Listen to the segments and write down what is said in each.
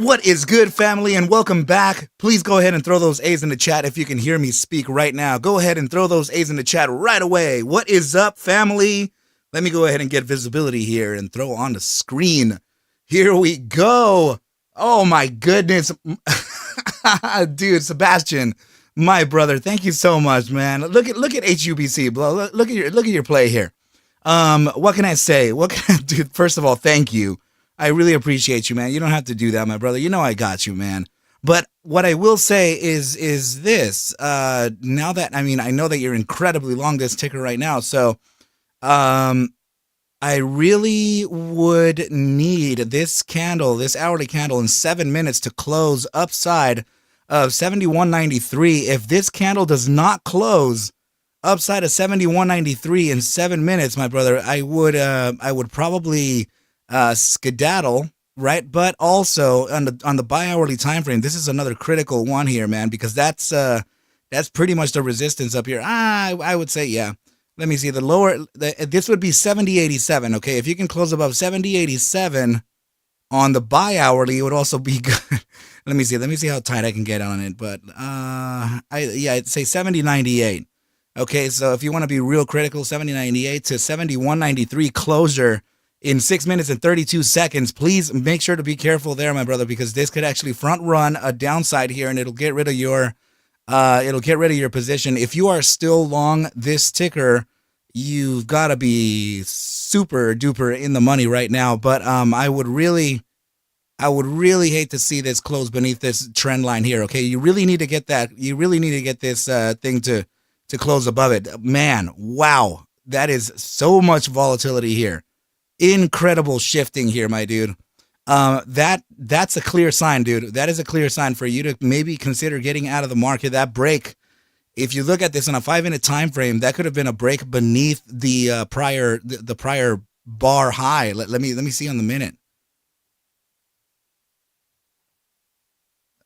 What is good, family, and welcome back. Please go ahead and throw those A's in the chat if you can hear me speak right now. Go ahead and throw those A's in the chat right away. What is up, family? Let me go ahead and get visibility here and throw on the screen. Here we go. Oh my goodness. Dude, Sebastian, my brother, thank you so much, man. Look at HUBC, bro. Look at your play here. What can I say? Dude, first of all, thank you. I really appreciate you, man. You don't have to do that, my brother. You know I got you, man. But what I will say is this. Now that, I know that you're incredibly long this ticker right now, so I really would need this candle, this hourly candle in 7 minutes to close upside of 71.93. If this candle does not close upside of 71.93 in 7 minutes, my brother, I would probably skedaddle, right? But also on the bi-hourly time frame, this is another critical one here, man, because that's pretty much the resistance up here. I would say, yeah. Let me see, this would be 70.87, okay? If you can close above 70.87 on the bi-hourly, it would also be good. Let me see how tight I can get on it, but I'd say 70.98. Okay, so if you want to be real critical, 70.98 to 71.93 closure in 6 minutes and 32 seconds. Please make sure to be careful there, my brother, because this could actually front run a downside here, and it'll get rid of your position. If you are still long this ticker, you've got to be super duper in the money right now. But I would really hate to see this close beneath this trend line here. Okay, you really need to get that. You really need to get this thing to close above it. Man, wow, that is so much volatility here. Incredible shifting here, my dude. That's a clear sign, dude. That is a clear sign for you to maybe consider getting out of the market. That break, if you look at this on a 5-minute time frame, that could have been a break beneath the prior bar high. Let me see on the minute.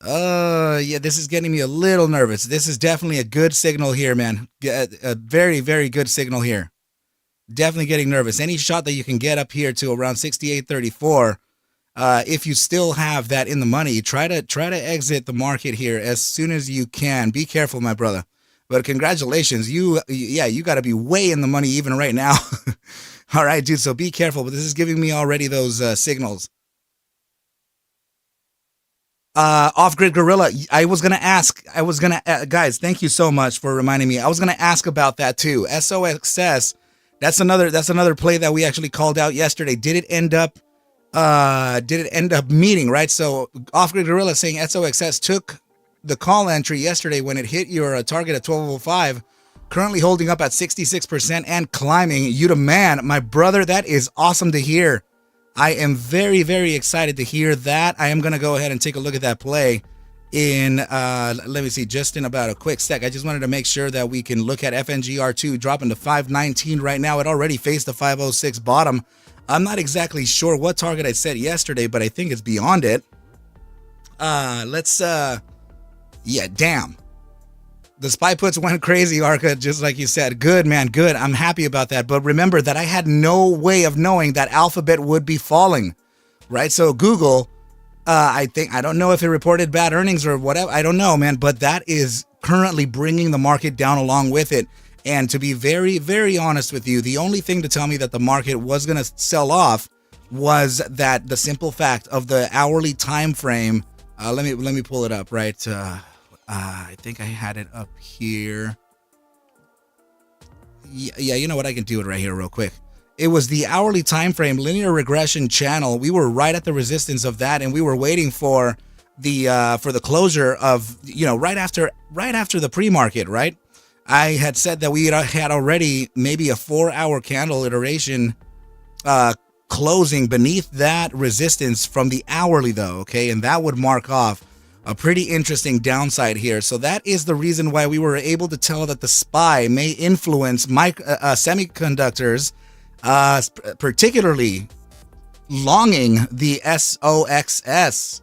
Yeah, this is getting me a little nervous. This is definitely a good signal here, man. A very, very good signal here. Definitely getting nervous. Any shot that you can get up here to around 68.34, if you still have that in the money, try to exit the market here as soon as you can. Be careful, my brother. But congratulations, you got to be way in the money even right now. All right, dude. So be careful. But this is giving me already those signals. Off-grid gorilla. Guys, thank you so much for reminding me. I was gonna ask about that too. SOXS. That's another play that we actually called out yesterday. Did it end up meeting, right? So Off-Grid Gorilla saying SOXS took the call entry yesterday when it hit your target at 1205, currently holding up at 66% and climbing. You the man, my brother. That is awesome to hear. I am very, very excited to hear that. I am going to go ahead and take a look at that play in, let me see, just in about a quick sec. I just wanted to make sure that we can look at FNGR2 dropping to 519 right now. It already faced the 506 bottom. I'm not exactly sure what target I set yesterday, but I think it's beyond it. Yeah, damn. The spy puts went crazy, Arca, just like you said. Good, man, good. I'm happy about that. But remember that I had no way of knowing that Alphabet would be falling, right? So Google, I don't know if it reported bad earnings or whatever. I don't know, man. But that is currently bringing the market down along with it. And to be very, very honest with you, the only thing to tell me that the market was going to sell off was that the simple fact of the hourly time frame. Let me pull it up, right? I think I had it up here. Yeah, you know what? I can do it right here real quick. It was the hourly time frame linear regression channel. We were right at the resistance of that, and we were waiting for the closure of, right after the pre-market, right? I had said that we had already maybe a 4-hour candle iteration closing beneath that resistance from the hourly, though, okay? And that would mark off a pretty interesting downside here. So that is the reason why we were able to tell that the SPY may influence semiconductors, particularly longing the SOXS.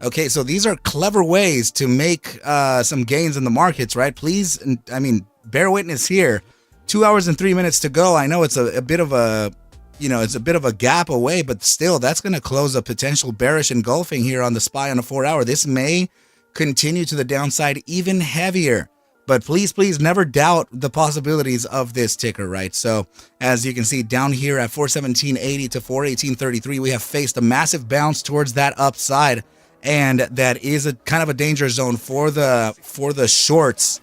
Okay, so these are clever ways to make some gains in the markets, right? Please, bear witness here. 2 hours and 3 minutes to go. I know it's a bit of a you know, it's a bit of a gap away, but still, that's going to close a potential bearish engulfing here on the SPY on a 4-hour. This may continue to the downside even heavier. But please, please never doubt the possibilities of this ticker, right? So as you can see down here at 417.80 to 418.33, we have faced a massive bounce towards that upside. And that is a kind of a danger zone for the shorts.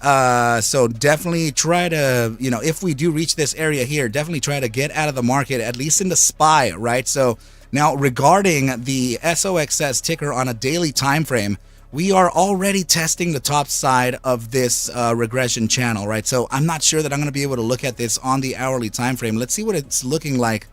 So definitely try to, you know, if we do reach this area here, definitely try to get out of the market, at least in the SPY, right? So now regarding the SOXS ticker on a daily time frame, we are already testing the top side of this regression channel, right? So I'm not sure that I'm going to be able to look at this on the hourly time frame. Let's see what it's looking like.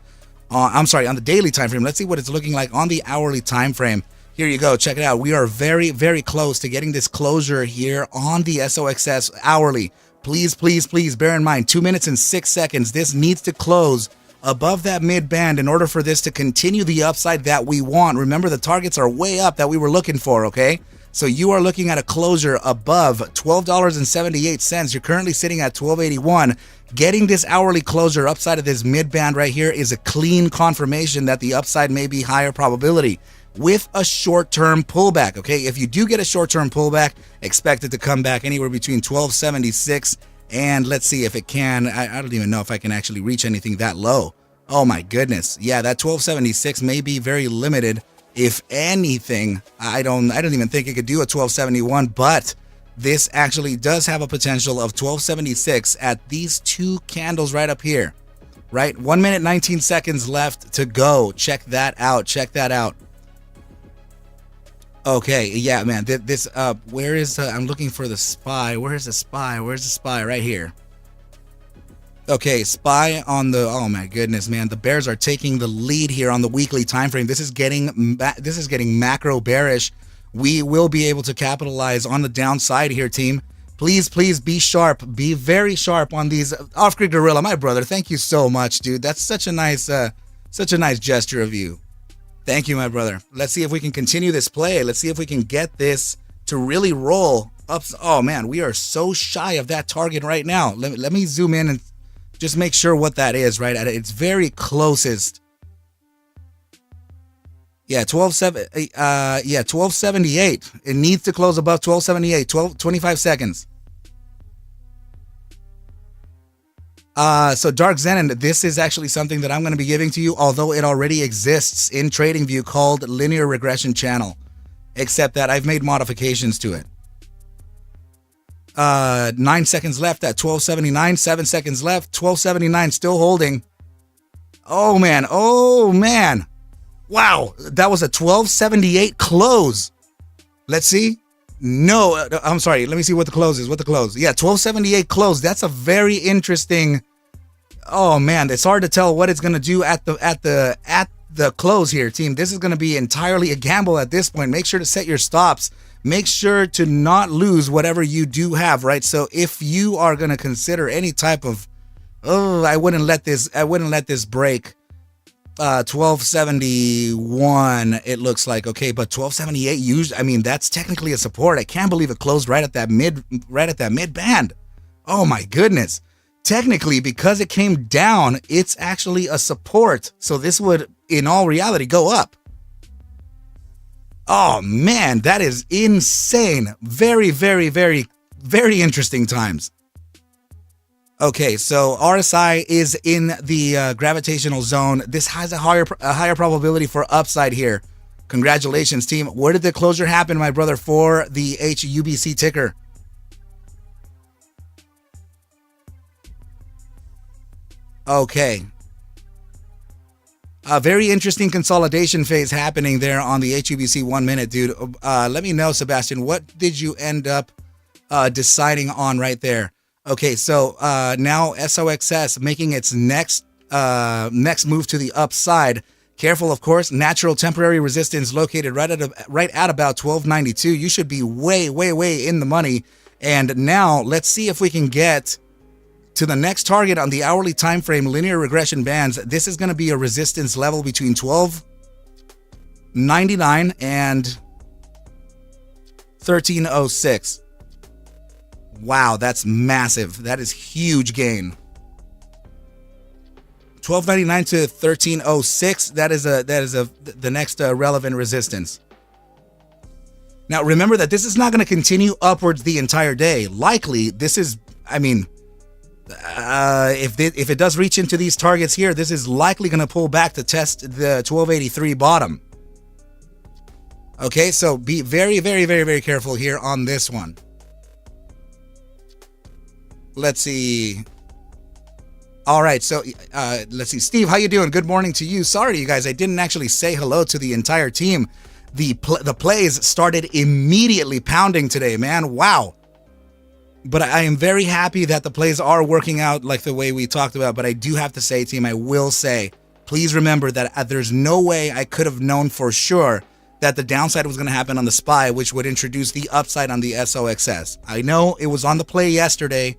On the daily time frame. Let's see what it's looking like on the hourly time frame. Here you go. Check it out. We are very, very close to getting this closure here on the SOXS hourly. Please, please, please bear in mind, 2 minutes and 6 seconds. This needs to close above that mid band in order for this to continue the upside that we want. Remember, the targets are way up that we were looking for, okay? So you are looking at a closure above $12.78. You're currently sitting at $12.81. Getting this hourly closure upside of this mid band right here is a clean confirmation that the upside may be higher probability with a short-term pullback, okay? If you do get a short-term pullback, expect it to come back anywhere between $12.76 and let's see if it can. I don't even know if I can actually reach anything that low. Oh my goodness. Yeah, that $12.76 may be very limited. If anything, I don't even think it could do a 1271, but this actually does have a potential of 1276 at these two candles right up here, right? 1 minute, 19 seconds left to go. Check that out. Check that out. Okay. Yeah, man, this, where is, I'm looking for the SPY. Where's the SPY? Where's the SPY? Right here. Okay, SPY on the, oh my goodness, man, the bears are taking the lead here on the weekly time frame. This is getting macro bearish. We will be able to capitalize on the downside here, team. Please, please be sharp. Be very sharp on these. Off-Grid Gorilla, my brother, thank you so much, dude. That's such a nice gesture of you. Thank you, my brother. Let's see if we can continue this play. Let's see if we can get this to really roll up. Oh man, we are so shy of that target right now. Let me zoom in and just make sure what that is, right? At its very closest. Yeah, 1278. It needs to close above 1278. 25 seconds. So Dark Zenon, this is actually something that I'm going to be giving to you, although it already exists in TradingView, called Linear Regression Channel, except that I've made modifications to it. 9 seconds left at 1279. 7 seconds left. 1279 still holding. Oh man. Oh man. Wow. That was a 1278 close. Let's see. No, I'm sorry. Let me see what the close is. What the close? Yeah, 1278 close. That's a very interesting. Oh man, it's hard to tell what it's gonna do at the close here, team. This is gonna be entirely a gamble at this point. Make sure to set your stops. Make sure to not lose whatever you do have, right? So if you are going to consider any type of, I wouldn't let this break 1271, it looks like, okay, but 1278 usually, I mean, that's technically a support. I can't believe it closed right at that mid band. Oh my goodness. Technically, because it came down, it's actually a support. So this would, in all reality, go up. Oh man, that is insane. Very, very, very, very interesting times. Okay, so RSI is in the gravitational zone. This has a higher probability for upside here. Congratulations, team. Where did the closure happen, my brother, for the HUBC ticker? Okay. A very interesting consolidation phase happening there on the HUBC 1 minute, dude. Let me know, Sebastian, what did you end up deciding on right there? Okay, so now SOXS making its next move to the upside. Careful, of course. Natural temporary resistance located right at about 1292. You should be way, way, way in the money. And now let's see if we can get to the next target on the hourly time frame linear regression bands. This is going to be a resistance level between 1299 and 1306. Wow, that's massive. That is huge gain. 1299 to 1306. That is the next relevant resistance. Now remember that this is not going to continue upwards the entire day. Likely, this is, I mean, if it does reach into these targets here, this is likely going to pull back to test the 1283 bottom. Okay, so be very, very, very, very careful here on this one. Let's see. All right, so let's see. Steve, how you doing? Good morning to you. Sorry, you guys, I didn't actually say hello to the entire team. The plays started immediately pounding today, man. Wow. But I am very happy that the plays are working out like the way we talked about. But I do have to say, team, I will say, please remember that there's no way I could have known for sure that the downside was going to happen on the SPY, which would introduce the upside on the SOXS. I know it was on the play yesterday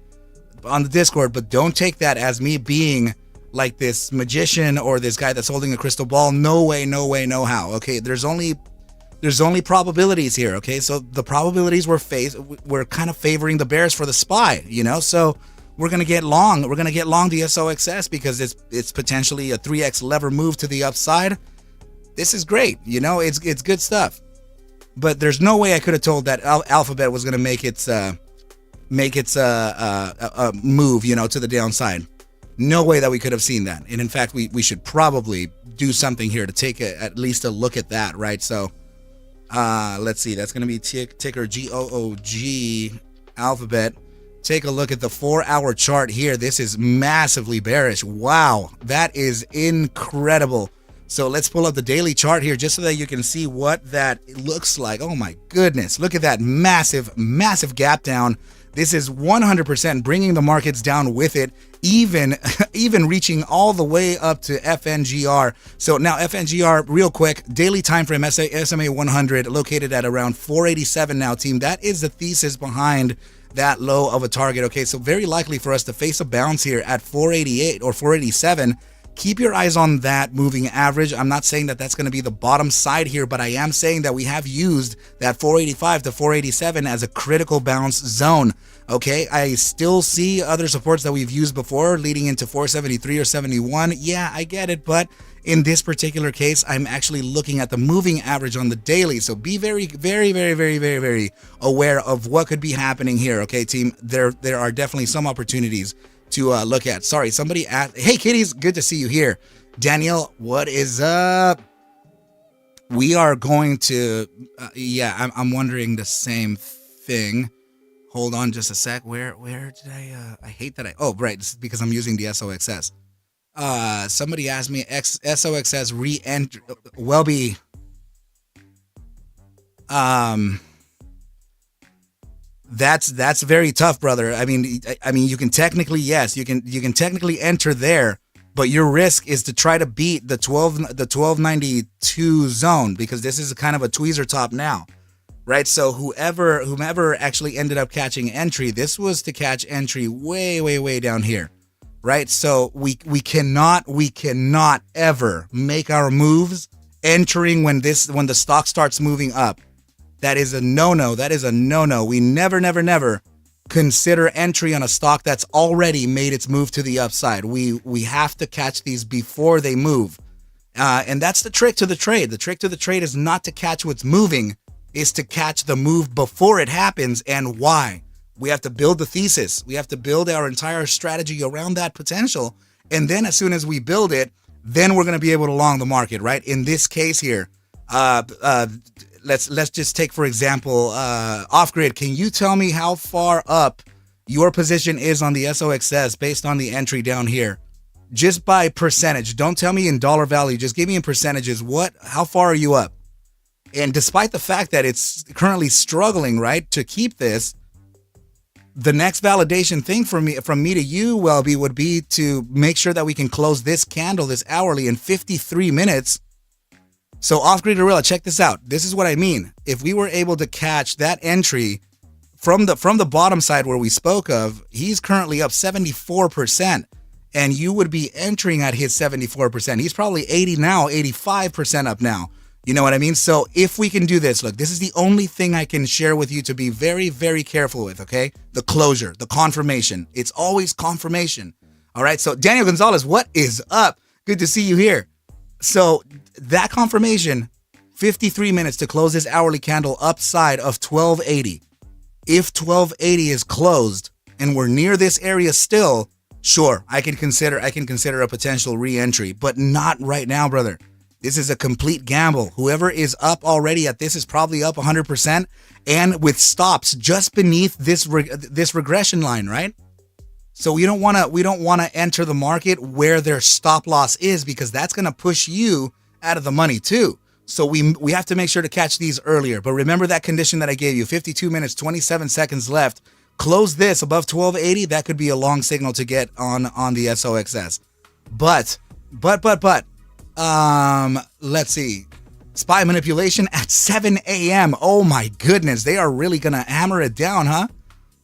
on the Discord, but don't take that as me being like this magician or this guy that's holding a crystal ball. No way, no way, no how. Okay, there's only probabilities here. Okay, so the probabilities we're kind of favoring the bears for the SPY, you know. So we're gonna get long. We're gonna get long the SOXS because it's potentially a 3x lever move to the upside. This is great, you know. It's good stuff. But there's no way I could have told that Alphabet was gonna make its move, you know, to the downside. No way that we could have seen that. And in fact, we should probably do something here to take at least a look at that, right? So let's see. That's going to be ticker GOOG Alphabet. Take a look at the 4-hour chart here. This is massively bearish. Wow, that is incredible. So let's pull up the daily chart here just so that you can see what that looks like. Oh my goodness. Look at that massive, massive gap down. This is 100% bringing the markets down with it, even reaching all the way up to FNGR. So now FNGR, real quick, daily time frame SMA 100 located at around 487 now, team. That is the thesis behind that low of a target. Okay, so very likely for us to face a bounce here at 488 or 487. Keep your eyes on that moving average. I'm not saying that that's going to be the bottom side here, but I am saying that we have used that 485 to 487 as a critical bounce zone. Okay, I still see other supports that we've used before leading into 473 or 71. Yeah, I get it, but in this particular case, I'm actually looking at the moving average on the daily. So be very, very, very, very, very, very aware of what could be happening here. Okay, team, there are definitely some opportunities to look at. Sorry, somebody asked, hey kitties, good to see you here. Daniel, what is up? We are going to yeah, I'm wondering the same thing. Hold on just a sec. Where did I hate that oh right, this is because I'm using the SOXS. Somebody asked me SOXS re-enter will be That's very tough, brother. I mean, you can technically, yes, you can technically enter there, but your risk is to try to beat the 1292 zone because this is kind of a tweezer top now, right? So whomever actually ended up catching entry, this was to catch entry way, way, way down here, right? So we cannot ever make our moves entering when the stock starts moving up. That is a no-no. That is a no-no. We never, never, never consider entry on a stock that's already made its move to the upside. We have to catch these before they move. And that's the trick to the trade. The trick to the trade is not to catch what's moving, is to catch the move before it happens. And why? We have to build the thesis. We have to build our entire strategy around that potential. And then as soon as we build it, then we're going to be able to long the market, right? In this case here, let's just take, for example, off grid. Can you tell me how far up your position is on the SOXS based on the entry down here? Just by percentage. Don't tell me in dollar value. Just give me in percentages. How far are you up? And despite the fact that it's currently struggling, right, to keep this, the next validation thing from me to you, Welby, would be to make sure that we can close this candle, this hourly, in 53 minutes. So off-grid gorilla, check this out. This is what I mean. If we were able to catch that entry from the bottom side where we spoke of, he's currently up 74%, and you would be entering at his 74%. He's probably 80 now, 85% up now. You know what I mean? So if we can do this, look, this is the only thing I can share with you to be very, very careful with, okay? The closure, the confirmation. It's always confirmation. All right, so Daniel Gonzalez, what is up? Good to see you here. So that confirmation, 53 minutes to close this hourly candle upside of 1280. If 1280 is closed and we're near this area still, sure, I can consider a potential re-entry, but not right now, brother. This is a complete gamble. Whoever is up already at this is probably up 100%, and with stops just beneath this regression line, right? So we don't want to enter the market where their stop loss is, because that's going to push you out of the money too. So we have to make sure to catch these earlier. But remember that condition that I gave you, 52 minutes, 27 seconds left. Close this above 1280. That could be a long signal to get on the SOXS. But let's see. SPY manipulation at 7 a.m. Oh my goodness, they are really gonna hammer it down, huh?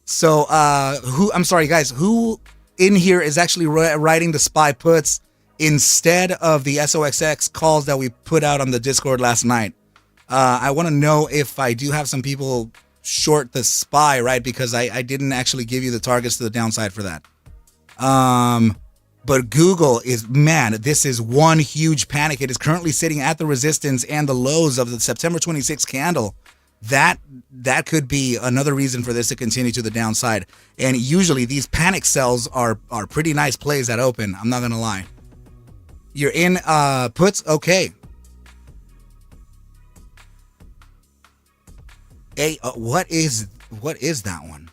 So I'm sorry guys, who in here is actually writing the SPY puts instead of the SOXX calls that we put out on the Discord last night? I want to know if I do have some people short the SPY, right? Because I didn't actually give you the targets to the downside for that. But Google is, man, this is one huge panic. It is currently sitting at the resistance and the lows of the September 26th candle. That could be another reason for this to continue to the downside. And usually these panic sells are pretty nice plays that open. I'm not gonna lie. You're in puts, okay. What is that one?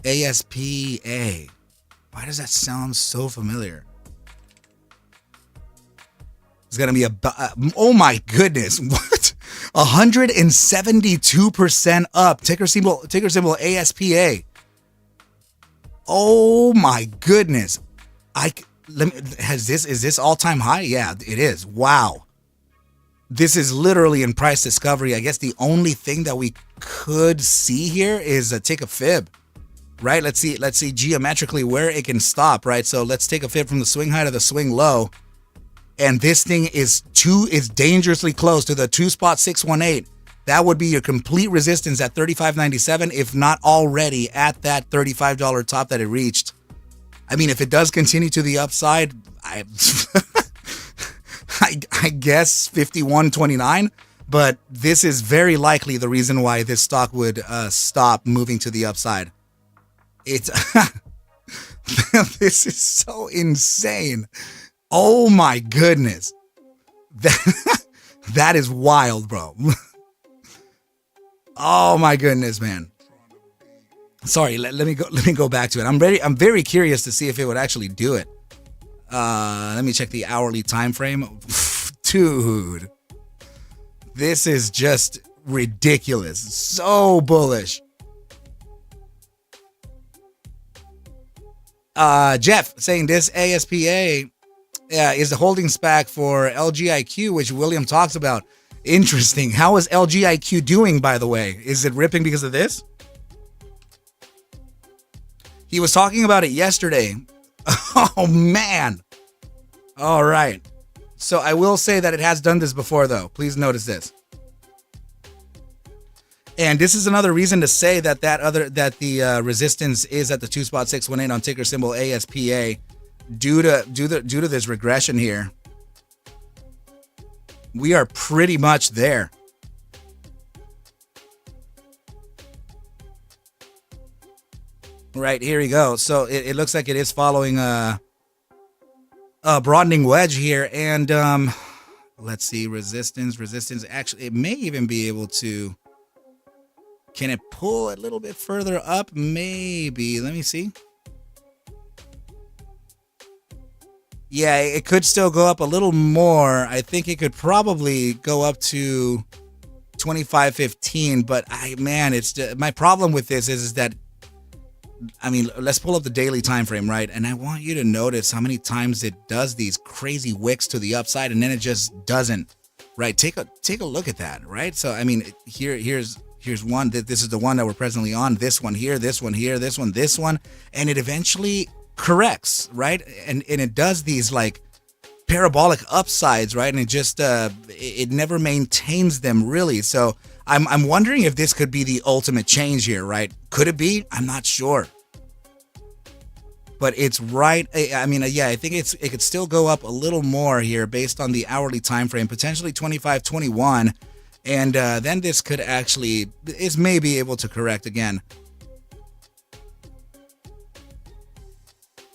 ASPA. Why does that sound so familiar? It's gonna be oh my goodness, what? 172% up. Ticker symbol ASPA. Oh my goodness. Is this all-time high? Yeah, it is. Wow. This is literally in price discovery. I guess the only thing that we could see here is take a fib. Right? Let's see geometrically where it can stop, right? So let's take a fib from the swing high to the swing low. And this thing is dangerously close to the 2.618. That would be your complete resistance at $35.97, if not already at that $35 top that it reached. I mean, if it does continue to the upside, I guess 51.29, but this is very likely the reason why this stock would stop moving to the upside. It's this is so insane. Oh my goodness. That is wild, bro. Oh my goodness, man. Sorry, let me go back to it. I'm very curious to see if it would actually do it. Let me check the hourly time frame. Dude. This is just ridiculous. So bullish. Jeff saying this ASPA is the holding SPAC for LGIQ, which William talks about. Interesting. How is LGIQ doing, by the way? Is it ripping because of this? He was talking about it yesterday. Oh, man. All right. So I will say that it has done this before, though. Please notice this. And this is another reason to say that the resistance is at the 2.618 on ticker symbol ASPA due to this regression here. We are pretty much there. Right, here we go. So it looks like it is following a broadening wedge here, and let's see, resistance. Actually, it may even be able to. Can it pull a little bit further up? Maybe. Let me see. Yeah, it could still go up a little more. I think it could probably go up to 25.15. But my problem with this is that, I mean, let's pull up the daily time frame, right? And I want you to notice how many times it does these crazy wicks to the upside, and then it just doesn't. Right? Take a look at that, right? So I mean, here's one. This is the one that we're presently on. This one here, this one here, this one, and it eventually corrects, right? And it does these like parabolic upsides, right? And it just it never maintains them really. So I'm wondering if this could be the ultimate change here, right? Could it be? I'm not sure. but it's right. I mean, yeah, I think it could still go up a little more here based on the hourly time frame, potentially 25-21, and then this could actually is maybe able to correct again.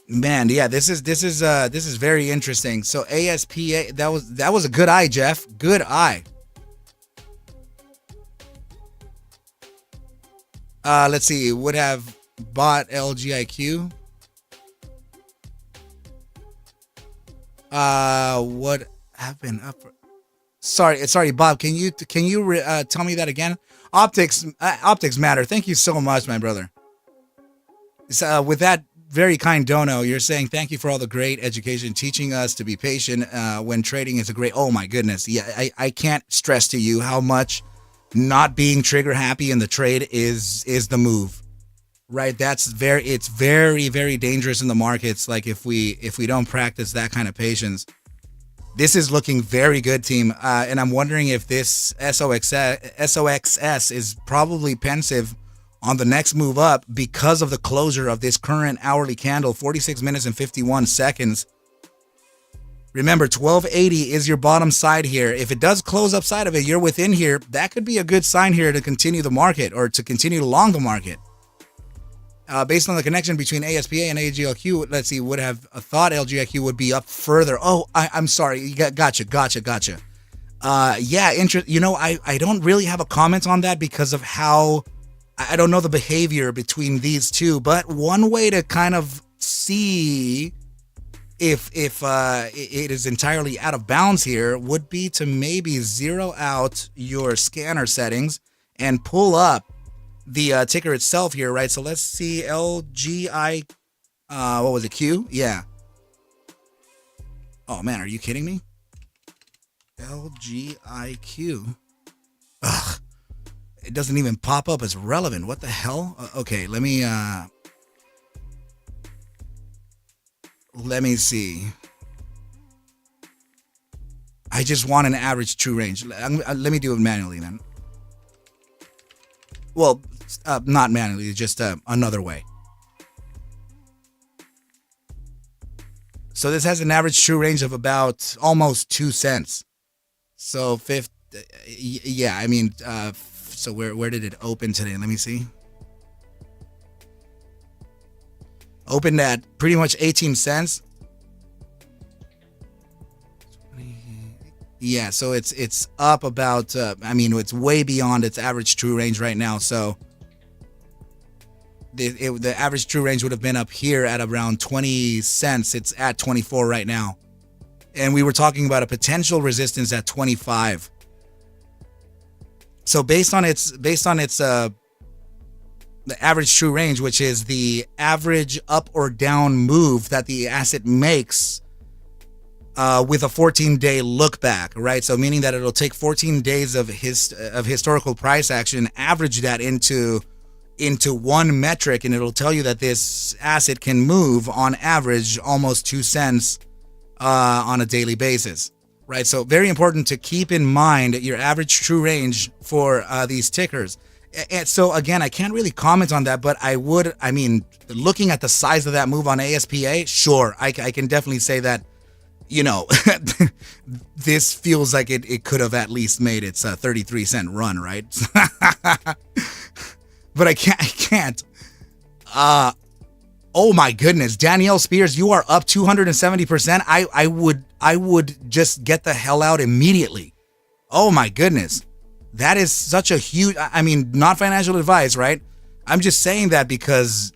Man, yeah, this is very interesting. So ASPA, that was a good eye, Jeff. Good eye. Let's see. Would have bought LGIQ. What happened? Sorry, Bob. Can you tell me that again? Optics matter. Thank you so much, my brother. With that very kind dono, you're saying thank you for all the great education, teaching us to be patient when trading is a great. Oh my goodness, yeah, I can't stress to you how much not being trigger happy in the trade is the move. Right, it's very, very dangerous in the markets. Like if we don't practice that kind of patience, this is looking very good, team. And I'm wondering if this SOXS is probably pensive on the next move up because of the closure of this current hourly candle, 46 minutes and 51 seconds. Remember, 1280 is your bottom side here. If it does close upside of it, you're within here. That could be a good sign here to continue the market or to continue along the market. Based on the connection between ASPA and AGLQ, let's see, would have thought LGIQ would be up further. Oh, I'm sorry. Gotcha. Yeah, you know, I don't really have a comment on that because of how I don't know the behavior between these two. But one way to kind of see if it is entirely out of bounds here would be to maybe zero out your scanner settings and pull up the ticker itself here, right? So let's see, LGI, what was it, Q? Yeah. Oh man, are you kidding me? LGIQ. Ugh. It doesn't even pop up as relevant. What the hell? Okay, let me see. I just want an average true range. Let me do it manually then. Well, not manually, just another way. So this has an average true range of about almost 2 cents. So yeah, I mean, so where did it open today? Let me see. Opened at pretty much 18 cents. Yeah, so it's up about, I mean, it's way beyond its average true range right now. So the average true range would have been up here at around 20 cents. It's at 24 right now. And we were talking about a potential resistance at 25. So based on its the average true range, which is the average up or down move that the asset makes with a 14-day look back, right? So meaning that it'll take 14 days of historical price action, average that into one metric, and it'll tell you that this asset can move on average almost 2 cents on a daily basis, right? So very important to keep in mind your average true range for these tickers. And so again, I can't really comment on that, but I mean, looking at the size of that move on ASPA, sure, I can definitely say that, you know, this feels like it could have at least made its 33-cent run, right? But I can't. Oh my goodness, Danielle Spears, you are up 270%. I would just get the hell out immediately. Oh my goodness. That is such a huge, I mean, not financial advice, right? I'm just saying that because,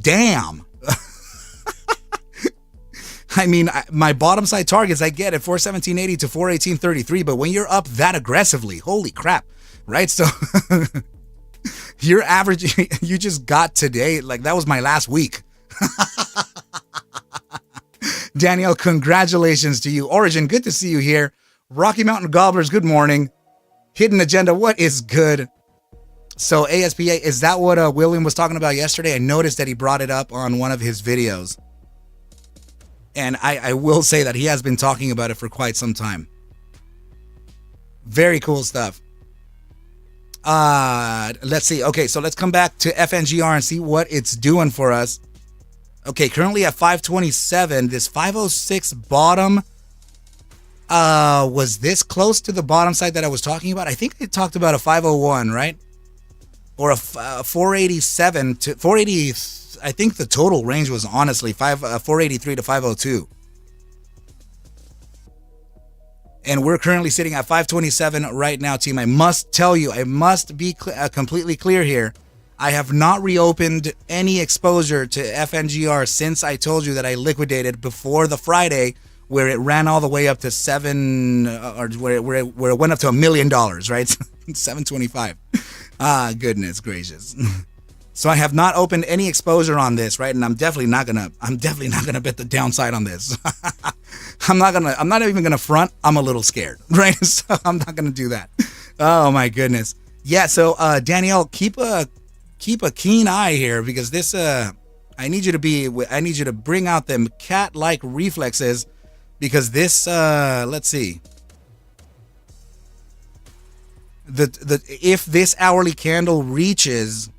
damn. I mean, my bottom side targets, I get at 417.80 to 418.33, but when you're up that aggressively, holy crap, right? So your average, you just got today, like that was my last week. Danielle, congratulations to you. Origin, good to see you here. Rocky Mountain Gobblers, good morning. Hidden Agenda, what is good? So ASPA, is that what William was talking about yesterday? I noticed that he brought it up on one of his videos. And I will say that he has been talking about it for quite some time. Very cool stuff. Let's see. Okay, so let's come back to FNGR and see what it's doing for us. Okay, currently at 527. This 506 bottom, was this close to the bottom side that I was talking about? I think I talked about a 501, right? Or a 487 to 480. I think the total range was honestly 483 to 502. And we're currently sitting at 527 right now, team. I must tell you, I must be completely clear here. I have not reopened any exposure to FNGR since I told you that I liquidated before the Friday, where it ran all the way up to where it went up to $1 million, right? 725. Ah, goodness gracious. So I have not opened any exposure on this, right? And I'm definitely not gonna bet the downside on this. I'm not even gonna front. I'm a little scared, right? So I'm not gonna do that. Oh my goodness. Yeah, so Danielle, keep a keen eye here, because this I need you to bring out them cat-like reflexes, because this let's see. If this hourly candle reaches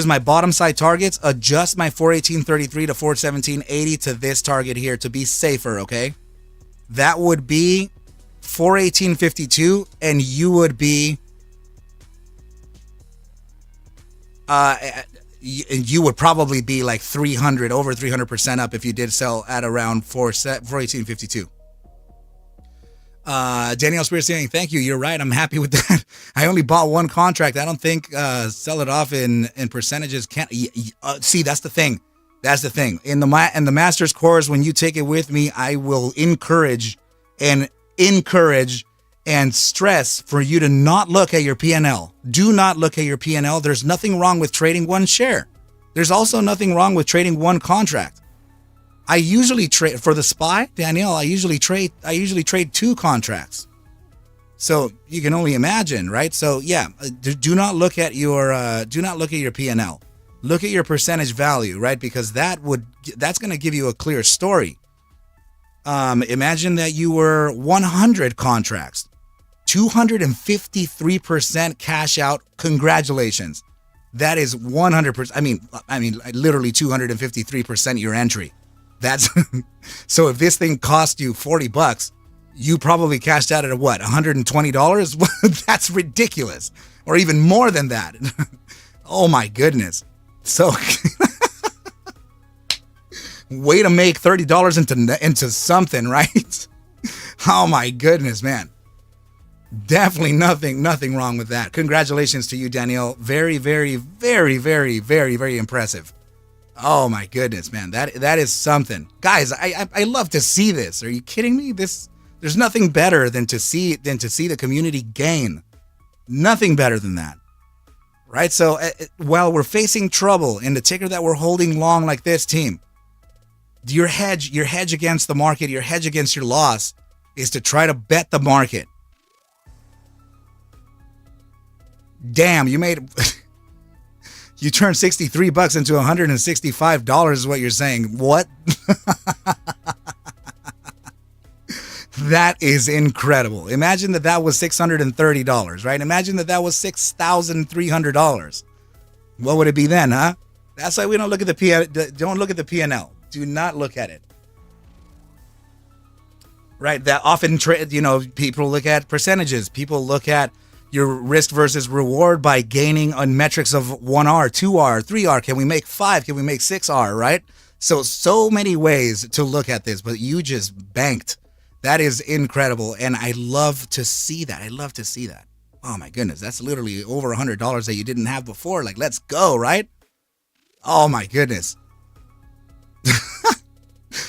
my bottom side targets, adjust my 418.33 to 417.80 to this target here to be safer, okay? That would be 418.52, and you would be you would probably be like over 300% up if you did sell at around 418.52. Danielle Spears saying, thank you. You're right. I'm happy with that. I only bought one contract. I don't think sell it off in percentages. Can't see, that's the thing. That's the thing. In the master's course, when you take it with me, I will encourage and stress for you to not look at your P&L. Do not look at your P&L. There's nothing wrong with trading one share. There's also nothing wrong with trading one contract. I usually trade for the SPY, Danielle. I usually trade two contracts. So you can only imagine, right? So yeah, do not look at your P&L. Look at your percentage value, right? Because that's going to give you a clear story. Imagine that you were 100 contracts, 253% cash out. Congratulations. That is 100%. I mean, literally 253% your entry. That's so if this thing cost you $40, you probably cashed out at what, $120? That's ridiculous. Or even more than that. Oh my goodness. So way to make $30 into something, right? Oh my goodness, man. Definitely nothing wrong with that. Congratulations to you, Danielle. Very, very, very, very, very, very impressive. Oh my goodness, man. That is something. Guys, I love to see this. Are you kidding me? There's nothing better than to see the community gain. Nothing better than that. Right? So while we're facing trouble in the ticker that we're holding long like this, team, your hedge against the market, your hedge against your loss is to try to bet the market. Damn, you made you turned $63 into $165 is what you're saying. What? That is incredible. Imagine that was $630, right? Imagine that was $6,300. What would it be then, huh? That's why we don't look at the P&L. Do not look at it. Right? That often people look at percentages. People look at your risk versus reward by gaining on metrics of 1R, 2R, 3R. Can we make 5? Can we make 6R, right? So many ways to look at this, but you just banked. That is incredible, and I love to see that. Oh my goodness, that's literally over $100 that you didn't have before. Like, let's go, right? Oh my goodness.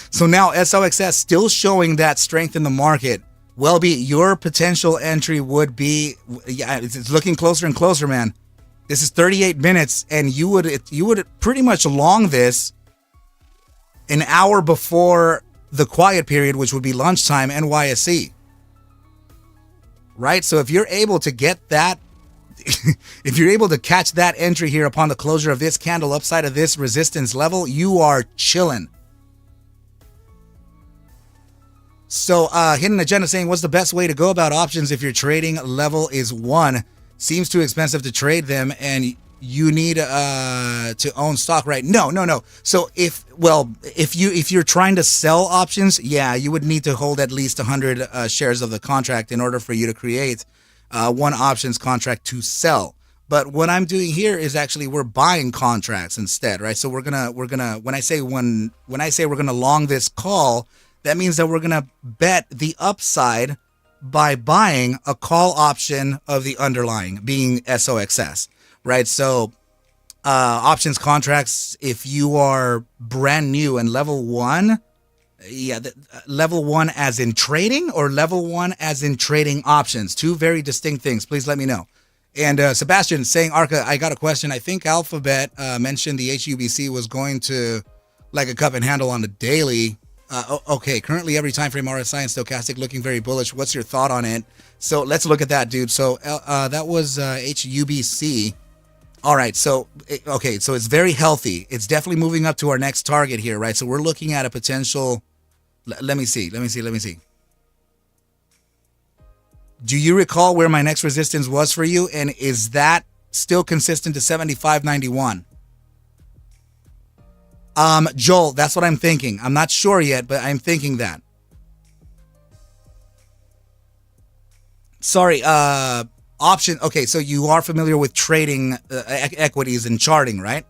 So now SOXS still showing that strength in the market. Welby, your potential entry would be, yeah, it's looking closer and closer, man. This is 38 minutes, and you would pretty much long this an hour before the quiet period, which would be lunchtime NYSE. Right? So if you're able to get that, if you're able to catch that entry here upon the closure of this candle upside of this resistance level, you are chilling. So Hidden Agenda saying, what's the best way to go about options if your trading level is 1? Seems too expensive to trade them, and you need to own stock, right? No. So if you're trying to sell options, yeah, you would need to hold at least 100 shares of the contract in order for you to create one options contract to sell. But what I'm doing here is actually we're buying contracts instead, right? So we're gonna when I say we're gonna long this call, that means that we're gonna bet the upside by buying a call option of the underlying, being SOXS, right? So options contracts, if you are brand new and level one, level one as in trading or level one as in trading options, two very distinct things. Please let me know. And Sebastian saying, Arca, I got a question. I think Alphabet mentioned the HUBC was going to like a cup and handle on the daily. Okay, currently every time frame RSI and stochastic looking very bullish. What's your thought on it? So let's look at that, dude. So that was HUBC. All right, so okay, so it's very healthy. It's definitely moving up to our next target here, right? So we're looking at a potential. Let me see. Do you recall where my next resistance was for you? And is that still consistent to 75.91? Joel, that's what I'm thinking. I'm not sure yet, but I'm thinking that. Sorry, option. Okay, so you are familiar with trading equities and charting, right?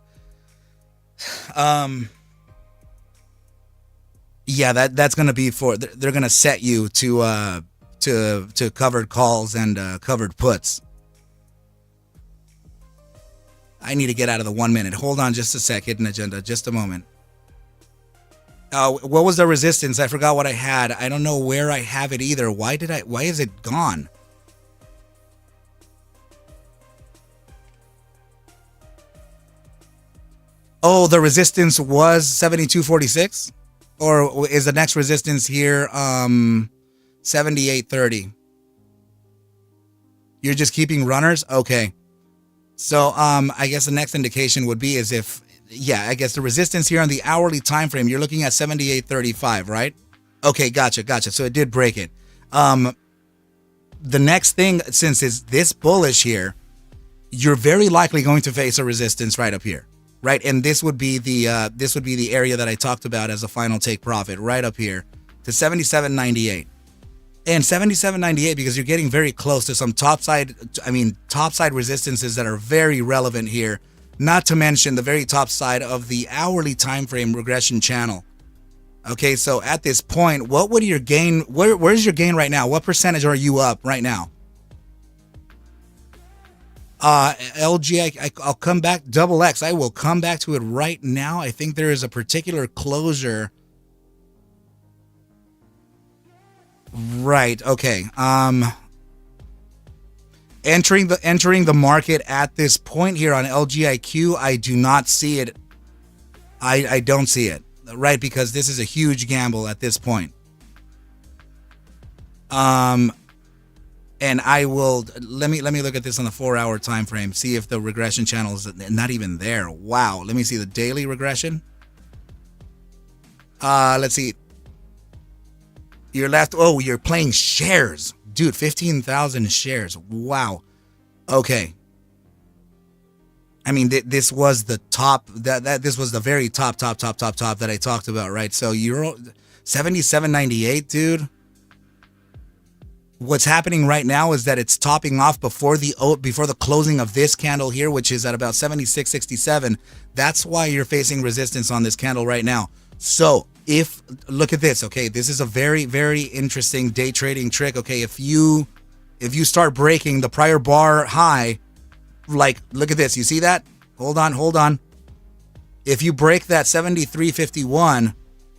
Yeah, that's going to be for, they're going to set you to covered calls and covered puts. I need to get out of the 1 minute. Hold on just a sec. Hidden agenda. Just a moment. What was the resistance? I forgot what I had. I don't know where I have it either. Why is it gone? Oh, the resistance was 72.46? Or is the next resistance here 78.30? You're just keeping runners? Okay. So I guess the next indication would be is if, yeah, I guess the resistance here on the hourly time frame, you're looking at 78.35, right? Okay, gotcha. So it did break it. The next thing, since it's this bullish here, you're very likely going to face a resistance right up here, right? And this would be the area that I talked about as a final take profit, right up here to 77.98. And 77.98, because you're getting very close to some topside resistances that are very relevant here, not to mention the very top side of the hourly time frame regression channel. Okay, so at this point, what would your gain, where's your gain right now? What percentage are you up right now? LG, I'll come back, double X, I will come back to it right now. I think there is a particular closure. Right. Okay. Entering the market at this point here on LGIQ, I do not see it. I don't see it. Right, because this is a huge gamble at this point. And I will let me look at this on the 4-hour time frame. See if the regression channel is not even there. Wow. Let me see the daily regression. Let's see. You're left. Oh, you're playing shares, dude. 15,000 shares. Wow. Okay. I mean, this was the top. This was the very top that I talked about, right? So you're 77.98, dude. What's happening right now is that it's topping off before the closing of this candle here, which is at about 76.67. That's why you're facing resistance on this candle right now. So look at this, okay, this is a very, very interesting day trading trick. Okay, if you start breaking the prior bar high, like, look at this, you see that? Hold on. If you break that 73.51,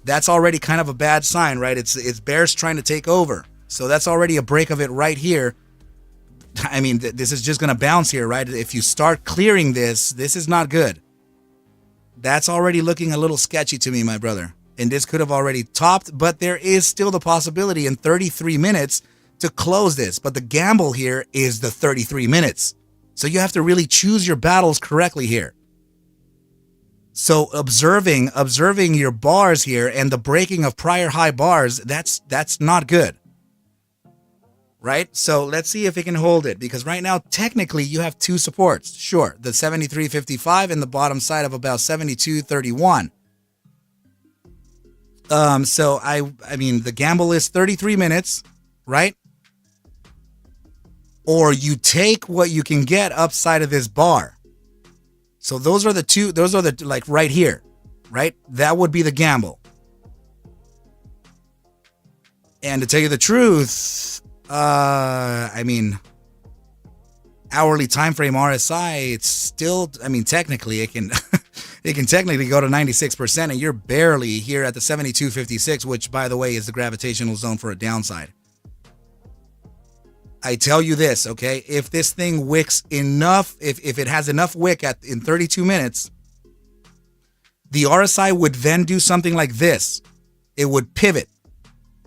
that's already kind of a bad sign, right? It's bears trying to take over. So that's already a break of it right here. I mean, this is just going to bounce here, right? If you start clearing this is not good. That's already looking a little sketchy to me, my brother. And this could have already topped, but there is still the possibility in 33 minutes to close this. But the gamble here is the 33 minutes. So you have to really choose your battles correctly here. So observing your bars here and the breaking of prior high bars, that's not good. right? So let's see if it can hold it, because right now, technically, you have two supports. Sure, the 73.55 and the bottom side of about 72.31. So I mean, the gamble is 33 minutes, right? Or you take what you can get upside of this bar. So those are the two, like right here, right? That would be the gamble. And to tell you the truth, I mean, hourly time frame RSI, it's still, I mean, technically it can it can technically go to 96%, and you're barely here at the 72.56, which, by the way, is the gravitational zone for a downside. I tell you this, okay? If this thing wicks enough, if it has enough wick in 32 minutes, the RSI would then do something like this. It would pivot,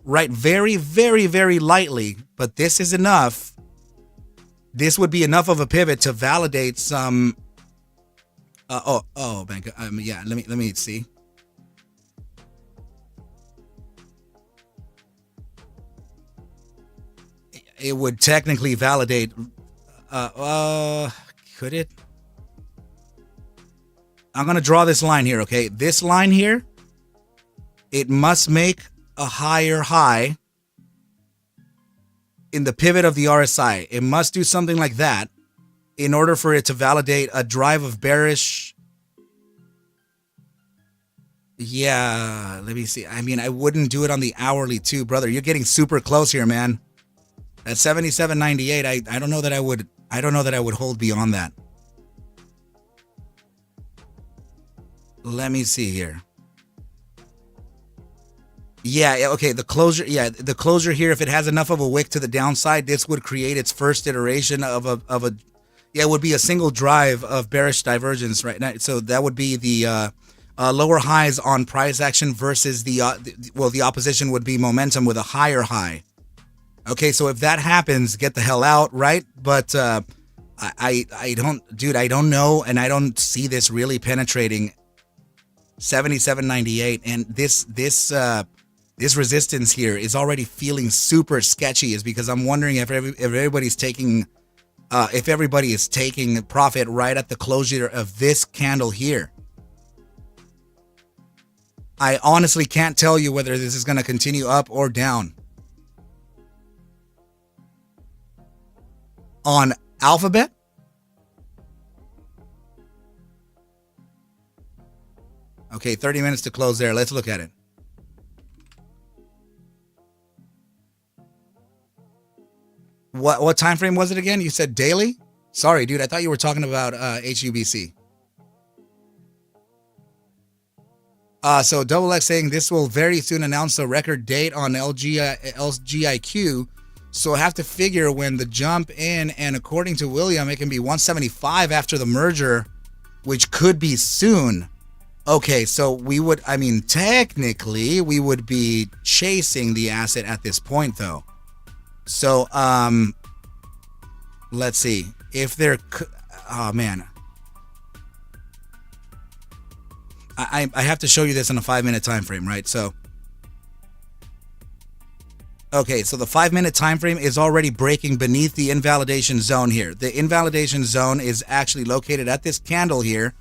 right? Very, very, very lightly, but this is enough. This would be enough of a pivot to validate some. Man, yeah. Let me see. It would technically validate. Could it? I'm gonna draw this line here. Okay, this line here. It must make a higher high in the pivot of the RSI. It must do something like that in order for it to validate a drive of bearish. Yeah, let me see. I mean, I wouldn't do it on the hourly too, brother. You're getting super close here, man. At 77.98, I don't know that I would. I don't know that I would hold beyond that. Let me see here. Yeah, okay, the closure, the closure here, if it has enough of a wick to the downside, this would create its first iteration of a it would be a single drive of bearish divergence right now. So that would be the lower highs on price action versus the opposition would be momentum with a higher high. Okay, so if that happens, get the hell out, right? But I don't know, and I don't see this really penetrating 77.98, and this resistance here is already feeling super sketchy, is because I'm wondering if everybody's taking if everybody is taking profit right at the closure of this candle here. I honestly can't tell you whether this is going to continue up or down. On Alphabet? Okay, 30 minutes to close there. Let's look at it. What time frame was it again? You said daily? Sorry, dude. I thought you were talking about HUBC. So Double X saying this will very soon announce a record date on LGIQ. So I have to figure when the jump in, and according to William, it can be 175 after the merger, which could be soon. Okay, so we would, I mean, technically, we would be chasing the asset at this point, though. So, let's see. If there could, oh, man. I have to show you this in a 5-minute time frame, right? So, okay, so the 5-minute time frame is already breaking beneath the invalidation zone here. The invalidation zone is actually located at this candle here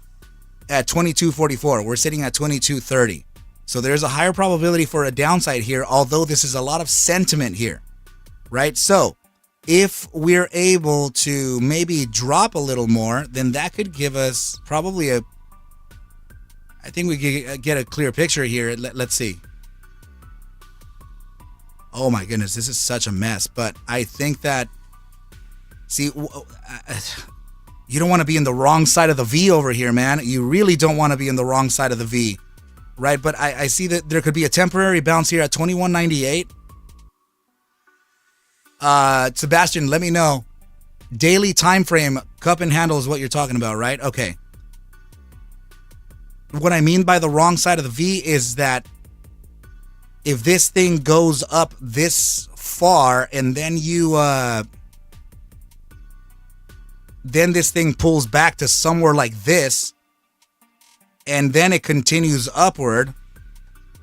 at 22.44. We're sitting at 22.30. So there's a higher probability for a downside here, although this is a lot of sentiment here, right? So if we're able to maybe drop a little more, then that could give us probably I think we could get a clear picture here. Let's see. Oh my goodness, this is such a mess. But I think that, see, you don't want to be in the wrong side of the V over here, man. You really don't want to be in the wrong side of the V, right? But I see that there could be a temporary bounce here at 21.98. Sebastian, let me know. Daily time frame, cup and handle is what you're talking about, right? Okay. What I mean by the wrong side of the V is that if this thing goes up this far and then then this thing pulls back to somewhere like this and then it continues upward,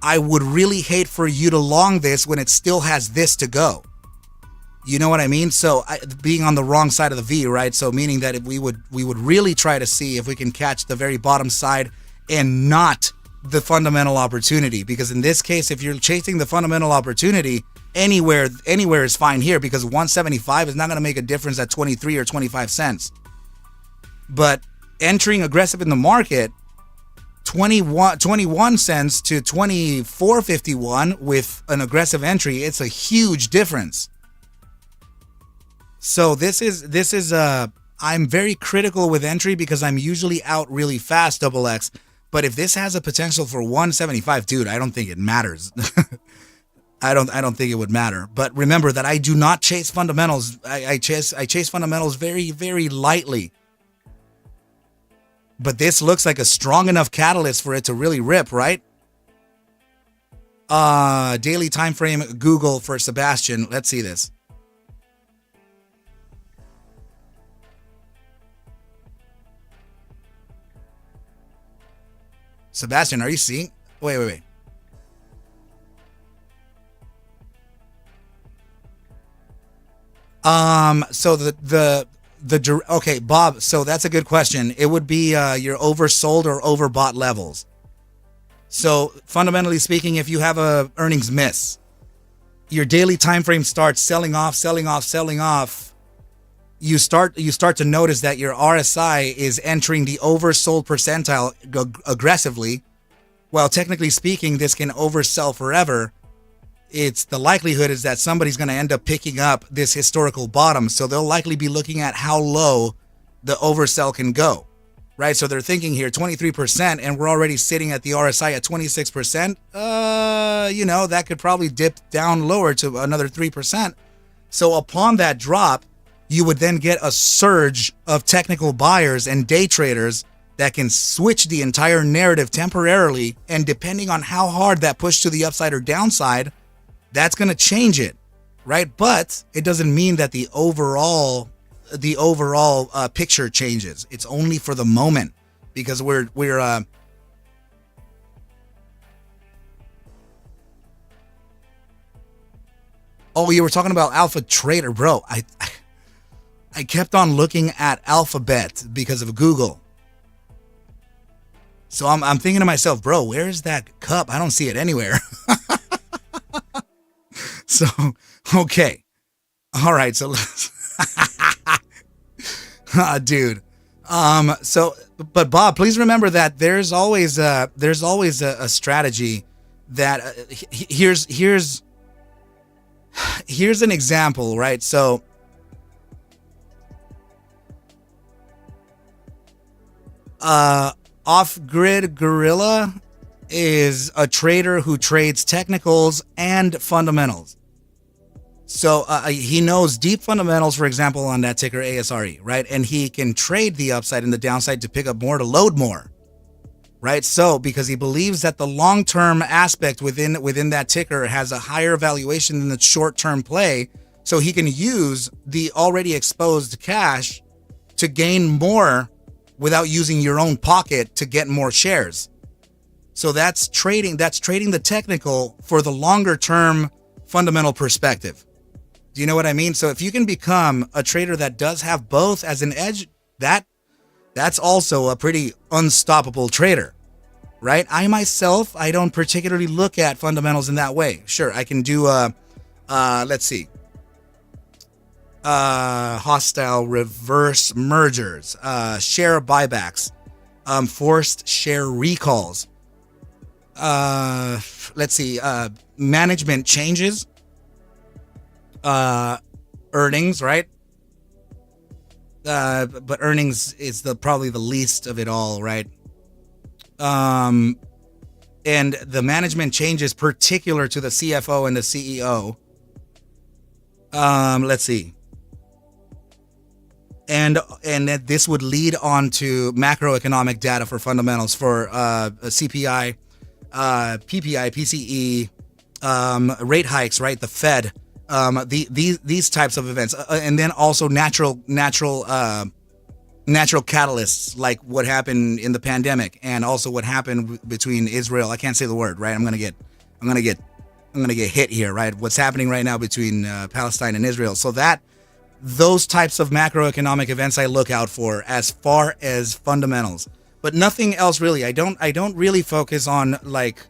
I would really hate for you to long this when it still has this to go. You know what I mean? So being on the wrong side of the V, right? So meaning that if we would really try to see if we can catch the very bottom side and not the fundamental opportunity. Because in this case, if you're chasing the fundamental opportunity, anywhere is fine here, because 175 is not going to make a difference at 23 or 25 cents. But entering aggressive in the market, 21 cents to 24.51 with an aggressive entry, it's a huge difference. So this is I'm very critical with entry because I'm usually out really fast, double X. But if this has a potential for 175, dude, I don't think it matters. I don't think it would matter. But remember that I do not chase fundamentals. I chase fundamentals very, very lightly. But this looks like a strong enough catalyst for it to really rip, right? Daily time frame Google for Sebastian. Let's see this. Sebastian, are you seeing? Wait. So okay, Bob. So that's a good question. It would be your oversold or overbought levels. So fundamentally speaking, if you have a earnings miss, your daily time frame starts selling off. You start to notice that your RSI is entering the oversold percentile aggressively. While technically speaking, this can oversell forever. It's the likelihood is that somebody's going to end up picking up this historical bottom. So they'll likely be looking at how low the oversell can go, right? So they're thinking here 23%, and we're already sitting at the RSI at 26%. That could probably dip down lower to another 3%. So upon that drop, you would then get a surge of technical buyers and day traders that can switch the entire narrative temporarily. And depending on how hard that push to the upside or downside, that's going to change it, right? But it doesn't mean that the overall picture changes. It's only for the moment, because we're oh, you were talking about Alpha Trader, bro. I kept on looking at Alphabet because of Google. So I'm thinking to myself, bro, where is that cup? I don't see it anywhere. So, okay. All right. So let's, dude. But Bob, please remember that there's always a strategy that here's an example, right? So, Off-Grid Gorilla is a trader who trades technicals and fundamentals. So he knows deep fundamentals, for example, on that ticker ASRE, right? And he can trade the upside and the downside to pick up more, to load more, right? So because he believes that the long-term aspect within that ticker has a higher valuation than the short-term play, so he can use the already exposed cash to gain more without using your own pocket to get more shares. So that's trading the technical for the longer term fundamental perspective. Do you know what I mean? So if you can become a trader that does have both as an edge, that's also a pretty unstoppable trader, right? I myself, I don't particularly look at fundamentals in that way. Sure, I can do let's see. Hostile reverse mergers, share buybacks, forced share recalls. Let's see, management changes, earnings, right? But earnings is probably the least of it all, right? And the management changes particular to the CFO and the CEO. Let's see. And that this would lead on to macroeconomic data for fundamentals for CPI, PPI, PCE, rate hikes, right? The Fed, these types of events, and then also natural catalysts like what happened in the pandemic, and also what happened between Israel. I can't say the word, right? I'm gonna get I'm going to get hit here, right? What's happening right now between Palestine and Israel. So those types of macroeconomic events I look out for as far as fundamentals, but nothing else really. I don't really focus on like,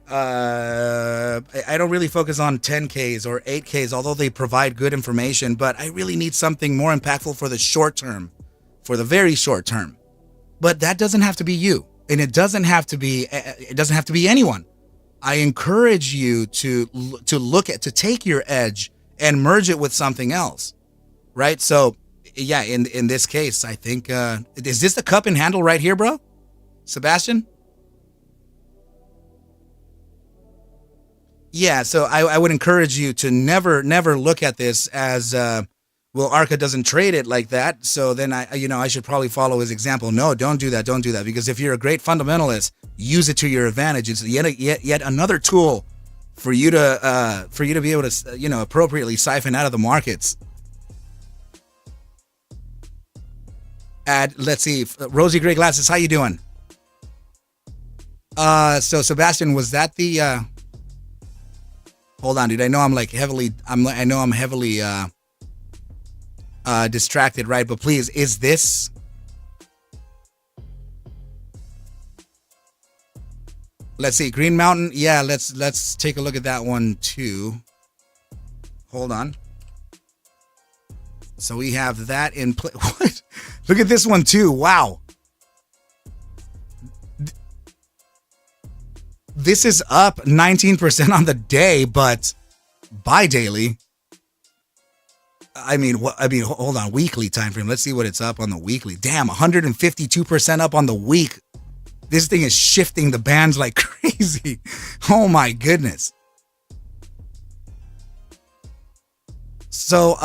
I don't really focus on 10Ks or 8Ks, although they provide good information, but I really need something more impactful for the short term, for the very short term. But that doesn't have to be you, and it doesn't have to be anyone. I encourage you to take your edge and merge it with something else, right? So yeah, in this case, I think, is this the cup and handle right here, bro? Sebastian? Yeah, so I would encourage you to never look at this as, well, Arca doesn't trade it like that, so then I should probably follow his example. No, don't do that, because if you're a great fundamentalist, use it to your advantage. It's yet another tool for you to be able to, appropriately siphon out of the markets. Let's see, Rosie Gray Glasses, how you doing? So Sebastian, was that the hold on, dude. I know I'm heavily distracted, right? But please, is this let's see, Green Mountain? Yeah, let's take a look at that one too. Hold on. So we have that in play. What? Look at this one too. Wow. This is up 19% on the day, but bi-daily. I mean, hold on, weekly time frame. Let's see what it's up on the weekly. Damn, 152% up on the week. This thing is shifting the bands like crazy. Oh my goodness. So,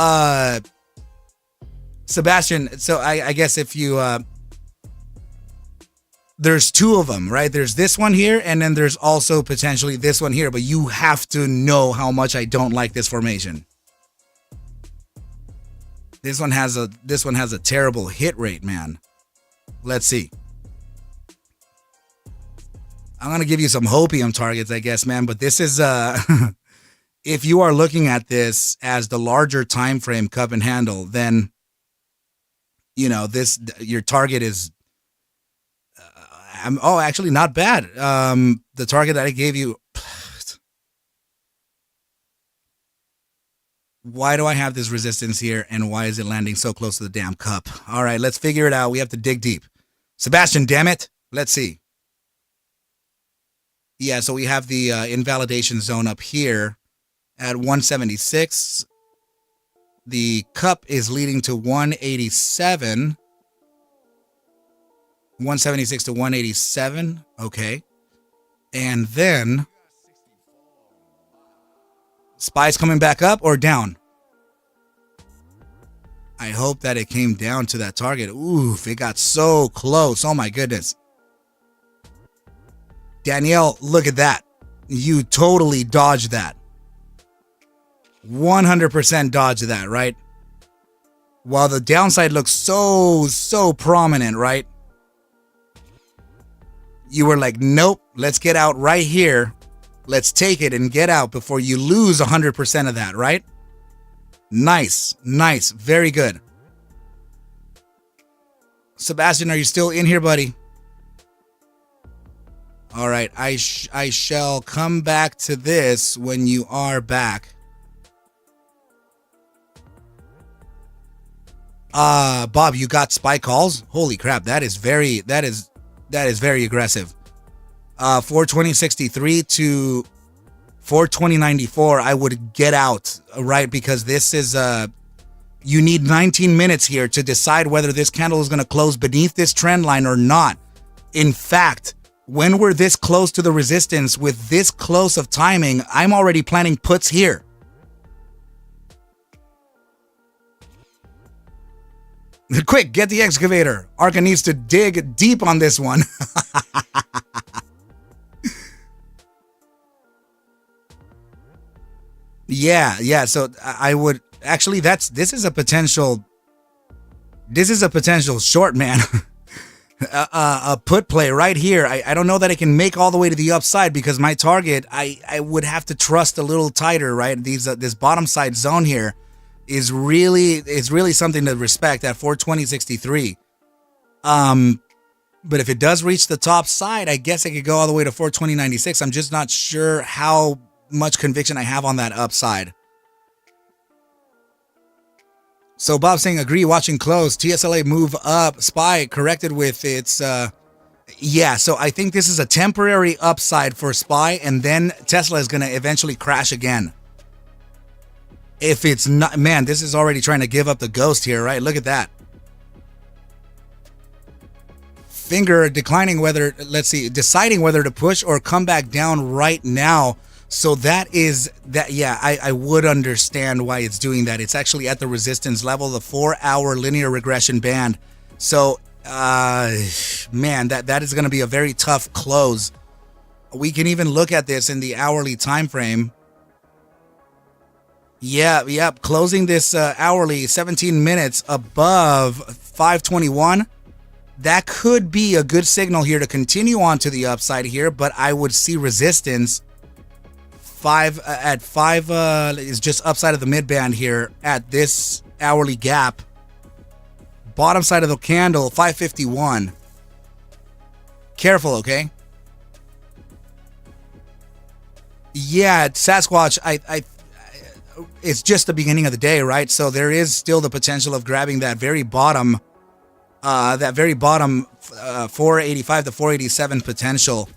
Sebastian, so I guess if you, there's two of them, right? There's this one here, and then there's also potentially this one here, but you have to know how much I don't like this formation. This one has a terrible hit rate, man. Let's see. I'm going to give you some hopium targets, I guess, man, but this is if you are looking at this as the larger time frame cup and handle, then your target is actually not bad. The target that I gave you. Why do I have this resistance here, and why is it landing so close to the damn cup? All right, let's figure it out. We have to dig deep. Sebastian, damn it. Let's see. Yeah, so we have the invalidation zone up here at 176. The cup is leading to 187. 176 to 187. Okay. And then SPY's coming back up or down? I hope that it came down to that target. Oof, it got so close. Oh my goodness. Danielle, look at that. You totally dodged that. 100% dodged that, right? While the downside looks so prominent, right? You were like, nope, let's get out right here. Let's take it and get out before you lose 100% of that, right? Nice. Very good. Sebastian, are you still in here, buddy? All right, I shall come back to this when you are back. Bob, you got SPY calls? Holy crap, that is very aggressive. 420.63 to 420.94, I would get out, right? Because this is you need 19 minutes here to decide whether this candle is going to close beneath this trend line or not. In fact, when we're this close to the resistance with this close of timing, I'm already planning puts here. Quick, get the excavator. Arca needs to dig deep on this one. Yeah. So I would actually, this is a potential short, man. a put play right here. I don't know that it can make all the way to the upside because my target, I would have to trust a little tighter, right? This bottom side zone here is really something to respect at 420.63. But if it does reach the top side, I guess it could go all the way to 420.96. I'm just not sure how much conviction I have on that upside. So Bob saying, agree, watching close. TSLA move up. SPY corrected with its, yeah, so I think this is a temporary upside for SPY, and then Tesla is going to eventually crash again. If it's not, man, this is already trying to give up the ghost here, right? Look at that. Finger declining whether, let's see, deciding whether to push or come back down right now. So that is that. Yeah, I would understand why it's doing that. It's actually at the resistance level, the 4-hour linear regression band. So, man, that is going to be a very tough close. We can even look at this in the hourly time frame. Yeah, closing this hourly 17 minutes above 521. That could be a good signal here to continue on to the upside here, but I would see resistance. 5 is just upside of the mid band here at this hourly gap. Bottom side of the candle, 551. Careful, okay? Yeah, Sasquatch, it's just the beginning of the day, right? So there is still the potential of grabbing that very bottom 485 to 487 potential.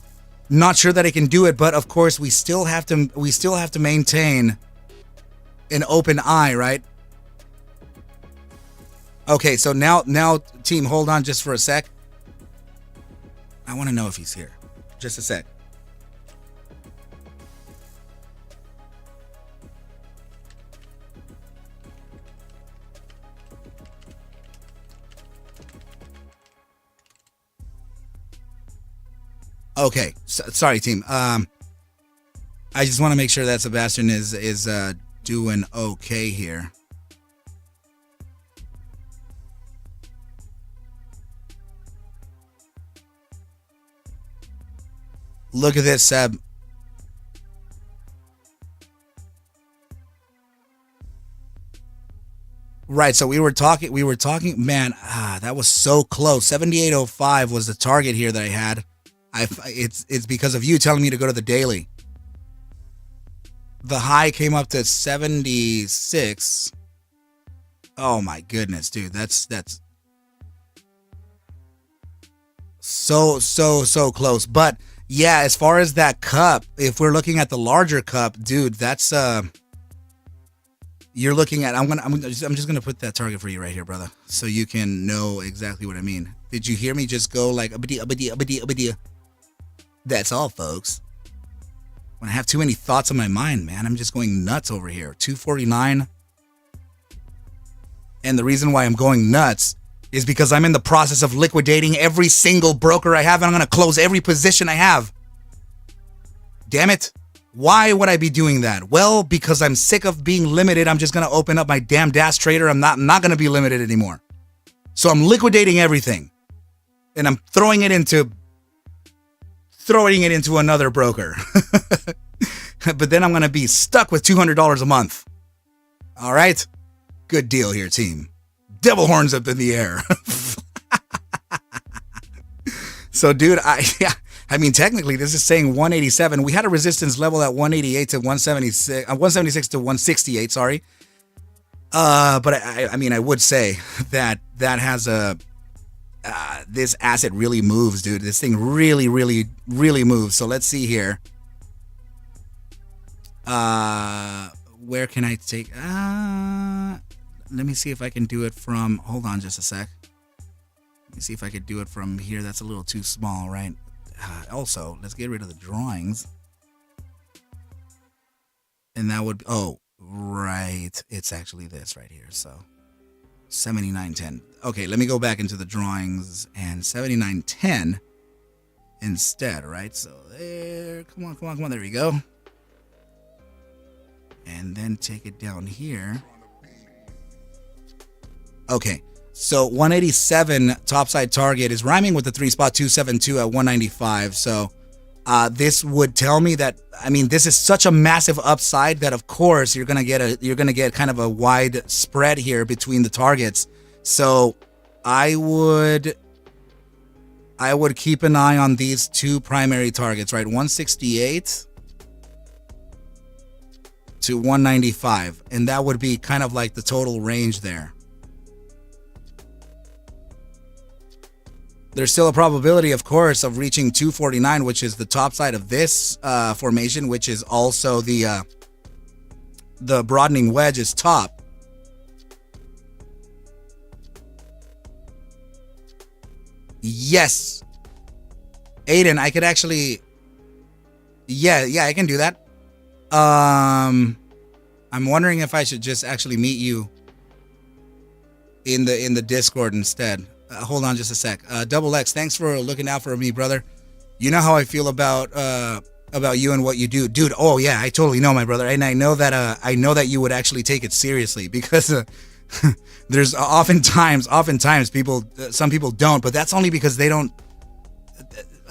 Not sure that it can do it, but of course we still have to maintain an open eye, right? Okay, so now team, hold on just for a sec. I want to know if he's here. Just a sec. Okay, sorry team. I just want to make sure that Sebastian is doing okay here. Look at this, Seb. Right, so we were talking, man, that was so close. 78.05 was the target here that I had. It's because of you telling me to go to the daily. The high came up to 76. Oh my goodness, dude. That's so close. But yeah, as far as that cup, if we're looking at the larger cup, dude, that's you're looking at, I'm just gonna put that target for you right here, brother, so you can know exactly what I mean. Did you hear me just go like abadi? That's all, folks. When I have too many thoughts on my mind, man, I'm just going nuts over here. 249. And the reason why I'm going nuts is because I'm in the process of liquidating every single broker I have, and I'm going to close every position I have. Damn it. Why would I be doing that? Well, because I'm sick of being limited. I'm just going to open up my damn DAS trader. I'm not going to be limited anymore. So I'm liquidating everything. And I'm throwing it into another broker. But then I'm going to be stuck with $200 a month. All right? Good deal here, team. Devil horns up in the air. So, dude, I mean, technically, this is saying 187. We had a resistance level at 188 to 176, 176 to 168, sorry. But I mean, I would say that has a... this asset really moves, dude. This thing really moves. So let's see here. Where can I take? Let me see if I can do it from. Hold on, just a sec. Let me see if I could do it from here. That's a little too small, right? Also, let's get rid of the drawings. And that would. Oh, right. It's actually this right here. So 79.10. Okay, let me go back into the drawings and 79.10 instead, right? So there, come on, there we go. And then take it down here. Okay, So 187 topside target is rhyming with the 3 spot 272 at 195. So this would tell me that, I mean, this is such a massive upside that of course you're gonna get kind of a wide spread here between the targets. So I would keep an eye on these two primary targets, right? 168 to 195, and that would be kind of like the total range there. There's still a probability, of course, of reaching 249, which is the top side of this formation, which is also the broadening wedge's top. Yes. Aiden, I could actually... Yeah, I can do that. I'm wondering if I should just actually meet you in the Discord instead. Hold on just a sec. Double X, thanks for looking out for me, brother. You know how I feel about you and what you do, dude. Oh yeah, I totally know, my brother, and I know that you would actually take it seriously, because there's oftentimes people, some people don't, but that's only because they don't.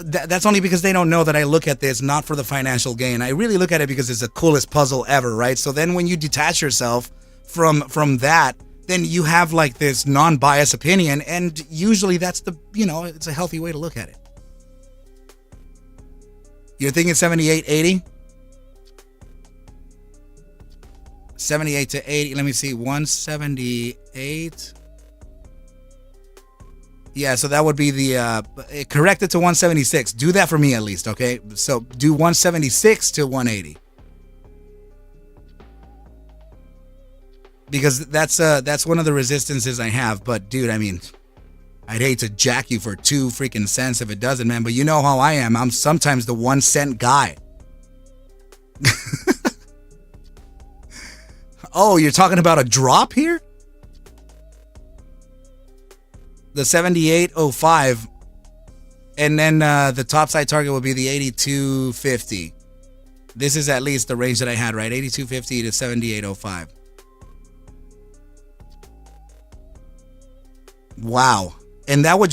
That's only because they don't know that I look at this not for the financial gain. I really look at it because it's the coolest puzzle ever, right? So then when you detach yourself from that, then you have like this non-biased opinion, and usually that's it's a healthy way to look at it. You're thinking 78, 80? 78 to 80. Let me see. 178. Yeah, so that would be the correct it to 176. Do that for me at least, okay? So do 176 to 180. Because that's one of the resistances I have. But dude, I mean, I'd hate to jack you for 2 freaking cents if it doesn't, man. But you know how I am. I'm sometimes the 1 cent guy. Oh, you're talking about a drop here? The 78.05, and then the topside target will be the 82.50. This is at least the range that I had, right? 82.50 to 78.05. Wow. And that would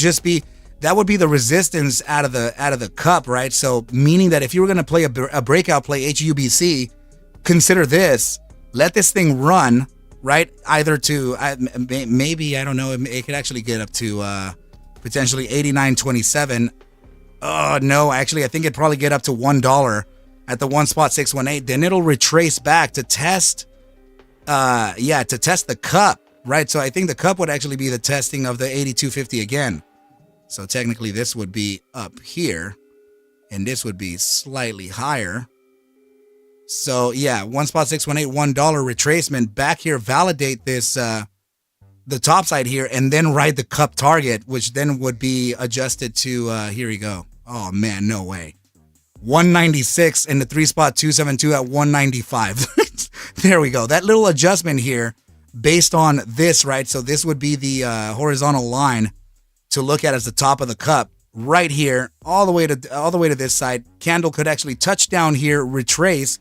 be the resistance out of the cup, right? So meaning that if you were going to play a breakout play HUBC, consider this. Let this thing run, right? Either to maybe, I don't know, it could actually get up to potentially 89.27. Oh no, actually I think it'd probably get up to $1 at the 1 spot 618. Then it'll retrace back to test the cup, right? So I think the cup would actually be the testing of the 82.50 again. So technically this would be up here, and this would be slightly higher. So yeah, 1 spot 618, $1 retracement back here. Validate this, the top side here, and then ride the cup target, which then would be adjusted to, here we go. Oh man, no way. 196 and the 3 spot 272 at 195. There we go. That little adjustment here based on this, right? So this would be the horizontal line to look at as the top of the cup right here, all the way to this side. Candle could actually touch down here, retrace,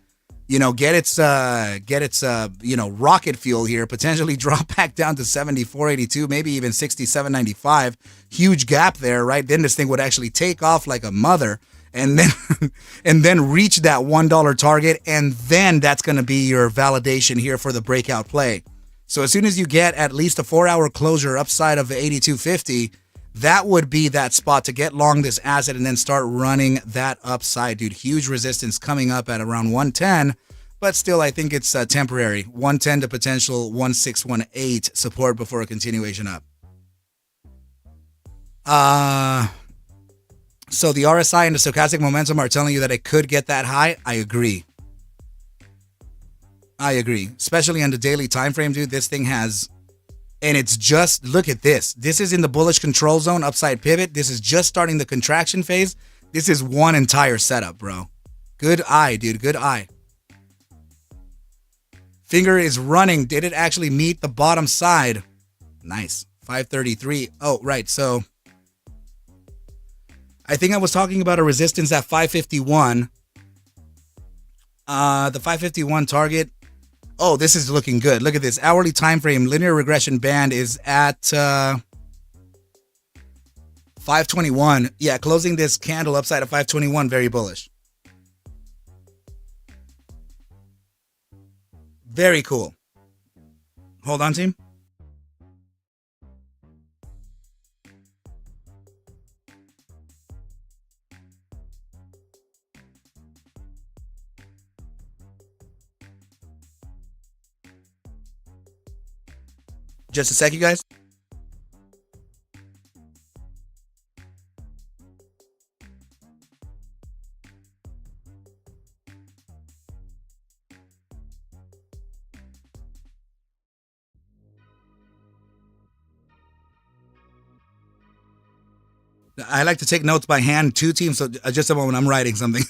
get its rocket fuel here, potentially drop back down to 74.82, maybe even 67.95. Huge gap there, right? Then this thing would actually take off like a mother, and then reach that $1 target, and then that's going to be your validation here for the breakout play. So as soon as you get at least a 4-hour closure upside of the 82.50, that would be that spot to get long this asset and then start running that upside, dude. Huge resistance coming up at around 110, but still I think it's temporary. 110 to potential 1618 support before a continuation up. So the RSI and the stochastic momentum are telling you that it could get that high. I agree. Especially on the daily time frame, dude. This thing has... And it's just, look at this. This is in the bullish control zone, upside pivot. This is just starting the contraction phase. This is one entire setup, bro. Good eye, dude. Good eye. Finger is running. Did it actually meet the bottom side? Nice. 533. Oh, right. So I think I was talking about a resistance at 551. The 551 target, Oh, this is looking good. Look at this. Hourly time frame linear regression band is at 521. Yeah, closing this candle upside of 521, very bullish. Very cool. Hold on, team. Just a sec, you guys. I like to take notes by hand too, team, so just a moment, I'm writing something.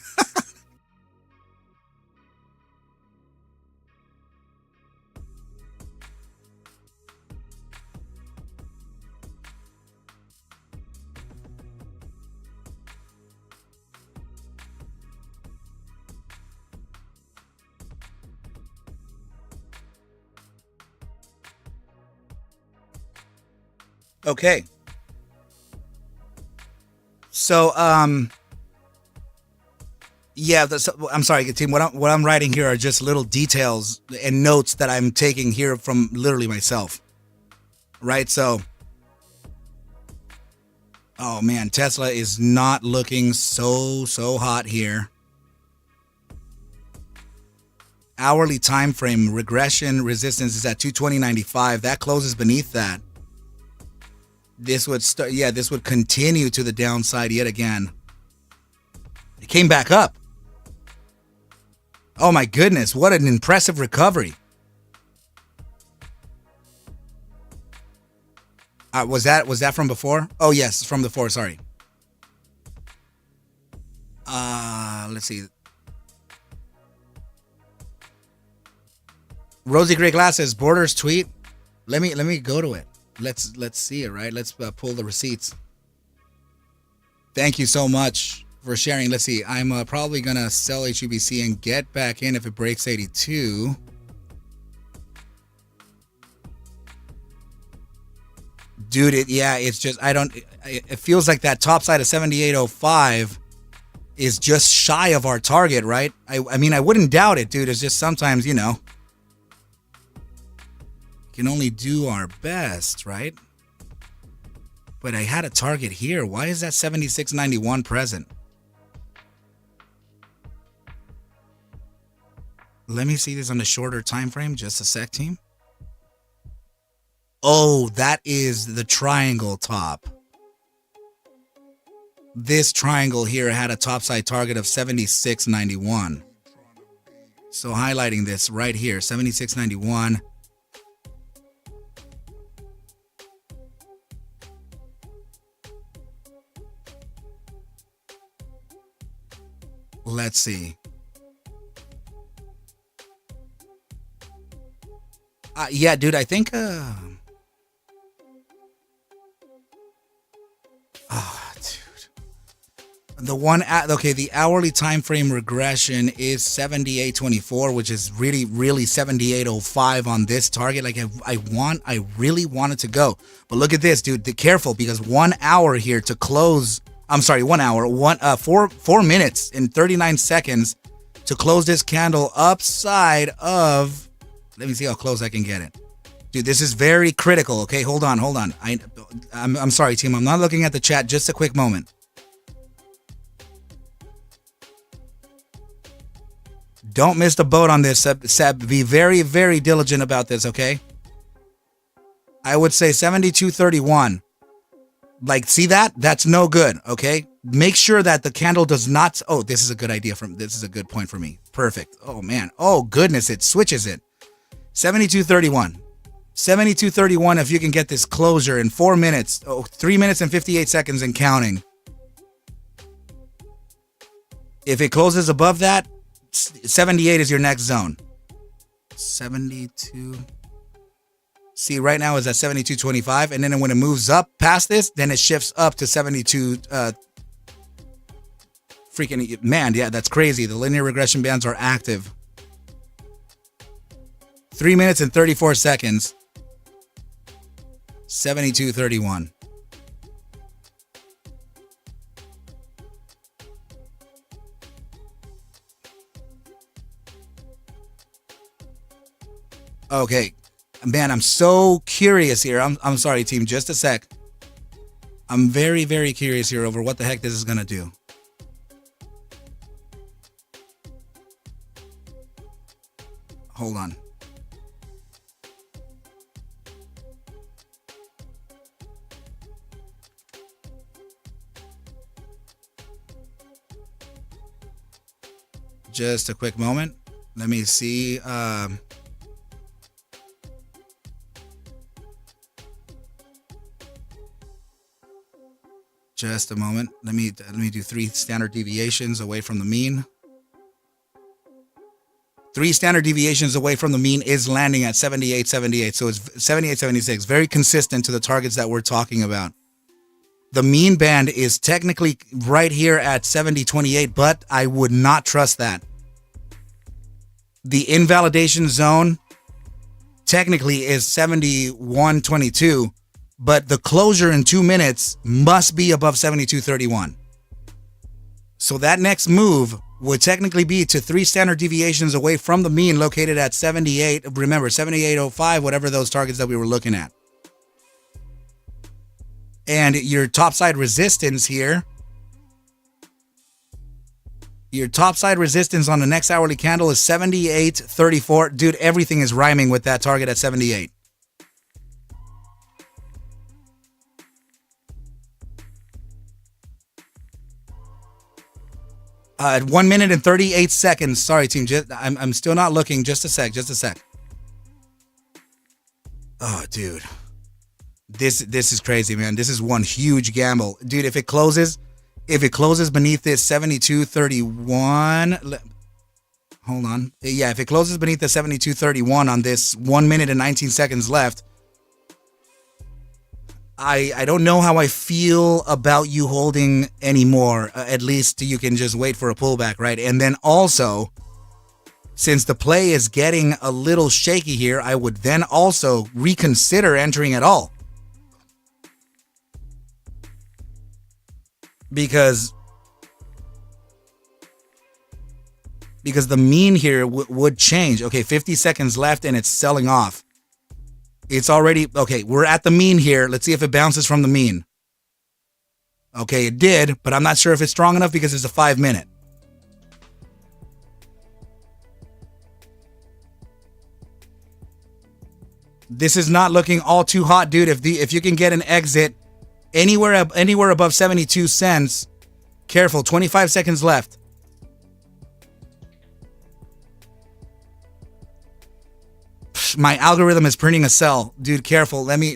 Okay. So, yeah, I'm sorry, team. What I'm writing here are just little details and notes that I'm taking here from literally myself. Right? So, oh man, Tesla is not looking so hot here. Hourly time frame regression resistance is at 220.95. That closes beneath that. This would start, yeah, this would continue to the downside yet again. It came back up. Oh my goodness, what an impressive recovery. Was that from before? Oh yes, from before, sorry. Let's see. Rosy Gray Glass says Borders tweet. Let me go to it. Let's see it, right? Let's pull the receipts. Thank you so much for sharing. Let's see. I'm probably gonna sell HUBC and get back in if it breaks 82. Dude, it's just it feels like that top side of 78.05 is just shy of our target, right? I mean, I wouldn't doubt it, dude. It's just sometimes, can only do our best, right? But I had a target here. Why is that 76.91 present? Let me see this on the shorter time frame. Just a sec, team. Oh, that is the triangle top. This triangle here had a topside target of 76.91. So highlighting this right here, 76.91. Let's see. Yeah, dude, I think dude. The hourly time frame regression is 78.24, which is really 78.05 on this target. Like I really want it to go. But look at this, dude. Be careful, because 1 hour here to close. I'm sorry, 1 hour, 4 minutes and 39 seconds to close this candle upside of. Let me see how close I can get it. Dude, this is very critical. Okay, hold on. I'm sorry, team. I'm not looking at the chat. Just a quick moment. Don't miss the boat on this, Seb. Be very, very diligent about this, okay? I would say 72.31. Like, see that? That's no good, okay? Make sure that the candle does not. Oh, this is a good idea. This is a good point for me. Perfect. Oh, man. Oh, goodness. It switches it. 72.31. 72.31 if you can get this closure in 4 minutes. Oh, 3 minutes and 58 seconds and counting. If it closes above that, 78 is your next zone. 72. See, right now is at 72.25, and then when it moves up past this, then it shifts up to 72. Freaking man, yeah, that's crazy. The linear regression bands are active. 3 minutes and 34 seconds. 72.31. Okay, man, I'm so curious here. I'm sorry, team, just a sec. I'm very, very curious here over what the heck this is gonna do. Hold on. Just a quick moment. Let me see. Just a moment. Let me do 3 standard deviations away from the mean. 3 standard deviations away from the mean is landing at 78.78. So it's 78.76. Very consistent to the targets that we're talking about. The mean band is technically right here at 70.28, but I would not trust that. The invalidation zone technically is 71.22. But the closure in 2 minutes must be above 72.31. So that next move would technically be to 3 standard deviations away from the mean located at 78. Remember, 78.05, whatever those targets that we were looking at. And your topside resistance here. Your topside resistance on the next hourly candle is 78.34. Dude, everything is rhyming with that target at 78. At 1 minute and 38 seconds. Sorry, team. I'm still not looking. Just a sec. Oh, dude. This is crazy, man. This is one huge gamble. Dude, if it closes beneath this 72.31. Hold on. Yeah, if it closes beneath the 72.31 on this 1 minute and 19 seconds left, I don't know how I feel about you holding anymore. At least you can just wait for a pullback, right? And then also, since the play is getting a little shaky here, I would then also reconsider entering at all. Because the mean here would change. Okay, 50 seconds left and it's selling off. It's already, okay, we're at the mean here. Let's see if it bounces from the mean. Okay, it did, but I'm not sure if it's strong enough because it's a 5 minute. This is not looking all too hot, dude. If you can get an exit anywhere above 72 cents, careful, 25 seconds left. My algorithm is printing a sell. Dude, careful. Let me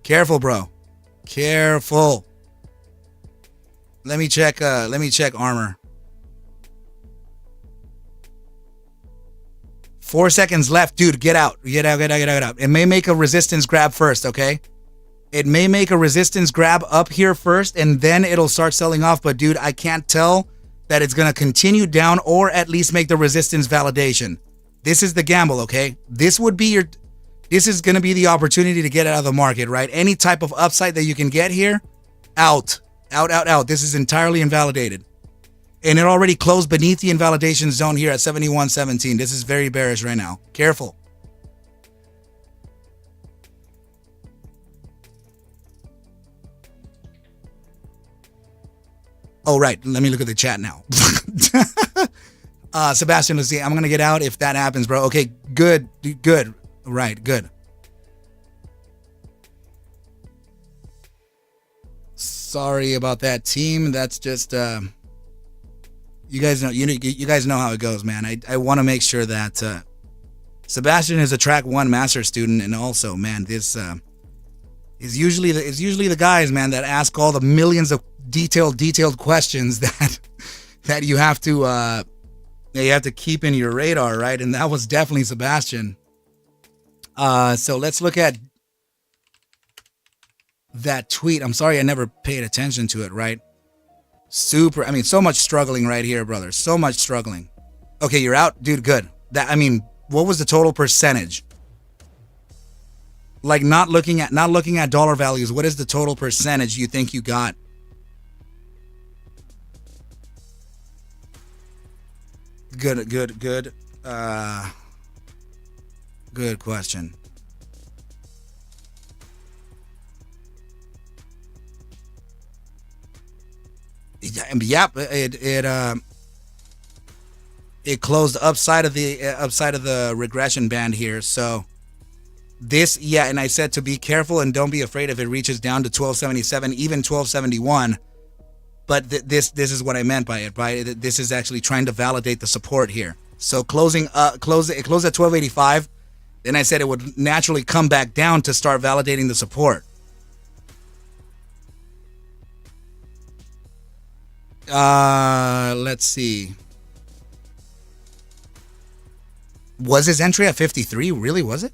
careful, bro. Careful. Let me check armor. 4 seconds left, dude. Get out. Get out. It may make a resistance grab first, okay? It may make a resistance grab up here first and then it'll start selling off, but dude, I can't tell that it's going to continue down or at least make the resistance validation. This is the gamble, okay? This is going to be the opportunity to get out of the market, right? Any type of upside that you can get here, out. This is entirely invalidated. And it already closed beneath the invalidation zone here at 71.17. This is very bearish right now. Careful. Oh, right. Let me look at the chat now. Sebastian, let's see. I'm going to get out if that happens, bro. Okay, good. Right, good. Sorry about that, team. That's just, you guys know how it goes, man. I want to make sure that Sebastian is a track 1 master student, and also, man, this is usually the guys, man, that ask all the millions of detailed questions that you have to keep in your radar, right? And that was definitely Sebastian. So let's look at that tweet. I'm sorry I never paid attention to it, right? So much struggling right here, brother. So much struggling. Okay, you're out? Dude, good. That, I mean, what was the total percentage? Like, not looking at dollar values, what is the total percentage you think you got? Good. Good question. Yep, it closed upside of the regression band here. So this, yeah, and I said to be careful and don't be afraid if it reaches down to 1277, even 1271. But this is what I meant by it, right? This is actually trying to validate the support here. So it closed at 1285. Then I said it would naturally come back down to start validating the support. Let's see. Was his entry at 53? Really, was it?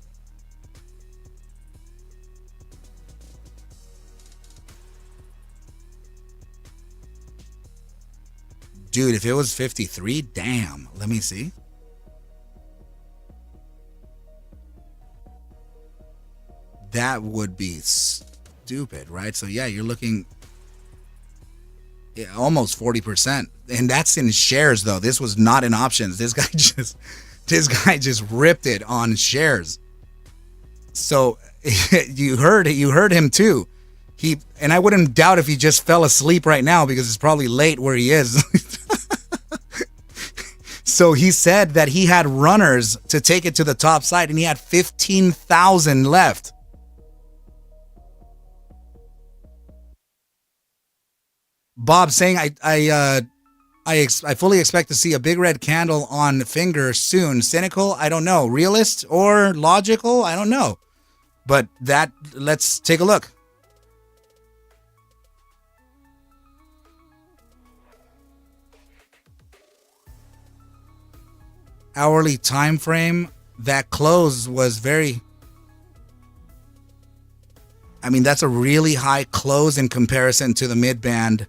Dude, if it was 53, damn. Let me see. That would be stupid, right? So yeah, you're looking almost 40%. And that's in shares though. This was not in options. This guy just ripped it on shares. So you heard him too. And I wouldn't doubt if he just fell asleep right now because it's probably late where he is. So he said that he had runners to take it to the top side and he had 15,000 left. Bob saying I fully expect to see a big red candle on finger soon. Cynical? I don't know. Realist or logical? I don't know. But let's take a look. Hourly time frame, that close was very, I mean, that's a really high close in comparison to the mid band.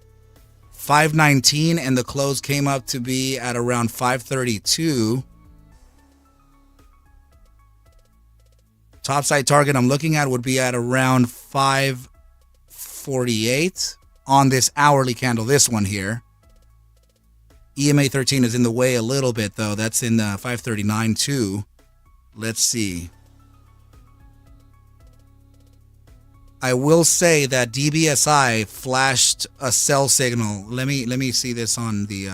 519, and the close came up to be at around 532. Topside target I'm looking at would be at around 548 on this hourly candle, this one here. EMA 13 is in the way a little bit, though. That's in 539, too. Let's see. I will say that DBSI flashed a sell signal. Let me see this on the...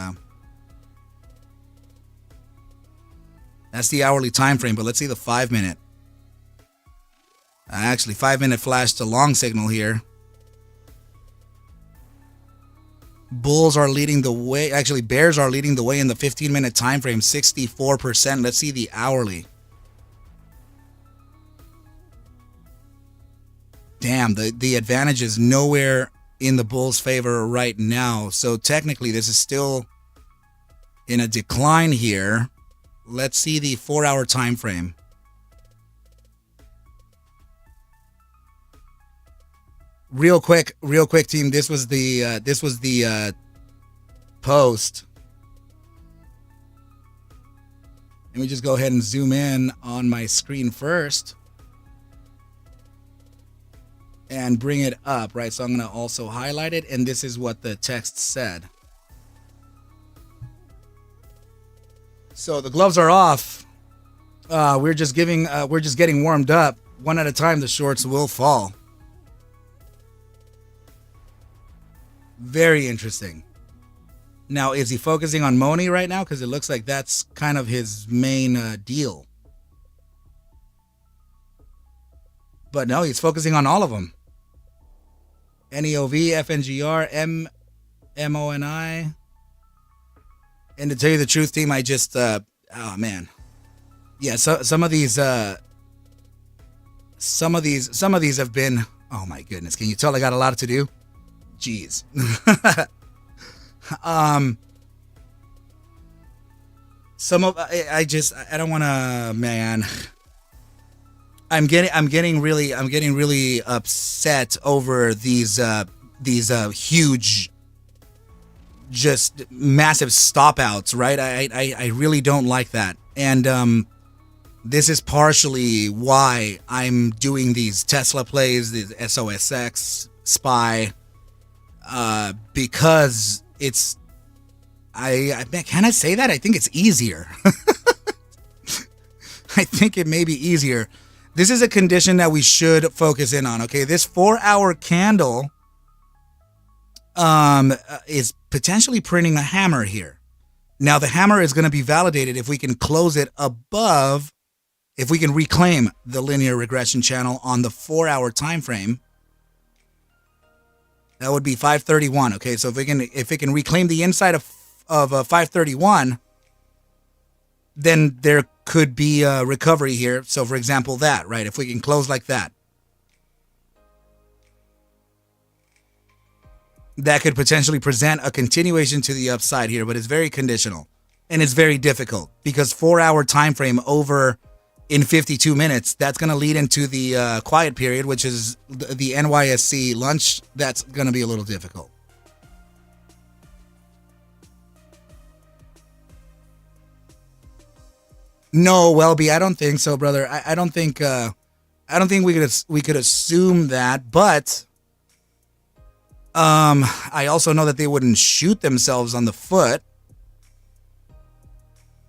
that's the hourly time frame, but let's see the 5-minute. Actually, 5-minute flashed a long signal here. Bulls are leading the way. Actually, bears are leading the way in the 15-minute time frame, 64%. Let's see the hourly. Damn, the advantage is nowhere in the Bulls' favor right now. So technically, this is still in a decline here. Let's see the 4-hour time frame. Real quick, team. This was the post. Let me just go ahead and zoom in on my screen first and bring it up, right? So I'm going to also highlight it, and this is what the text said. So the gloves are off. We're just getting warmed up. One at a time, the shorts will fall. Very interesting. Now, is he focusing on Moni right now? Because it looks like that's kind of his main deal. But no, he's focusing on all of them. NEOV, FNGR, MONI. And to tell you the truth, team, I just... oh, man. Yeah, so some of these have been... Oh, my goodness. Can you tell I got a lot to do? Jeez. I don't want to, man. I'm getting really upset over these huge, just massive stop outs, right? I really don't like that. And this is partially why I'm doing these Tesla plays, these SOSX, SPY, because it's, can I say that? I think it's easier. I think it may be easier. This is a condition that we should focus in on, okay? This 4-hour candle is potentially printing a hammer here. Now, the hammer is going to be validated if we can close it above, if we can reclaim the linear regression channel on the 4-hour time frame. That would be 531, okay? So if it can reclaim the inside of 531, then there could be a recovery here. So, for example, that, right? If we can close like that, that could potentially present a continuation to the upside here, but it's very conditional and it's very difficult because 4-hour time frame over in 52 minutes, that's going to lead into the quiet period, which is the NYSC lunch. That's going to be a little difficult. No, Welby, I don't think so, brother. I don't think we could assume that, but I also know that they wouldn't shoot themselves on the foot.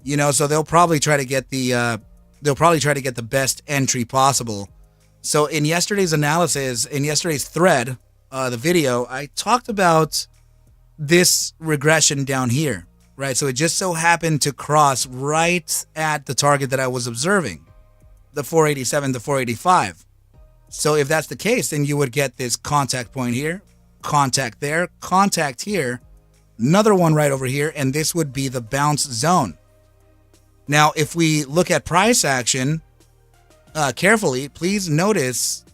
You know, so they'll probably try to get the best entry possible. So in yesterday's analysis, in yesterday's thread, the video, I talked about this regression down here, right? So it just so happened to cross right at the target that I was observing, the 487 to 485. So if that's the case, then you would get this contact point here, contact there, contact here, another one right over here, and this would be the bounce zone. Now, if we look at price action carefully, please notice,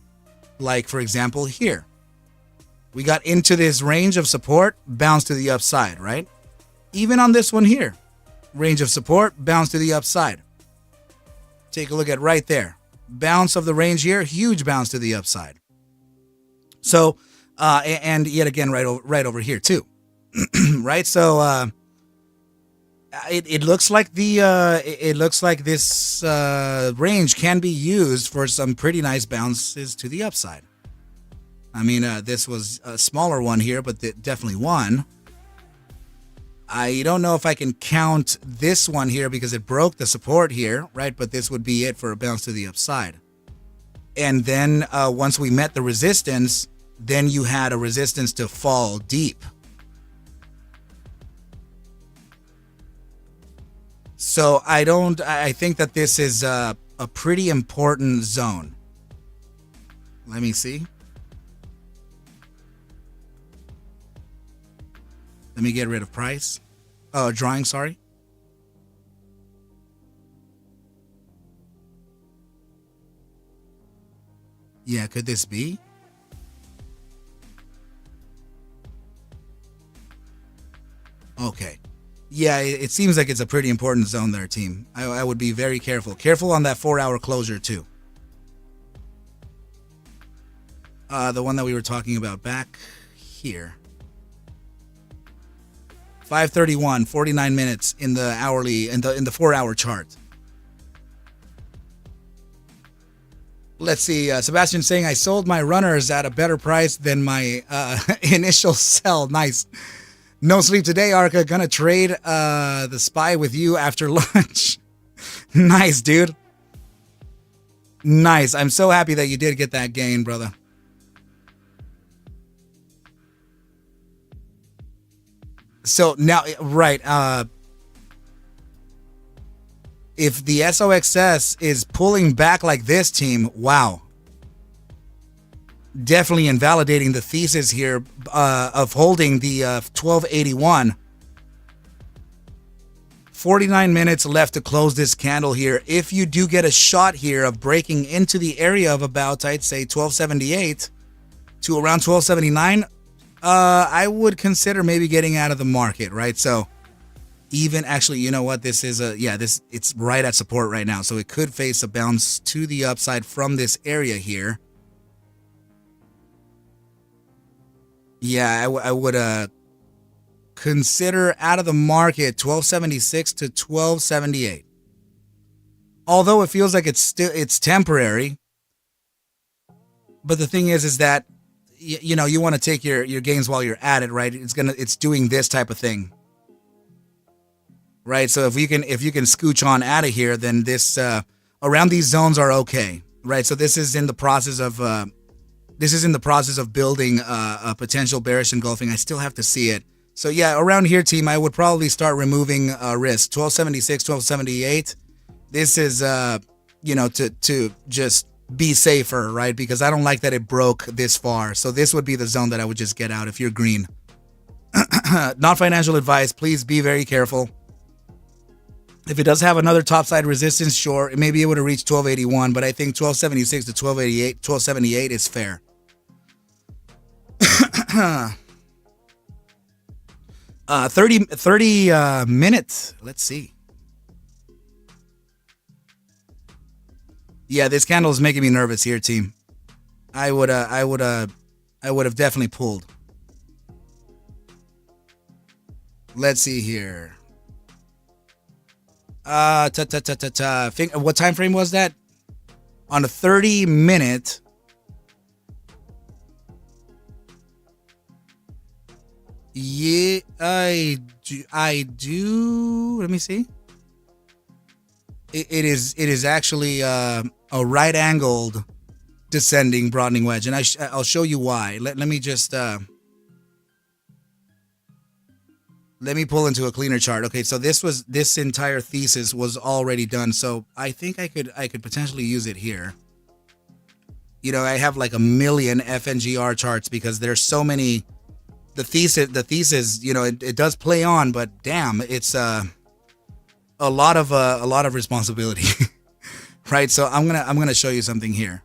like, for example, here. We got into this range of support, bounce to the upside, right? Even on this one here, range of support, bounce to the upside. Take a look at right there. Bounce of the range here, huge bounce to the upside. So, and yet again, right over here too, right? So, it looks like this range can be used for some pretty nice bounces to the upside. I mean, this was a smaller one here, but definitely one. I don't know if I can count this one here because it broke the support here, right? But this would be it for a bounce to the upside. And then once we met the resistance, then you had a resistance to fall deep. So I think that this is a pretty important zone. Let me see. Let me get rid of price. Drawing, sorry. Yeah, could this be? Okay. Yeah, it seems like it's a pretty important zone there, team. I would be very careful. Careful on that 4-hour closure, too. The one that we were talking about back here. 5:31, 49 minutes in the hourly, in the 4-hour chart. Let's see. Sebastian saying, I sold my runners at a better price than my initial sell. Nice. No sleep today, Arca. Gonna trade the SPY with you after lunch. Nice, dude. Nice. I'm so happy that you did get that gain, brother. So now, right, if the SOXS is pulling back like this, team, wow. Definitely invalidating the thesis here of holding the 1281. 49 minutes left to close this candle here. If you do get a shot here of breaking into the area of about, I'd say, 1278 to around 1279, I would consider maybe getting out of the market, right? So even actually, you know what? This is it's right at support right now. So it could face a bounce to the upside from this area here. Yeah, I would consider out of the market 1276 to 1278. although it feels like it's temporary. But the thing is that you know, you want to take your gains while you're at it, right? It's doing this type of thing, right? So if you can scooch on out of here, then this around these zones are okay, right? So this is in the process of building a potential bearish engulfing. I still have to see it. So yeah, around here, team, I would probably start removing risk. 1276, 1278. This is you know, to just be safer, right? Because I don't like that it broke this far. So this would be the zone that I would just get out if you're green. Not financial advice. Please be very careful. If it does have another topside resistance, sure, maybe it would have reached 1281, but I think 1276 to 1288, 1278 is fair. 30 minutes. Let's see. Yeah, this candle is making me nervous here, team. I would have definitely pulled. Let's see here. What time frame was that? On a 30-minute. Yeah, I do. Let me see. It is actually a right-angled descending broadening wedge, and I'll show you why. Let me just let me pull into a cleaner chart. Okay, so this entire thesis was already done, so I think I could potentially use it here. You know, I have like a million FNGR charts because there's so many. The thesis, you know, it does play on, but damn, it's a lot of responsibility, right? So I'm gonna show you something here.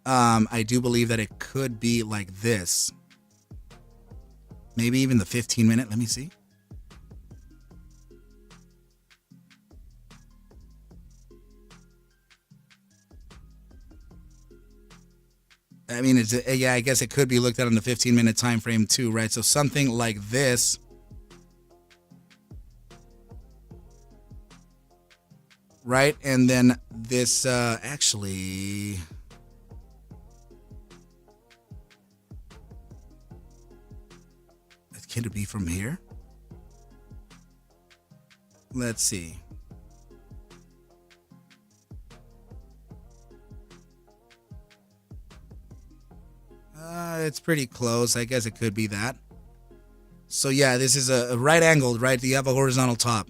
I do believe that it could be like this. Maybe even the 15-minute. Let me see. I mean, yeah, I guess it could be looked at on the 15-minute time frame too, right? So something like this. Right? And then this actually... Can it be from here? Let's see. It's pretty close. I guess it could be that. So yeah, this is a right angled, right? You have a horizontal top.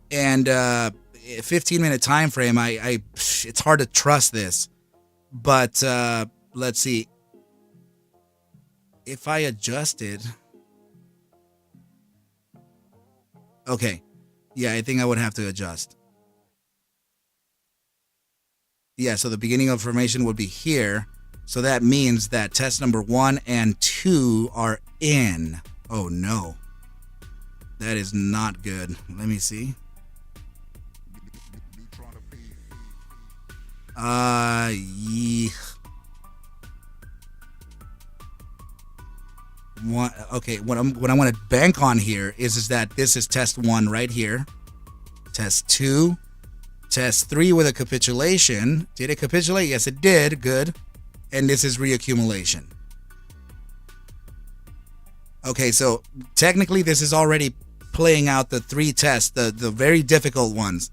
And 15-minute time frame, it's hard to trust this. But let's see. If I adjusted. Okay. Yeah, I think I would have to adjust. Yeah, so the beginning of formation would be here. So that means that test number 1 and 2 are in. Oh no. That is not good. Let me see. Yeah. Okay, what I want to bank on here is that this is test 1 right here. Test 2. Test 3 with a capitulation. Did it capitulate? Yes, it did. Good. And this is reaccumulation. Okay, so technically this is already playing out the 3 tests, the very difficult ones.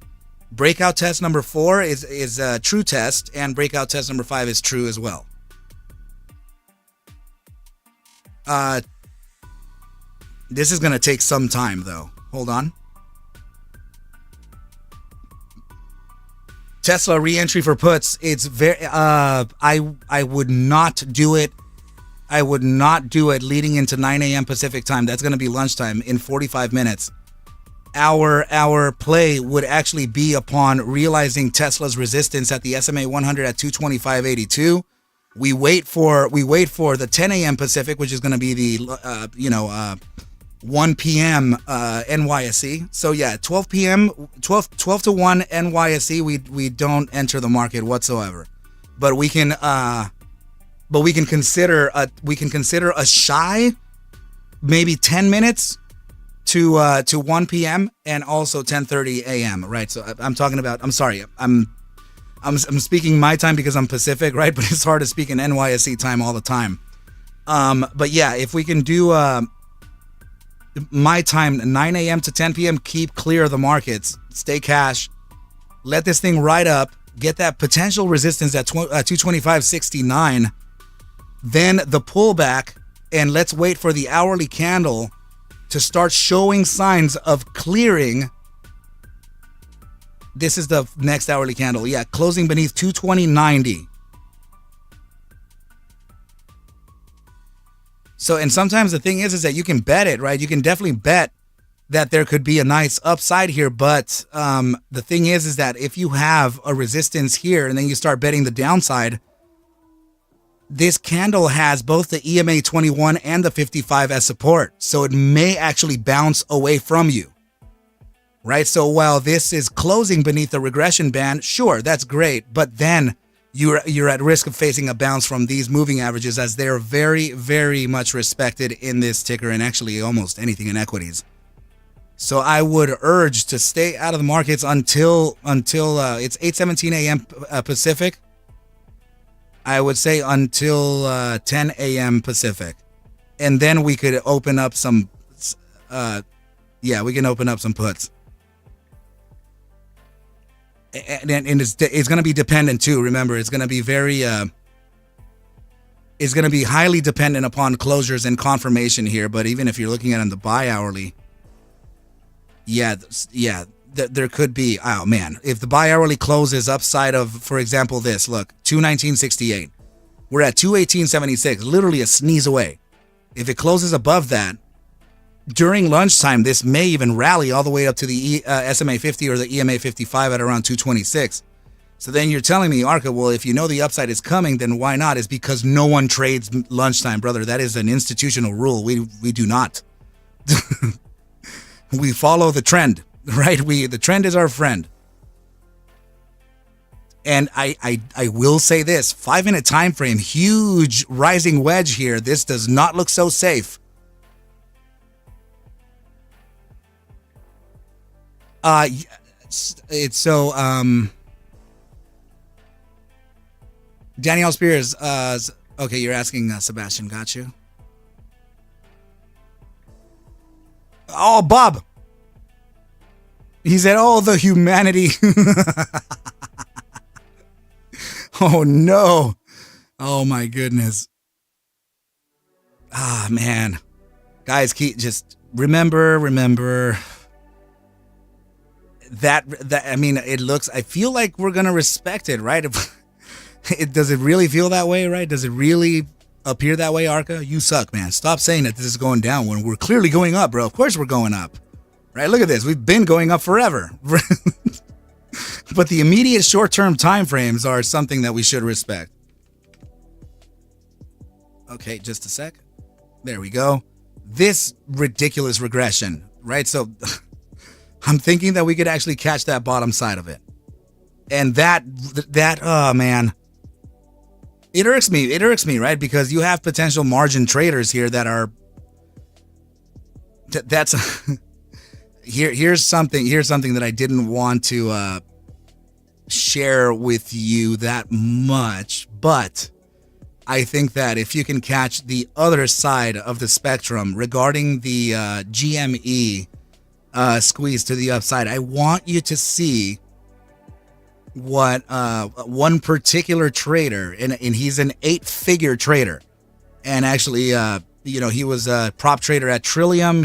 Breakout test number 4 is a true test, and breakout test number 5 is true as well. This is going to take some time though. Hold on. Tesla re-entry for puts. It's very I would not do it. I would not do it leading into 9 a.m. Pacific time. That's going to be lunchtime in 45 minutes. Our play would actually be upon realizing Tesla's resistance at the SMA 100 at 225.82. We wait for the 10 a.m. Pacific, which is going to be the 1 p.m. NYSE. So yeah, 12 p.m. 12 to 1 NYSE. We don't enter the market whatsoever, but we can consider a shy maybe 10 minutes to 1 p.m. and also 10:30 a.m. Right. So I'm talking about. I'm sorry. I'm speaking my time because I'm Pacific, right? But it's hard to speak in NYSE time all the time. But yeah, if we can do my time 9 a.m. to 10 p.m. keep clear of the markets, stay cash, let this thing ride up, get that potential resistance at 225.69, then the pullback, and let's wait for the hourly candle to start showing signs of clearing. This is the next hourly candle. Yeah, closing beneath 220.90. So, and sometimes the thing is that you can bet it, right? You can definitely bet that there could be a nice upside here. But the thing is that if you have a resistance here and then you start betting the downside, this candle has both the EMA 21 and the 55 as support. So it may actually bounce away from you, right? So while this is closing beneath the regression band, sure, that's great. But then you're at risk of facing a bounce from these moving averages, as they're very, very much respected in this ticker and actually almost anything in equities. So I would urge to stay out of the markets until it's 8:17 a.m. Pacific. I would say until 10 a.m. Pacific, and then we could open up some. We can open up some puts. And it's going to be dependent too. Remember, it's going to be it's going to be highly dependent upon closures and confirmation here. But even if you're looking at it on the buy hourly, there could be. Oh man, if the buy hourly closes upside of, for example, this, look, 219.68, we're at 218.76, literally a sneeze away. If it closes above that, during lunchtime, this may even rally all the way up to the SMA 50 or the EMA 55 at around 226. So then you're telling me, Arca, well, if you know the upside is coming, then why not? It's because no one trades lunchtime, brother. That is an institutional rule. We do not. We follow the trend, right? The trend is our friend. And I will say this, 5-minute time frame, huge rising wedge here. This does not look so safe. It's so Danielle Spears, okay, you're asking Sebastian, got you. Oh, Bob, he said, oh, the humanity. Oh no, oh my goodness. Ah man, guys, just remember that I mean, I feel like we're gonna respect it, right? Does it really feel that way, right? Does it really appear that way, Arca? You suck, man. Stop saying that this is going down when we're clearly going up, bro. Of course we're going up, right? Look at this. We've been going up forever. But the immediate short-term time frames are something that we should respect. Okay, just a sec. There we go. This ridiculous regression, right? So I'm thinking that we could actually catch that bottom side of it. And that, oh man, it irks me, right? Because you have potential margin traders here that are, that's, here's something that I didn't want to share with you that much, but I think that if you can catch the other side of the spectrum regarding the GME squeeze to the upside, I want you to see what one particular trader, and he's an 8-figure trader, and actually he was a prop trader at Trillium.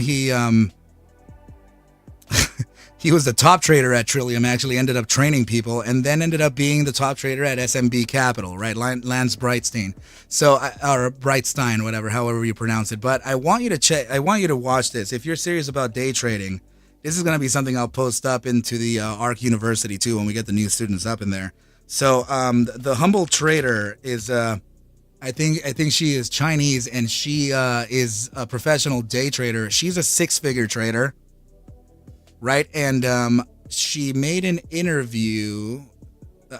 He was the top trader at Trillium, actually ended up training people, and then ended up being the top trader at SMB Capital, right? Lance Brightstein. So, or Brightstein, whatever, however you pronounce it. But I want you to watch this. If you're serious about day trading, this is going to be something I'll post up into the Arc University too when we get the new students up in there. So, the humble trader is, I think she is Chinese, and she is a professional day trader. She's a 6-figure trader. Right, and she made an interview,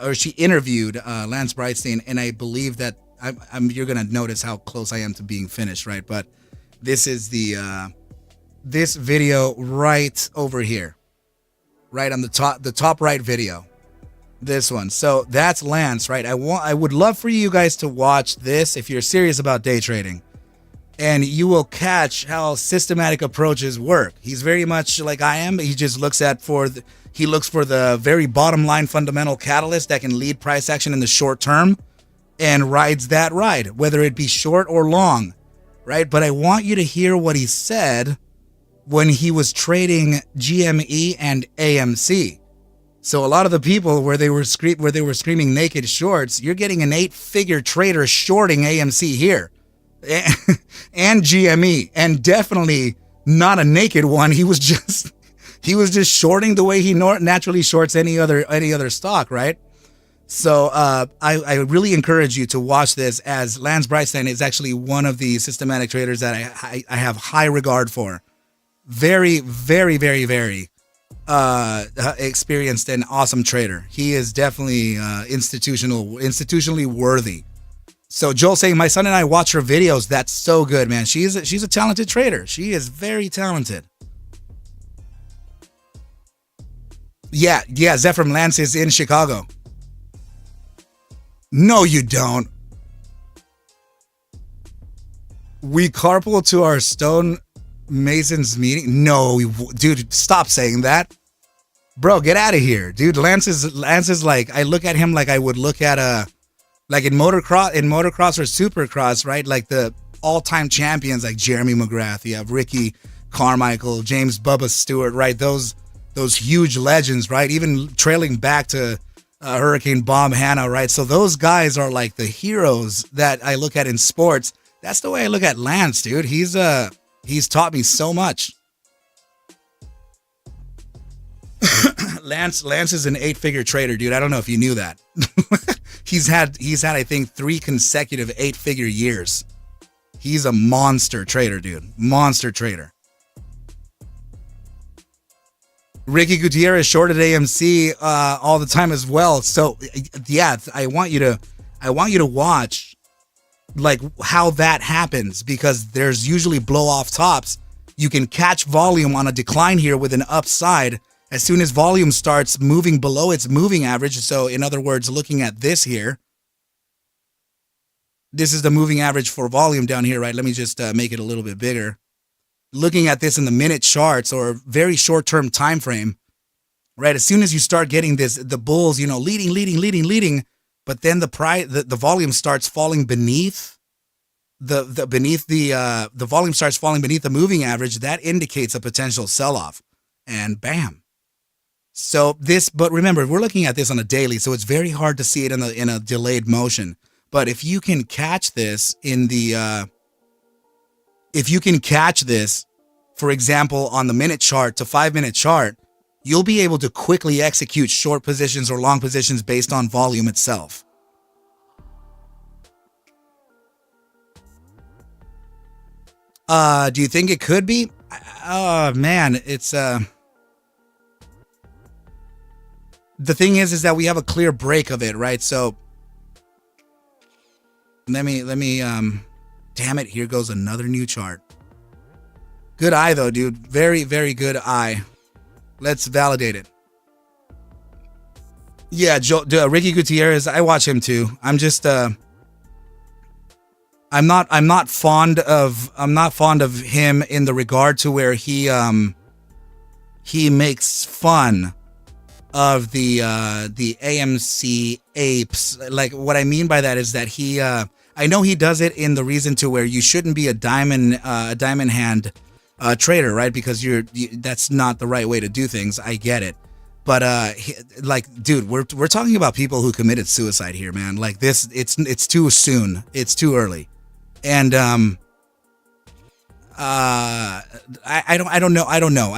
or she interviewed Lance Brightstein, and I believe that you're gonna notice how close I am to being finished, right? But this is the this video right over here, right on the top right video. This one. So that's Lance, right? I would love for you guys to watch this if you're serious about day trading, and you will catch how systematic approaches work. He's very much like I am. He just looks he looks for the very bottom line fundamental catalyst that can lead price action in the short term and rides that ride, whether it be short or long, right? But I want you to hear what he said when he was trading GME and AMC. So a lot of the people where they were screaming naked shorts, you're getting an 8-figure trader shorting AMC here and GME, and definitely not a naked one. He was just shorting the way he naturally shorts any other stock, right? So I really encourage you to watch this, as Lance Brightstein is actually one of the systematic traders that I have high regard for. Very, very, very, very experienced and awesome trader. He is definitely institutionally worthy. So Joel saying, my son and I watch her videos. That's so good, man. She's a talented trader. She is very talented. Yeah, Zephram Lance is in Chicago. No, you don't. We carpool to our Stone Masons meeting. No, dude, stop saying that. Bro, get out of here. Dude, Lance is like, I look at him like I would look at like in motocross or supercross, right? Like the all-time champions like Jeremy McGrath, you have Ricky Carmichael, James Bubba Stewart, right? Those huge legends, right? Even trailing back to Hurricane Bob Hanna, right? So those guys are like the heroes that I look at in sports. That's the way I look at Lance, dude. He's taught me so much. Lance is an 8-figure trader, dude. I don't know if you knew that. He's had I think 3 consecutive 8-figure years. He's a monster trader, dude. Monster trader. Ricky Gutierrez shorted AMC all the time as well. So yeah, I want you to watch like how that happens, because there's usually blow off tops. You can catch volume on a decline here with an upside as soon as volume starts moving below its moving average. So in other words, looking at this here, this is the moving average for volume down here, right? Let me just make it a little bit bigger. Looking at this in the minute charts or very short-term time frame, right? As soon as you start getting the bulls, leading, but then the volume starts falling beneath the volume starts falling beneath the moving average. That indicates a potential sell-off, and bam. So but remember, we're looking at this on a daily, so it's very hard to see it in a delayed motion. But if you can catch this for example, on the minute chart to 5-minute chart, you'll be able to quickly execute short positions or long positions based on volume itself. Do you think it could be? Oh man, it's the thing is that we have a clear break of it, right? So let me damn it, here goes another new chart. Good eye though, dude. Very, very good eye. Let's validate it. Yeah, Ricky Gutierrez, I watch him too. I'm just I'm not fond of him in the regard to where he makes fun of the AMC apes. Like, what I mean by that is that he I know he does it in the reason to where you shouldn't be a diamond hand trader, right? Because that's not the right way to do things. I get it. But like, dude, we're talking about people who committed suicide here, man. Like this, it's too soon. It's too early. And I don't know. I don't know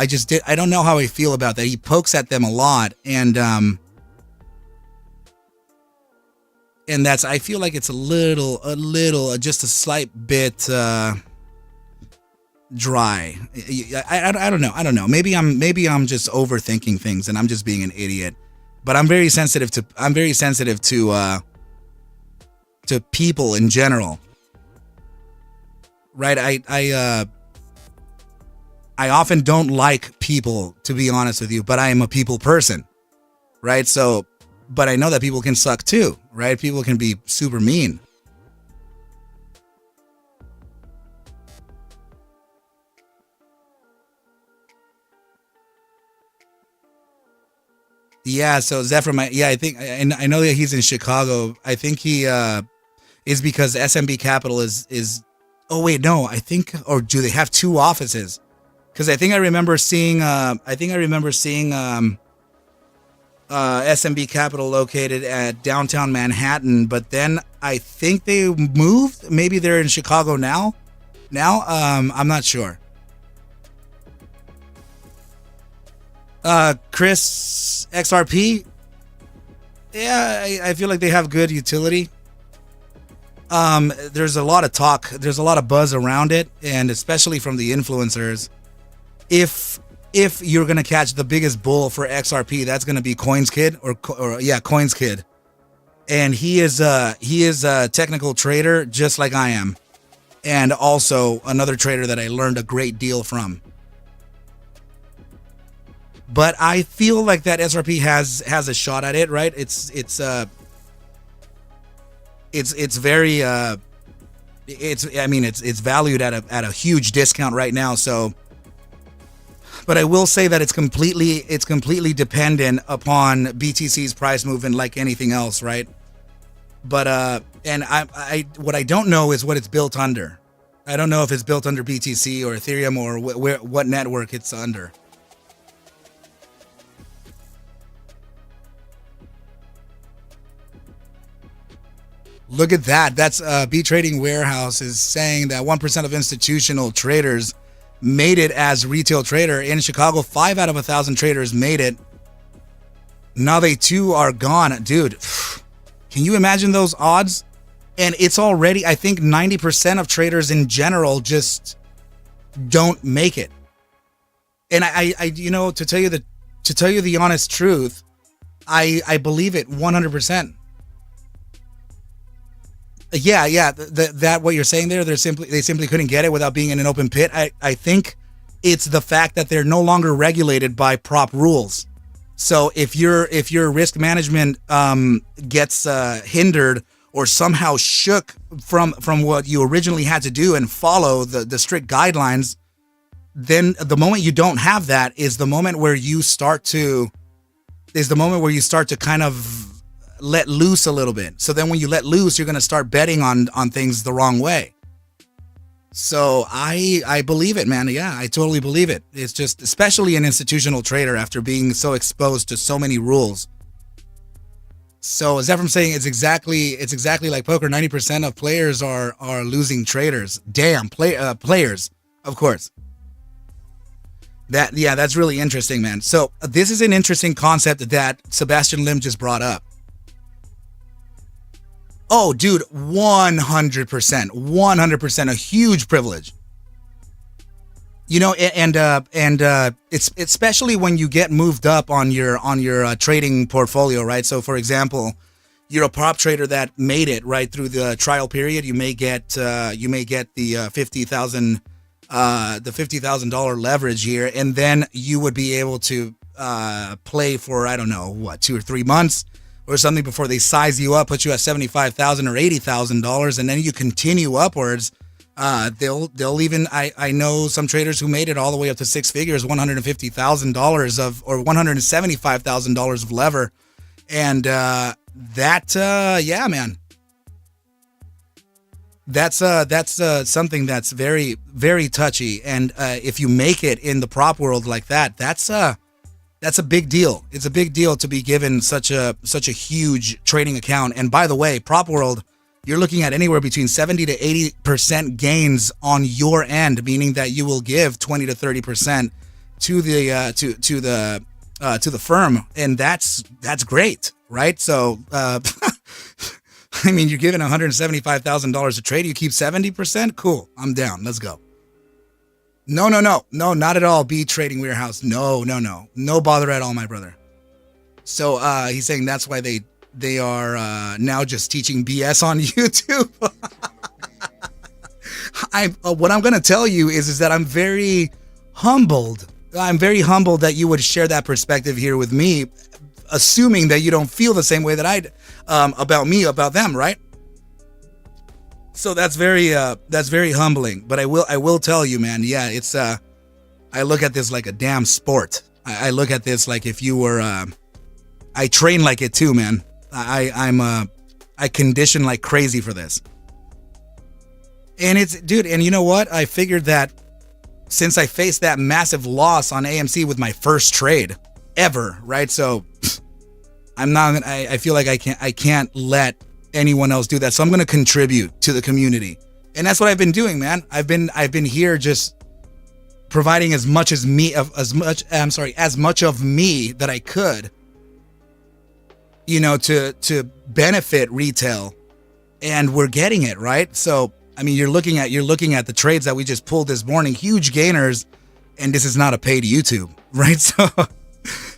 how I feel about that. He pokes at them a lot, and that's, I feel like it's a little, just a slight bit dry. I don't know. Maybe I'm just overthinking things, and I'm just being an idiot. But I'm very sensitive to people in general. Right? I often don't like people, to be honest with you, but I am a people person, right? So, but I know that people can suck too, right? People can be super mean. Yeah, so Zephyr, I think, and I know that he's in Chicago. I think he is because SMB Capital is. Oh wait, no, I think, or do they have two offices? Because I think I remember seeing SMB Capital located at downtown Manhattan, but then I think they moved. Maybe they're in Chicago now. I'm not sure. Chris XRP. Yeah, I feel like they have good utility. There's a lot of talk. There's a lot of buzz around it, and especially from the influencers. If you're gonna catch the biggest bull for XRP, that's gonna be Coins Kid Coins Kid, and he is a technical trader just like I am, and also another trader that I learned a great deal from. But I feel like that SRP has a shot at it, right? It's very it's valued at a huge discount right now. So, but I will say that it's completely dependent upon BTC's price movement, like anything else, right? But and I what I don't know is what it's built under. I don't know if it's built under BTC or Ethereum or what network it's under. Look at that. That's B Trading Warehouse is saying that 1% of institutional traders made it as retail trader in Chicago. 5 out of 1,000 traders made it. Now they too are gone. Dude, can you imagine those odds? And it's already, I think 90% of traders in general just don't make it. And I to tell you the honest truth, I believe it 100%. Yeah. That what you're saying there, they simply couldn't get it without being in an open pit. I think it's the fact that they're no longer regulated by prop rules. So if your risk management gets hindered or somehow shook from what you originally had to do and follow the strict guidelines, then the moment you don't have that is the moment where you start to kind of let loose a little bit. So then when you let loose, you're going to start betting on things the wrong way. So I believe it, man. Yeah, I totally believe it. It's just, especially an institutional trader after being so exposed to so many rules. So as Ephraim's saying, it's exactly like poker. 90% of players are losing traders. Damn, players, of course. That's really interesting, man. So this is an interesting concept that Sebastian Lim just brought up. Oh, dude, 100%, a huge privilege. You know, and it's especially when you get moved up on your trading portfolio, right? So, for example, you're a prop trader that made it right through the trial period. You may get the $50,000 leverage here, and then you would be able to play for, I don't know, 2 or 3 months or something before they size you up, put you at $75,000 or $80,000, and then you continue upwards. They'll even, I know some traders who made it all the way up to 6 figures, $150,000 or $175,000 of lever, and yeah, man, that's something that's very, very touchy. And if you make it in the prop world like that, that's a big deal. It's a big deal to be given such a huge trading account. And by the way, prop world, you're looking at anywhere between 70 to 80% gains on your end, meaning that you will give 20 to 30% to the firm, and that's great, right? So I mean, you're giving $175,000 a trade, you keep 70%, cool, I'm down, let's go. No, not at all. B Trading Warehouse. No bother at all, my brother. So he's saying that's why they are now just teaching BS on YouTube. What I'm gonna tell you is that I'm very humbled. I'm very humbled that you would share that perspective here with me, assuming that you don't feel the same way that I about me, about them, right? So that's very humbling. But I will tell you, man. Yeah, it's I look at this like a damn sport. I look at this like if you were. I train like it too, man. I condition like crazy for this. And it's, dude. And you know what? I figured that since I faced that massive loss on AMC with my first trade ever, right? So I'm not. I feel like I can't let anyone else do that. So I'm going to contribute to the community. And that's what I've been doing, man. I've been here just providing as much of me that I could, you know, to benefit retail, and we're getting it, right? So, I mean, you're looking at the trades that we just pulled this morning, huge gainers, and this is not a paid YouTube, right? So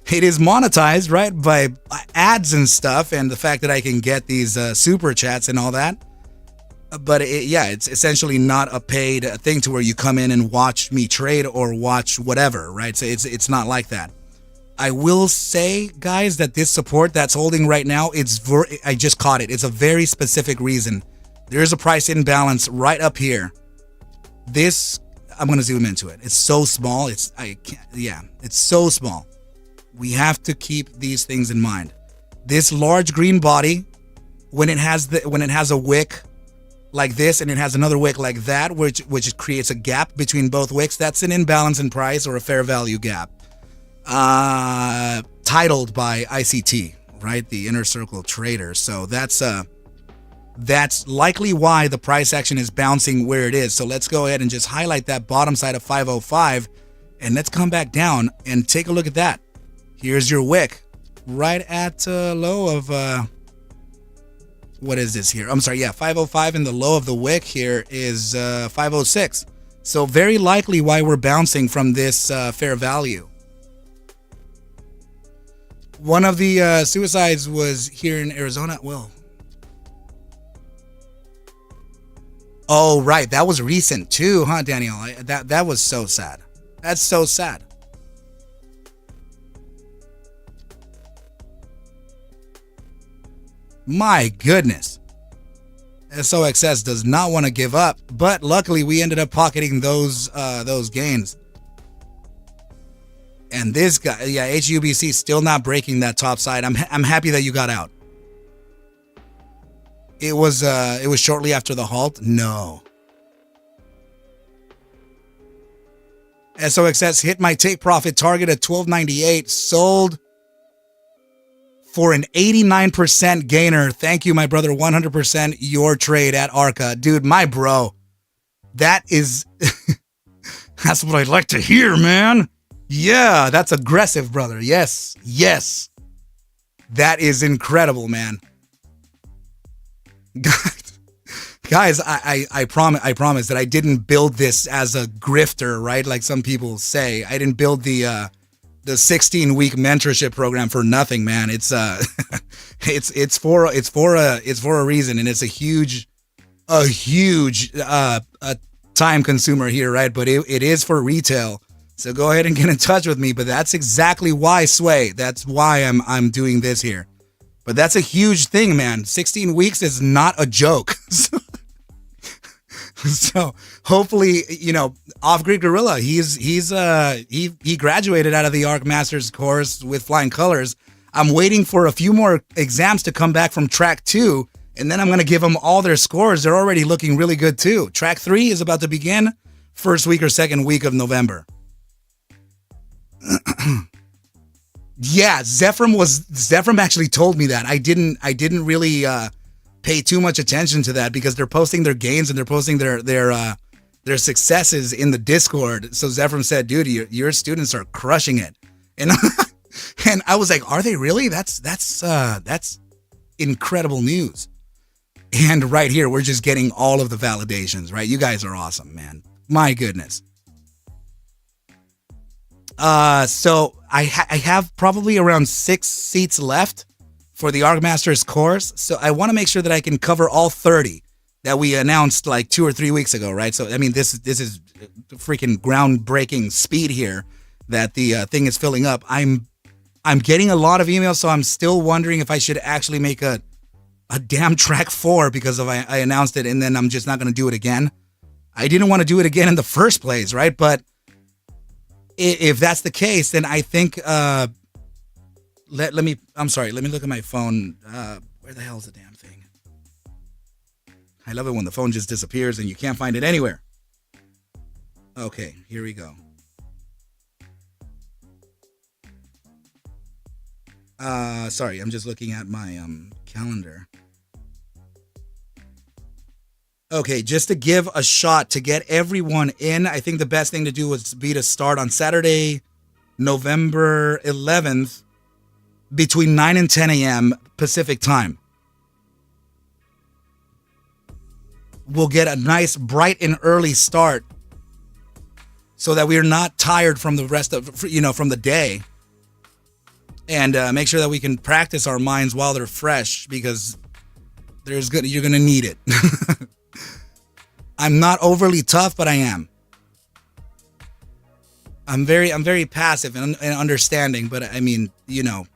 it is monetized, right, by ads and stuff, and the fact that I can get these super chats and all that. But it's essentially not a paid thing to where you come in and watch me trade or watch whatever, right? So it's not like that. I will say, guys, that this support that's holding right now, I just caught it. It's a very specific reason. There's a price imbalance right up here. This, I'm going to zoom into it. It's so small. It's so small. We have to keep these things in mind. This large green body, when it has a wick like this and it has another wick like that, which creates a gap between both wicks, that's an imbalance in price or a fair value gap. Titled by ICT, right? The Inner Circle Trader. So that's likely why the price action is bouncing where it is. So let's go ahead and just highlight that bottom side of 505 and let's come back down and take a look at that. Here's your wick right at low of what is this here? I'm sorry, 505, and the low of the wick here is 506. So very likely why we're bouncing from this fair value. One of the suicides was here in Arizona. Well, oh right, that was recent too, huh, Daniel? That was so sad. That's so sad. My goodness. SOXS does not want to give up, but luckily we ended up pocketing those gains. And this guy, HUBC still not breaking that top side. I'm happy that you got out. It was shortly after the halt. No. SOXS hit my take profit target at 1298. Sold for an 89% gainer. Thank you, my brother. 100% your trade at Arca. Dude, my bro. That is... that's what I'd like to hear, man. Yeah, that's aggressive, brother. Yes. That is incredible, man. Guys, I promise that I didn't build this as a grifter, right? Like some people say. I didn't build the 16-week mentorship program for nothing, man. It's it's for a reason, and it's a huge time consumer here, right? But it is for retail. So go ahead and get in touch with me. But that's exactly why, Sway. That's why I'm doing this here. But that's a huge thing, man. 16 weeks is not a joke. So hopefully, Off-Grid Gorilla, he graduated out of the ArcMastersCourse with flying colors. I'm waiting for a few more exams to come back from track 2, and then I'm going to give them all their scores. They're already looking really good too. Track 3 is about to begin first week or second week of November. Yeah, Zephram actually told me that. I didn't really pay too much attention to that because they're posting their gains and they're posting their successes in the Discord. So Zephram said, dude, your students are crushing it. And and I was like, are they really? That's incredible news. And right here, we're just getting all of the validations, right? You guys are awesome, man. My goodness. So I have probably around 6 seats left for the ArcMastersCourse. So I want to make sure that I can cover all 30. that we announced like 2 or 3 weeks ago, right? So I mean, this is freaking groundbreaking speed here that the thing is filling up. I'm getting a lot of emails, so I'm still wondering if I should actually make a damn track 4 because I announced it and then I'm just not going to do it again. I didn't want to do it again in the first place, right? But if that's the case, then I think let me look at my phone. Where the hell is the damn thing? I love it when the phone just disappears and you can't find it anywhere. Okay, here we go. Sorry, I'm just looking at my calendar. Okay, just to give a shot to get everyone in, I think the best thing to do would be to start on Saturday, November 11th, between 9 and 10 a.m. Pacific time. We'll get a nice, bright and early start so that we're not tired from the rest of, from the day. And make sure that we can practice our minds while they're fresh because you're going to need it. I'm not overly tough, but I am. I'm very passive and understanding, but I mean, you know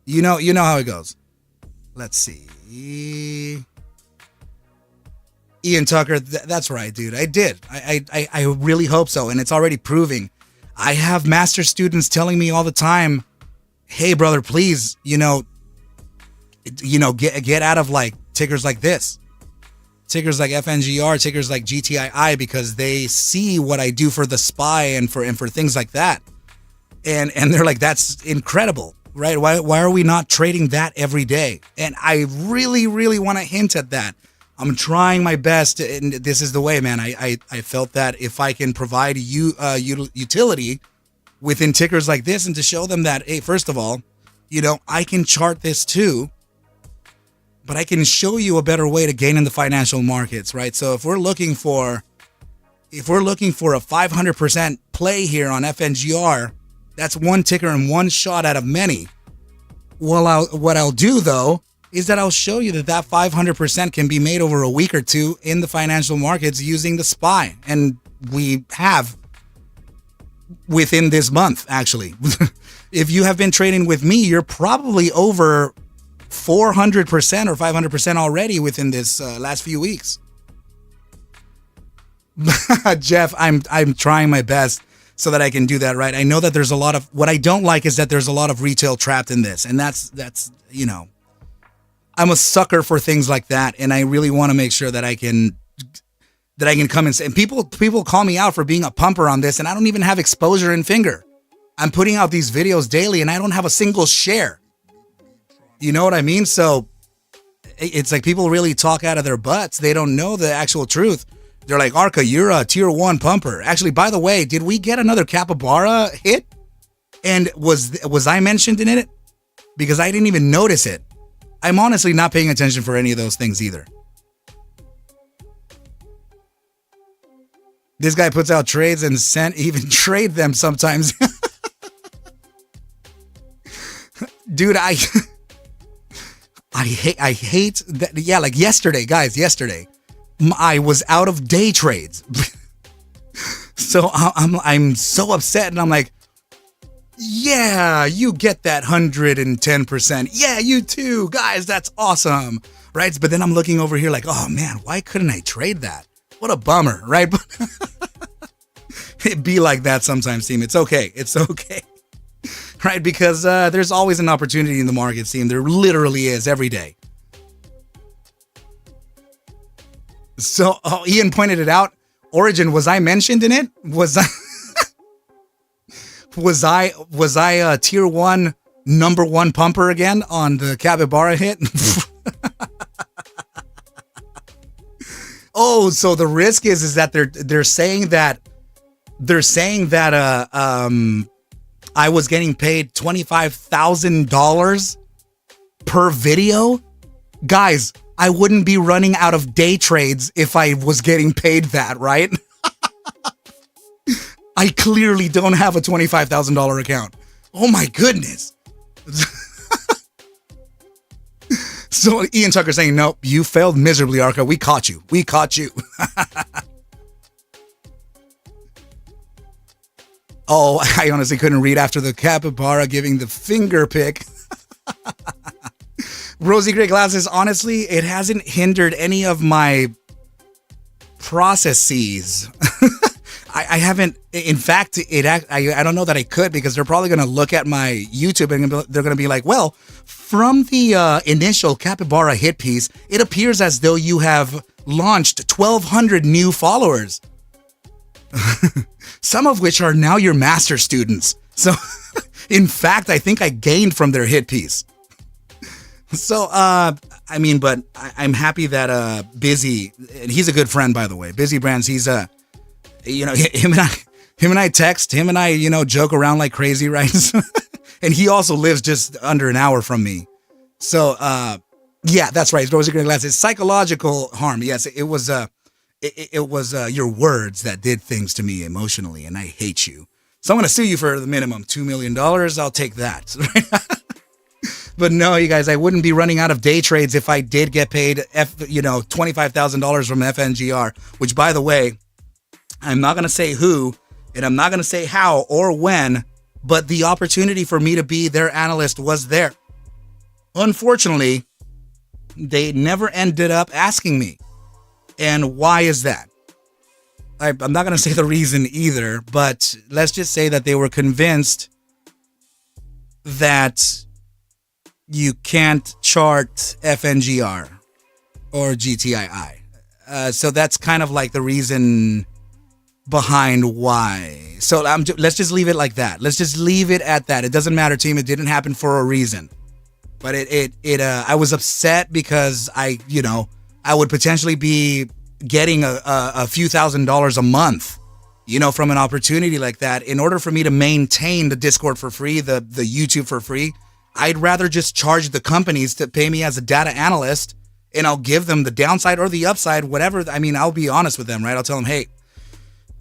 how it goes. Let's see. Ian Tucker, that's right, dude. I did. I really hope so, and it's already proving. I have master students telling me all the time, "Hey, brother, please, get out of like tickers like this, tickers like FNGR, tickers like GTII, because they see what I do for the SPY and for things like that, and they're like, that's incredible, right? Why are we not trading that every day?" And I really, really want to hint at that. I'm trying my best, and this is the way, man. I felt that if I can provide utility within tickers like this, and to show them that, hey, first of all, I can chart this too, but I can show you a better way to gain in the financial markets, right? So if we're looking for a 500% play here on FNGR, that's one ticker and one shot out of many. Well, what I'll do though is that I'll show you that 500% can be made over a week or two in the financial markets using the SPY. And we have within this month, actually. If you have been trading with me, you're probably over 400% or 500% already within this last few weeks. Jeff, I'm trying my best so that I can do that right. I know that there's a lot of, what I don't like is that there's a lot of retail trapped in this. And that's I'm a sucker for things like that, and I really want to make sure that I can come and say. And people call me out for being a pumper on this, and I don't even have exposure in finger. I'm putting out these videos daily, and I don't have a single share. You know what I mean? So it's like people really talk out of their butts. They don't know the actual truth. They're like, Arca, you're a tier 1 pumper. Actually, by the way, did we get another capybara hit? And was I mentioned in it? Because I didn't even notice it. I'm honestly not paying attention for any of those things either. This guy puts out trades and even trade them sometimes. Dude, I hate that. Yeah, like yesterday, guys, I was out of day trades. So I'm so upset, and I'm like, yeah, you get that 110%. Yeah, you too. Guys, that's awesome. Right? But then I'm looking over here like, oh man, why couldn't I trade that? What a bummer, right? It be like that sometimes, team. It's okay. Right? Because there's always an opportunity in the market, team. There literally is every day. So Ian pointed it out. Origin, was I mentioned in it? Was I a tier 1 number 1 pumper again on the capybara hit? Oh, so the risk is that they're saying that I was getting paid $25,000 per video. Guys, I wouldn't be running out of day trades if I was getting paid that, right? I clearly don't have a $25,000 account. Oh my goodness. So Ian Tucker saying, nope, you failed miserably, Arca. We caught you. We caught you. Oh, I honestly couldn't read after the capybara giving the finger pick. Rosy Gray Glasses, honestly, it hasn't hindered any of my processes. I haven't, in fact, I don't know that I could, because they're probably going to look at my YouTube and they're going to be like, well, from the initial capybara hit piece, it appears as though you have launched 1,200 new followers. Some of which are now your master students. So, in fact, I think I gained from their hit piece. So, I mean, but I'm happy that Busy, and he's a good friend, by the way. Busy Brands, he's you know, him and I text, him and I, you know, joke around like crazy, right? And he also lives just under an hour from me. So, yeah, that's right. Rosy Gray Glasses, psychological harm. Yes, it was your words that did things to me emotionally, and I hate you. So I'm going to sue you for the minimum $2 million. I'll take that. But no, you guys, I wouldn't be running out of day trades if I did get paid, $25,000 from FNGR, which, by the way, I'm not going to say who, and I'm not going to say how or when, but the opportunity for me to be their analyst was there. Unfortunately, they never ended up asking me. And why is that? I'm not going to say the reason either, but let's just say that they were convinced that you can't chart FNGR or GTII. So that's kind of like the reason behind why. So let's just leave it like that. Let's just leave it at that. It doesn't matter, team. It didn't happen for a reason. But I was upset because I would potentially be getting a few $1,000s a month, from an opportunity like that. In order for me to maintain the Discord for free, the YouTube for free, I'd rather just charge the companies to pay me as a data analyst, and I'll give them the downside or the upside, whatever. I mean, I'll be honest with them, right? I'll tell them, hey,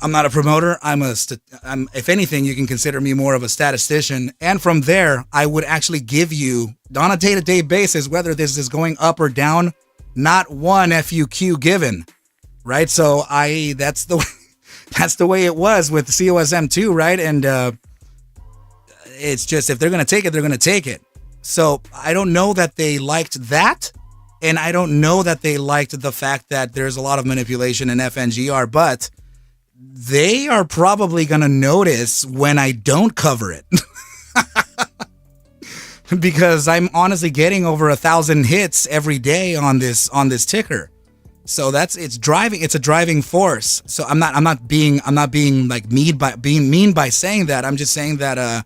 I'm not a promoter. I'm if anything, you can consider me more of a statistician. And from there, I would actually give you on a day-to-day basis, whether this is going up or down, not one FUQ given, right? So that's the way it was with COSM too, right? And it's just, if they're going to take it, they're going to take it. So I don't know that they liked that. And I don't know that they liked the fact that there's a lot of manipulation in FNGR, but they are probably going to notice when I don't cover it. Because I'm honestly getting over 1,000 hits every day on this ticker. So it's a driving force. So I'm not being like mean by saying that. I'm just saying that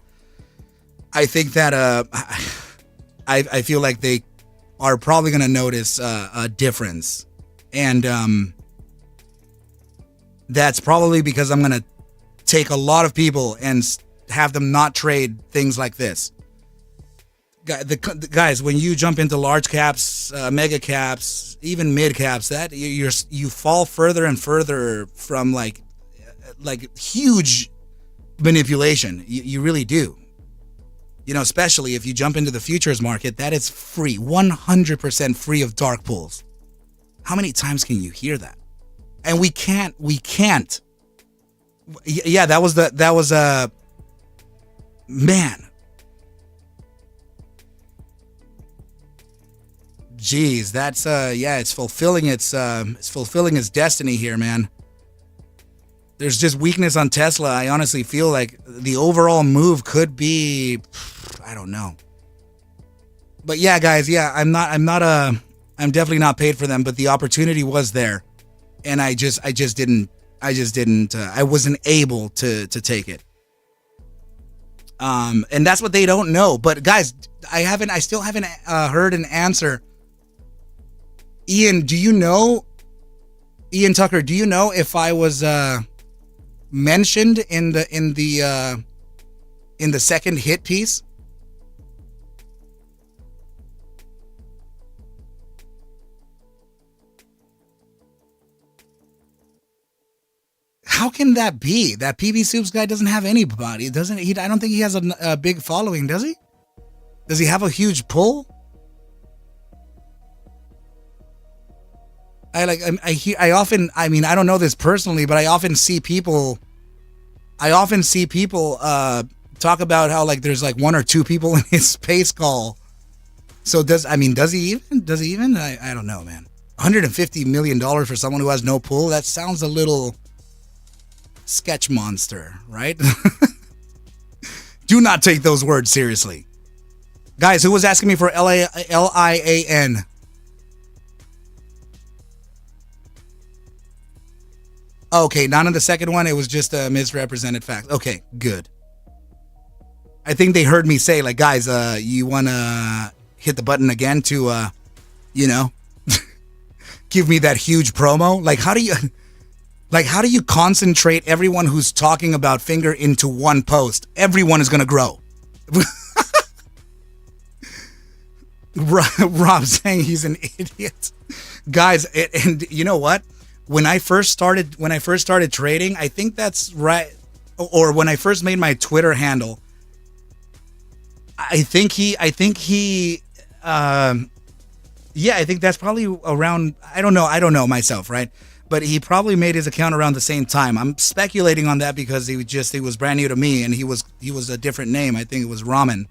I think that I feel like they are probably going to notice a difference. And that's probably because I'm going to take a lot of people and have them not trade things like this. Guys, when you jump into large caps, mega caps, even mid caps, that you fall further and further from like huge manipulation. You really do. Especially if you jump into the futures market, that is free, 100% free of dark pools. How many times can you hear that? And we can't. Yeah, that was man. Jeez, that's it's fulfilling its destiny here, man. There's just weakness on Tesla. I honestly feel like the overall move could be, I don't know. But yeah, guys, I'm definitely not paid for them, but the opportunity was there. And I wasn't able to take it. And that's what they don't know. But guys, I still haven't heard an answer. Ian Tucker, do you know if I was mentioned in the second hit piece? How can that be? That PB Soups guy doesn't have anybody, doesn't he? I don't think he has a big following, does he? Does he have a huge pull? I often, I mean, I don't know this personally, but I often see people talk about how like there's like one or two people in his space call. So does he even? I don't know, man. $150 million for someone who has no pull? That sounds a little sketch monster, right? Do not take those words seriously. Guys, who was asking me for LIAN? Okay, not on the second one. It was just a misrepresented fact. Okay, good. I think they heard me say, like, guys, you want to hit the button again to, give me that huge promo? Like, how do you concentrate everyone who's talking about Finger into one post? Everyone is going to grow. Rob saying he's an idiot. Guys, and you know what? When I first started trading, I think that's right. Or when I first made my Twitter handle, I think that's probably around, I don't know myself, right? But he probably made his account around the same time. I'm speculating on that because he was brand new to me, and he was a different name. I think it was Ramen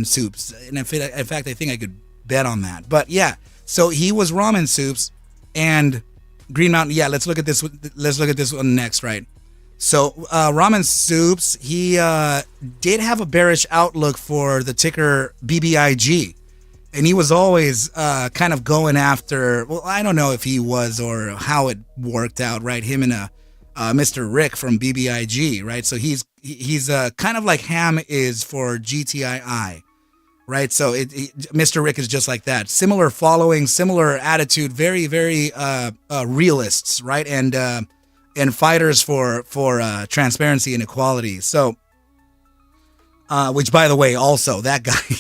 Soups. And in fact, I think I could bet on that. But yeah, so he was Ramen Soups and Green Mountain. Yeah, let's look at this one next, right? So Ramen Soups, he did have a bearish outlook for the ticker BBIG. And he was always kind of going after, well, I don't know if he was or how it worked out, right? Him and Mr. Rick from BBIG, right? So he's kind of like Ham is for GTII, right? So Mr. Rick is just like that. Similar following, similar attitude, very, very realists, right? And fighters for transparency and equality. So, which by the way, also that guy,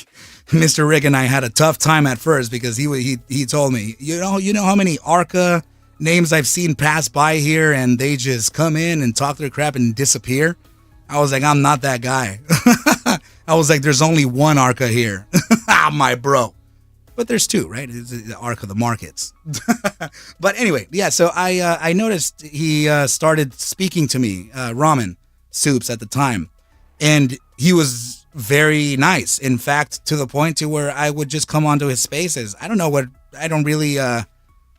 Mr. Rick, and I had a tough time at first because he told me, you know how many Arca names I've seen pass by here and they just come in and talk their crap and disappear. I was like, I'm not that guy. I was like, there's only one Arca here. My bro. But there's two, right? It's the Arca of the markets. But anyway, yeah, so I noticed he started speaking to me, Ramen Soups at the time. And he was very nice. In fact, to the point to where I would just come onto his spaces. I don't really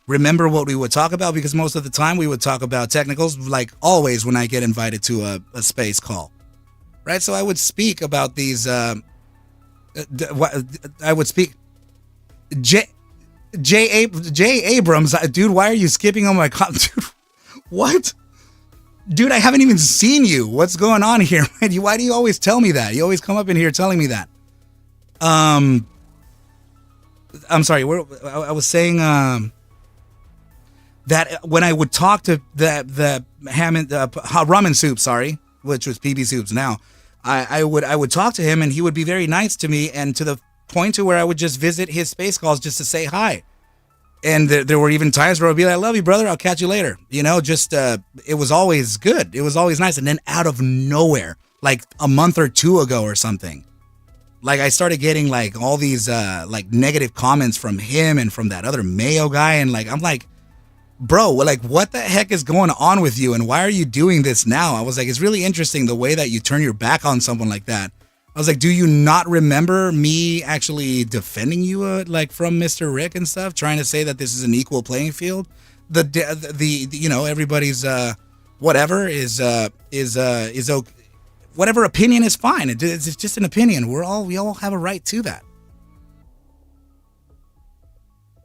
remember what we would talk about because most of the time we would talk about technicals, like always when I get invited to a space call, right? So I would speak about these. I would speak. J. Abrams, dude, why are you skipping on my dude? What? Dude, I haven't even seen you. What's going on here? Why do you always tell me that? You always come up in here telling me that. I'm sorry. I was saying that when I would talk to the Ramen Soup, sorry, which was PB Soups now, I would talk to him and he would be very nice to me, and to the point to where I would just visit his space calls just to say hi. And there were even times where I'd be like, I love you, brother. I'll catch you later. Just it was always good. It was always nice. And then out of nowhere, like a month or two ago or something, like I started getting like all these like negative comments from him and from that other Mayo guy. And like, I'm like, bro, like what the heck is going on with you? And why are you doing this now? I was like, it's really interesting the way that you turn your back on someone like that. I was like, do you not remember me actually defending you like from Mr. Rick and stuff, trying to say that this is an equal playing field? The everybody's whatever is okay. Whatever opinion is fine. It's just an opinion. We all have a right to that.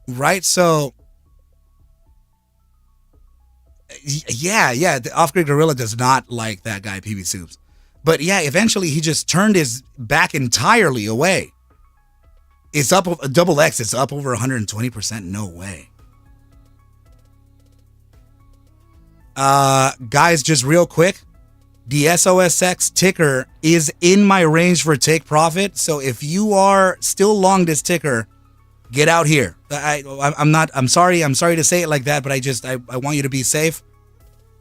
Right? So yeah, the Off-Grid Gorilla does not like that guy PB Soups. But yeah, eventually he just turned his back entirely away. It's up double X. It's up over 120%. No way. Guys, just real quick, the SOSX ticker is in my range for take profit. So if you are still long this ticker, get out here. I'm sorry to say it like that, but I want you to be safe.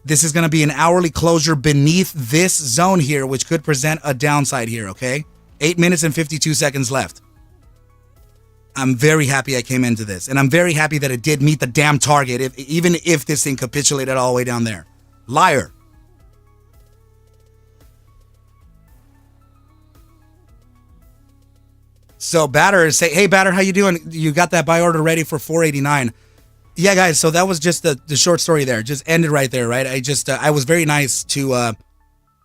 This is going to be an hourly closure beneath this zone here, which could present a downside here, okay? 8 minutes and 52 seconds left. I'm very happy I came into this, and I'm very happy that it did meet the damn target, even if this thing capitulated all the way down there. Liar. So Batter is saying, hey Batter, how you doing? You got that buy order ready for 489. Yeah, guys, so that was just the short story there. Just ended right there, right? I was very nice to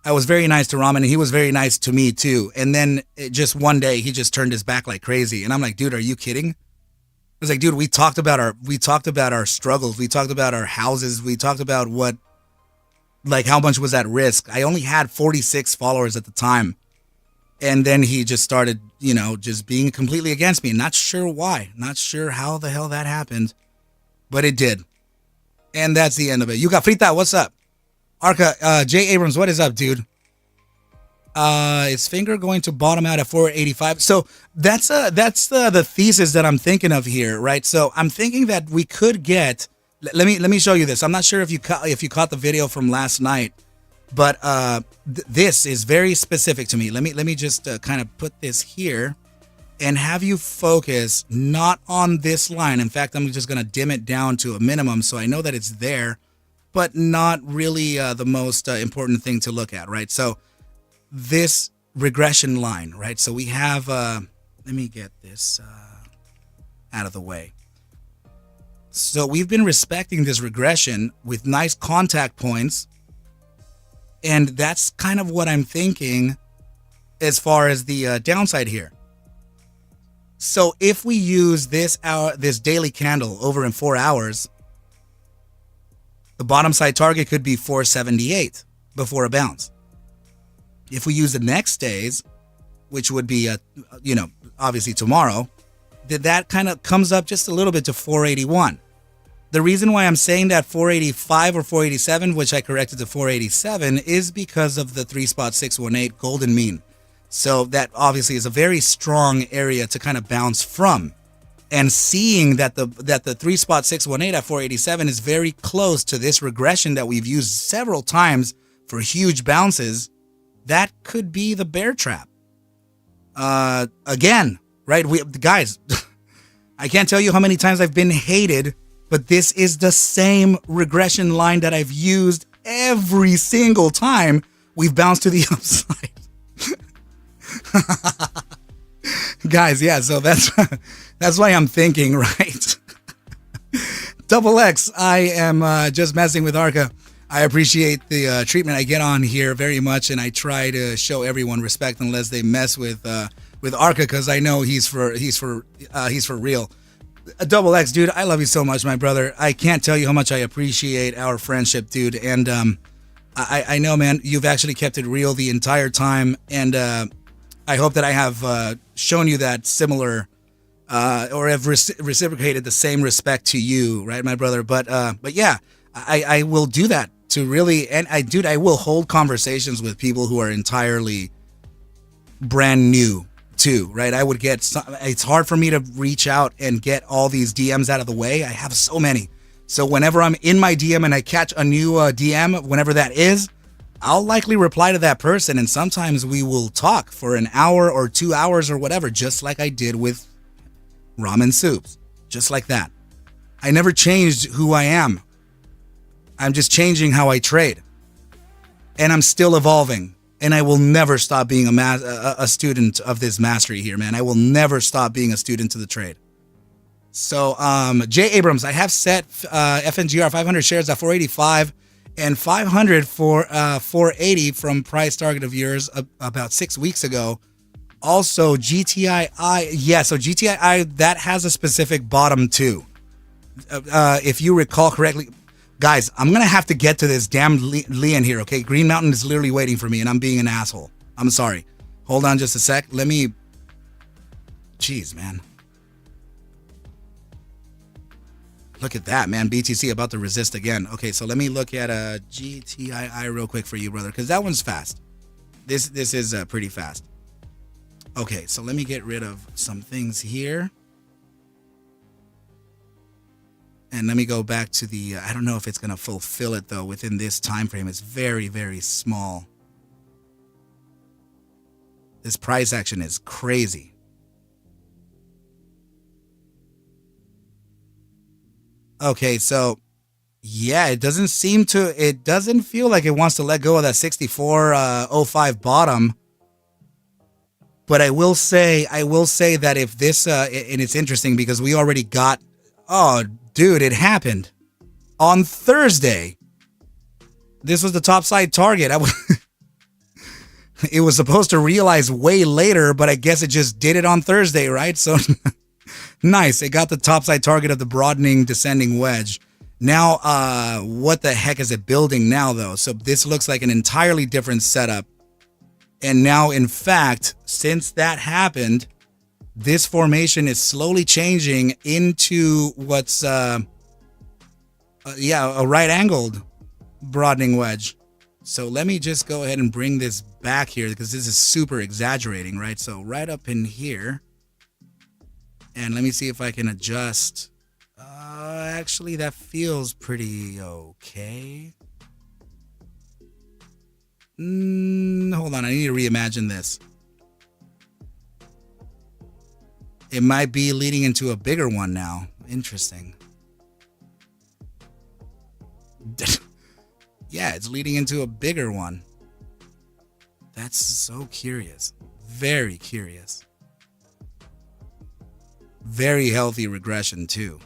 Ramen, and he was very nice to me too. And then just one day he just turned his back like crazy. And I'm like, dude, are you kidding? I was like, dude, we talked about our struggles. We talked about our houses. We talked about how much was at risk. I only had 46 followers at the time. And then he just started, just being completely against me. Not sure why. Not sure how the hell that happened. But it did. And that's the end of it. You got Frita, what's up? Arca, Jay Abrams, what is up, dude? Is Finger going to bottom out at 485? So that's the thesis that I'm thinking of here, right? So I'm thinking that we could get. Let me show you this. I'm not sure if you caught the video from last night, but this is very specific to me. Let me just kind of put this here and have you focus not on this line. In fact, I'm just going to dim it down to a minimum so I know that it's there, but not really the most important thing to look at, right? So this regression line, right? So we have, let me get this out of the way. So we've been respecting this regression with nice contact points. And that's kind of what I'm thinking as far as the downside here. So if we use this daily candle over in 4 hours, the bottom side target could be 478 before a bounce. If we use the next days, which would be, obviously tomorrow, that kind of comes up just a little bit to 481. The reason why I'm saying that 485 or 487, which I corrected to 487, is because of the 3.618 golden mean. So that obviously is a very strong area to kind of bounce from. And seeing that the 3.618 at 487 is very close to this regression that we've used several times for huge bounces, that could be the bear trap. Again, right? Guys, I can't tell you how many times I've been hated, but this is the same regression line that I've used every single time we've bounced to the upside. Guys, yeah, so that's why I'm thinking, right? Double X, I am just messing with Arca. I appreciate the treatment I get on here very much, and I try to show everyone respect unless they mess with Arca, because I know he's for real. Double X, dude, I love you so much, my brother. I can't tell you how much I appreciate our friendship, dude. And I know, man, you've actually kept it real the entire time, and I hope that I have shown you that similar or have reciprocated the same respect to you, right, my brother? But yeah, I will do that to really, and I will hold conversations with people who are entirely brand new too, right? I would get it's hard for me to reach out and get all these DMs out of the way. I have so many. So whenever I'm in my DM and I catch a new DM, whenever that is, I'll likely reply to that person, and sometimes we will talk for an hour or 2 hours or whatever, just like I did with Ramen Soups, just like that. I never changed who I am. I'm just changing how I trade, and I'm still evolving, and I will never stop being a student of this mastery here, man. I will never stop being a student to the trade. So, Jay Abrams, I have set FNGR 500 shares at 485 and 500 for 480 from price target of yours about 6 weeks ago. Also, GTII, yeah, so GTII, that has a specific bottom too. If you recall correctly, guys, I'm going to have to get to this damn Leon here, okay? Green Mountain is literally waiting for me, and I'm being an asshole. I'm sorry. Hold on just a sec. Let me... Jeez, man. Look at that, man. BTC about to resist again. Okay, so let me look at GTII real quick for you, brother, because that one's fast. This is pretty fast. Okay, so let me get rid of some things here. And let me go back to the, I don't know if it's going to fulfill it, though, within this time frame. It's very, very small. This price action is crazy. Okay, so yeah, it doesn't feel like it wants to let go of that 64.05 bottom. But I will say that if this, and it's interesting because we already got, oh, dude, it happened on Thursday. This was the topside target. It was supposed to realize way later, but I guess it just did it on Thursday, right? So nice. It got the topside target of the broadening descending wedge. Now, what the heck is it building now, though? So this looks like an entirely different setup. And now, in fact, since that happened, this formation is slowly changing into what's, a right-angled broadening wedge. So let me just go ahead and bring this back here because this is super exaggerating, right? So right up in here. And let me see if I can adjust. Actually, that feels pretty okay. Hold on, I need to reimagine this. It might be leading into a bigger one now. Interesting. Yeah, it's leading into a bigger one. That's so curious. Very curious. Very healthy regression, too.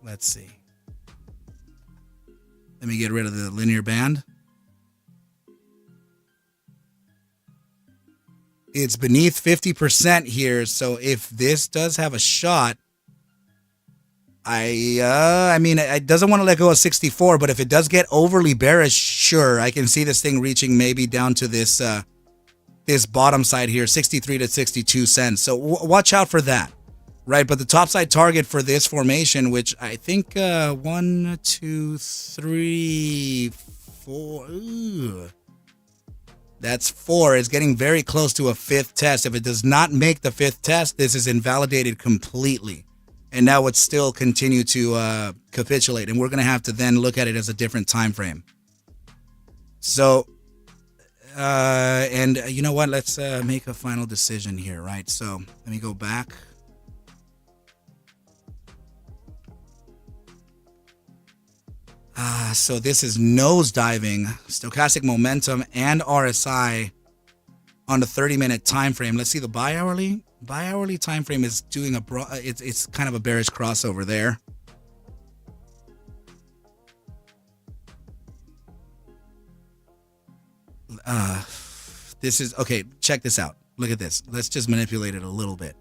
Let's see. Let me get rid of the linear band. It's beneath 50% here, so if this does have a shot, I mean, it doesn't want to let go of 64, but if it does get overly bearish, sure, I can see this thing reaching maybe down to this this bottom side here, 63 to 62 cents. So watch out for that, right? But the topside target for this formation, which I think 1, 2, 3, 4. Ooh. That's 4. It's getting very close to a 5th test. If it does not make the 5th test, this is invalidated completely. And now it's still continue to capitulate. And we're going to have to then look at it as a different time frame. So, and you know what? Let's make a final decision here, right? So let me go back. So this is nosediving, stochastic momentum, and RSI on the 30-minute time frame. Let's see the bi-hourly. Bi-hourly time frame is doing it's kind of a bearish crossover there. This is okay. Check this out. Look at this. Let's just manipulate it a little bit.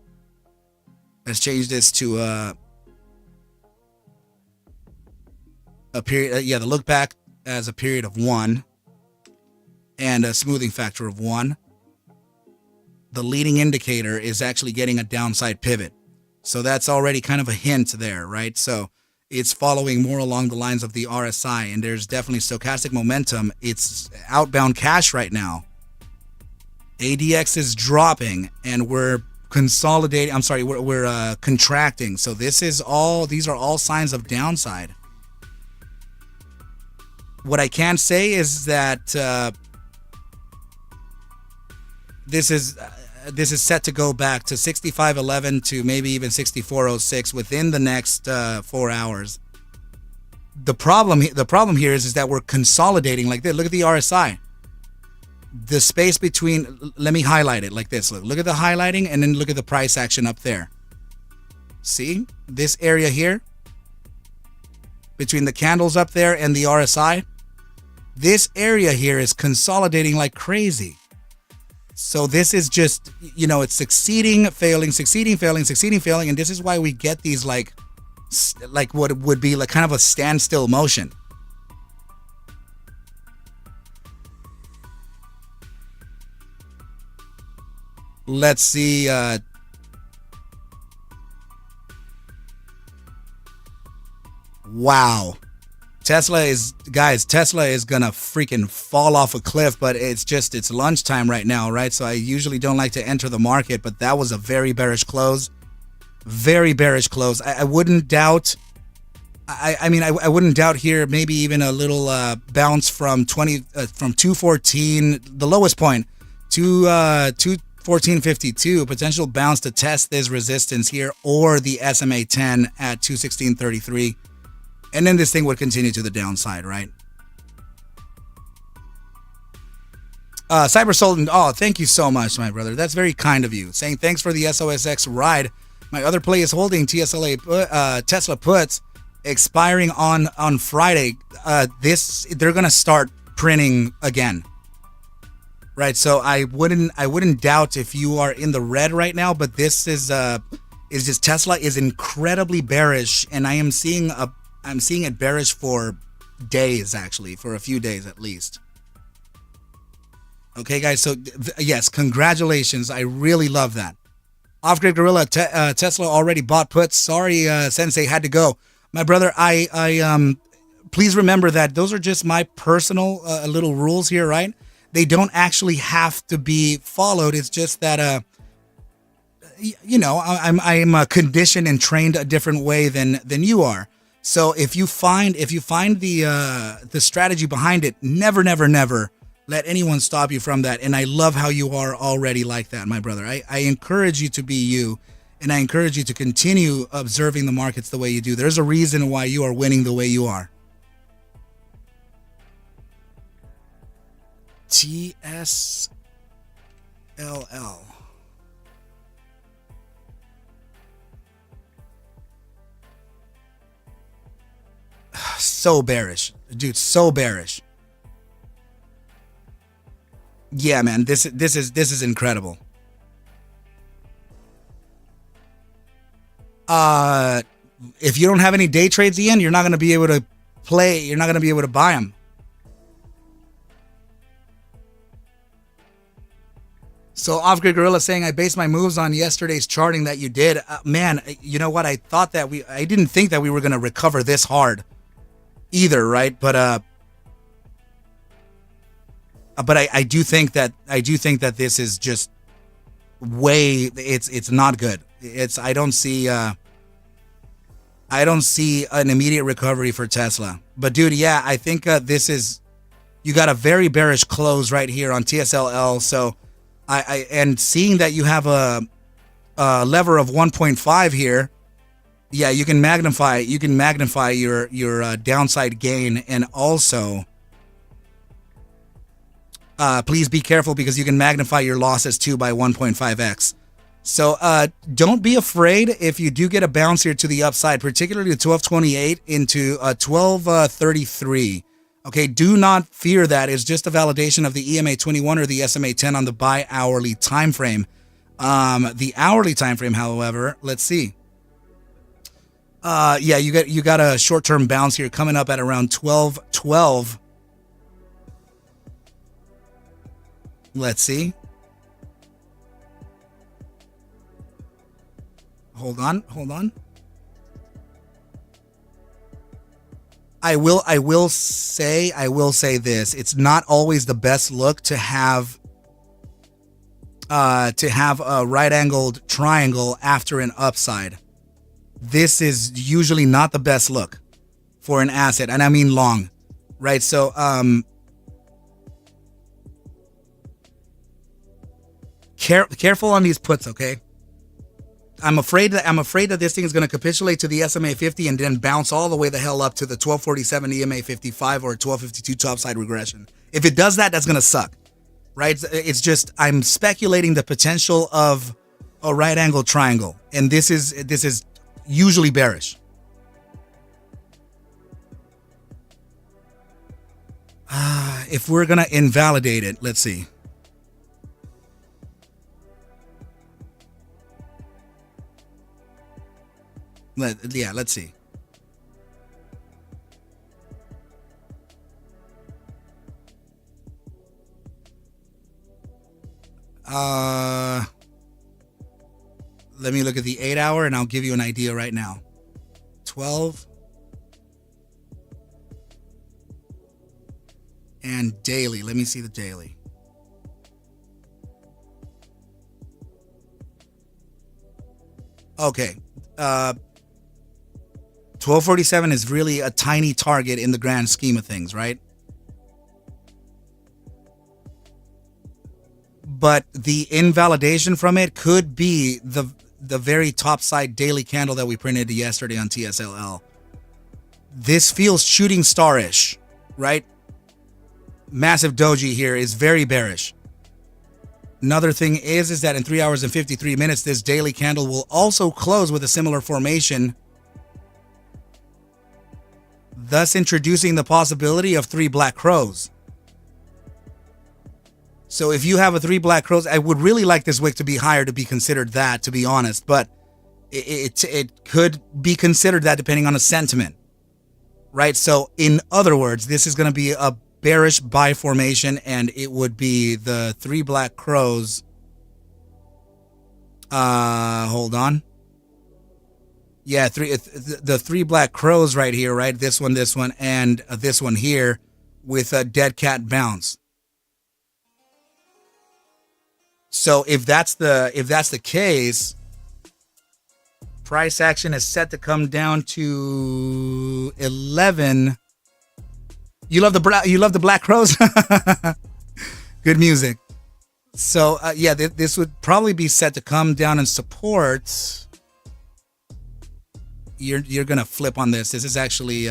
Let's change this to a period. The look back as a period of 1 and a smoothing factor of 1. The leading indicator is actually getting a downside pivot. So that's already kind of a hint there, right? So it's following more along the lines of the RSI, and there's definitely stochastic momentum. It's outbound cash right now. ADX is dropping, and we're consolidating. I'm sorry, we're contracting. So these are all signs of downside. What I can say is that this is set to go back to 65.11 to maybe even 64.06 within the next 4 hours. The problem here is that we're consolidating like this. Look at the RSI. The space between, let me highlight it like this. Look at the highlighting and then look at the price action up there. See this area here between the candles up there and the RSI? This area here is consolidating like crazy. So this is just, it's succeeding, failing, succeeding, failing, succeeding, failing. And this is why we get these like what would be like kind of a standstill motion. Let's see. Wow. Tesla is gonna freaking fall off a cliff, but it's lunchtime right now, right? So I usually don't like to enter the market, but that was a very bearish close. Very bearish close. I wouldn't doubt. I wouldn't doubt here. Maybe even a little bounce from 214, the lowest point, to 1452, potential bounce to test this resistance here, or the SMA 10 at 216.33. And then this thing would continue to the downside, right? Cyber Sultan, oh, thank you so much, my brother. That's very kind of you. Saying thanks for the SOSX ride. My other play is holding Tesla puts expiring on Friday. They're gonna start printing again, right? So I wouldn't doubt if you are in the red right now, but this is just Tesla is incredibly bearish, and I'm seeing it bearish for days, actually, for a few days at least. Okay, guys, so yes, congratulations. I really love that. Off-Grid Gorilla, Tesla already bought puts. Sorry, Sensei, had to go. My brother, please remember that those are just my personal little rules here, right? They don't actually have to be followed. It's just that, I'm conditioned and trained a different way than you are. So if you find the strategy behind it, never let anyone stop you from that. And I love how you are already like that, my brother. I encourage you to be you, and I encourage you to continue observing the markets the way you do. There's a reason why you are winning the way you are. TSLL. So bearish, dude, so bearish. Yeah, man, this is incredible. If you don't have any day trades, Ian, you're not going to be able to play. You're not going to be able to buy them. So Off-Grid Gorilla saying, I based my moves on yesterday's charting that you did. Man, you know what? I didn't think that we were going to recover this hard either, right? But I do think that this is just it's not good. I don't see an immediate recovery for Tesla. But dude, yeah, I think you got a very bearish close right here on TSLL. So and seeing that you have a lever of 1.5 here, yeah, you can magnify your downside gain. And also please be careful, because you can magnify your losses too by 1.5x. So don't be afraid if you do get a bounce here to the upside, particularly to 1228 into 1233. Okay, do not fear that. It's just a validation of the EMA 21 or the SMA 10 on the bi-hourly time frame. The hourly time frame, however, let's see. Yeah, you got a short-term bounce here coming up at around 1212. Let's see. Hold on. I will say this. It's not always the best look to have a right-angled triangle after an upside. This is usually not the best look for an asset, and I mean long, right? So careful on these puts, okay? I'm afraid that this thing is going to capitulate to the SMA 50 and then bounce all the way the hell up to the 1247 EMA 55 or 1252 topside regression. If it does that, that's going to suck, right? It's just, I'm speculating the potential of a right angle triangle, and this is usually bearish. If we're going to invalidate it, let's see. Let's see. Let me look at the 8 hour and I'll give you an idea right now. 12 and daily. Let me see the daily. Okay. 1247 is really a tiny target in the grand scheme of things, right? but the invalidation from it could be the very top side daily candle that we printed yesterday on TSLL. This feels shooting star-ish, right? Massive doji here is very bearish. Another thing is that in 3 hours and 53 minutes, this daily candle will also close with a similar formation, thus introducing the possibility of 3 black crows. So if you have a 3 black crows, I would really like this wick to be higher to be considered that, to be honest, but it could be considered that depending on the sentiment, right? So in other words, this is going to be a bearish buy formation, and it would be the 3 black crows. Hold on. Yeah, the 3 black crows right here, right? This one, and this one here with a dead cat bounce. So if that's the case, price action is set to come down to 11. You love the black crows? Good music. So yeah, this would probably be set to come down and support. You're gonna flip on this. This is actually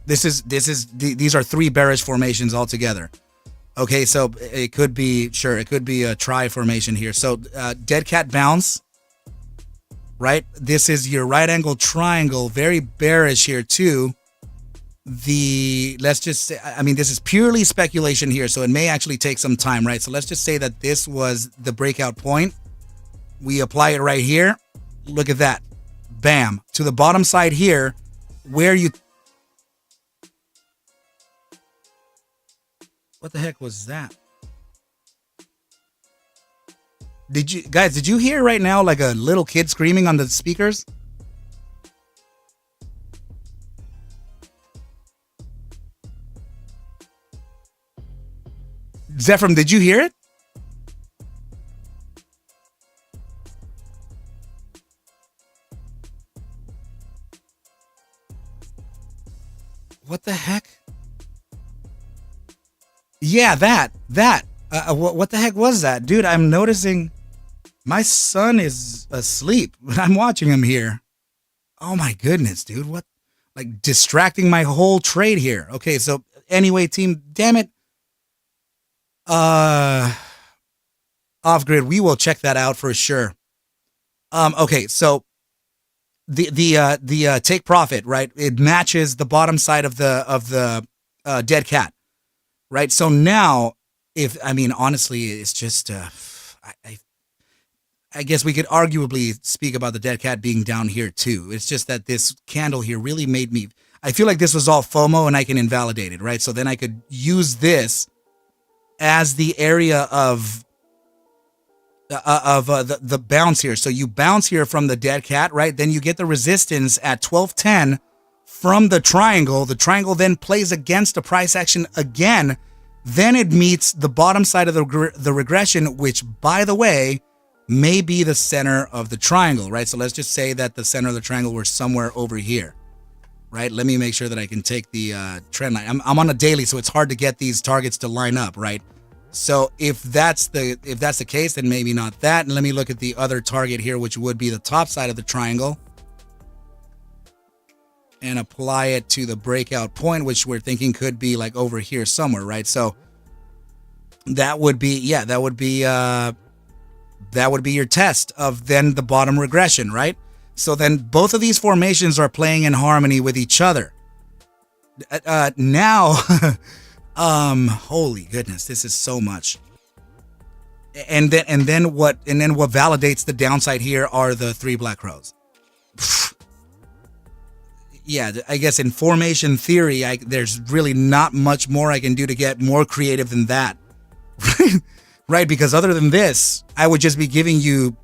these are 3 bearish formations altogether. Okay, so it could be a tri formation here. So dead cat bounce, right? This is your right angle triangle, very bearish here too. Let's just say, I mean, this is purely speculation here, so it may actually take some time, right? So let's just say that this was the breakout point. We apply it right here. Look at that. Bam. To the bottom side here, where you... What the heck was that? Did you hear right now like a little kid screaming on the speakers? Zephram, did you hear it? What the heck? Yeah, that. What the heck was that? Dude, I'm noticing my son is asleep, but I'm watching him here. Oh my goodness, dude. What? Like distracting my whole trade here. Okay, so anyway, team, damn it. Off grid, we will check that out for sure. Okay, so the take profit, right? It matches the bottom side of the dead cat. Right. So now, honestly, it's just, I guess we could arguably speak about the dead cat being down here too. It's just that this candle here really made me, I feel like this was all FOMO and I can invalidate it. Right. So then I could use this as the area of the bounce here. So you bounce here from the dead cat, right? Then you get the resistance at 1210 from the triangle. The triangle then plays against the price action again. Then it meets the bottom side of the regression, which, by the way, may be the center of the triangle, right? So let's just say that the center of the triangle were somewhere over here, right? Let me make sure that I can take the trend line. I'm on a daily, so it's hard to get these targets to line up, right? So if that's the case, then maybe not that. And let me look at the other target here, which would be the top side of the triangle, and apply it to the breakout point, which we're thinking could be like over here somewhere, right? So that would be, yeah, that would be your test of then the bottom regression, right? So then both of these formations are playing in harmony with each other. Now, holy goodness, this is so much. And then what validates the downside here are the 3 black crows. Yeah, I guess in formation theory, there's really not much more I can do to get more creative than that. Right? Because other than this, I would just be giving you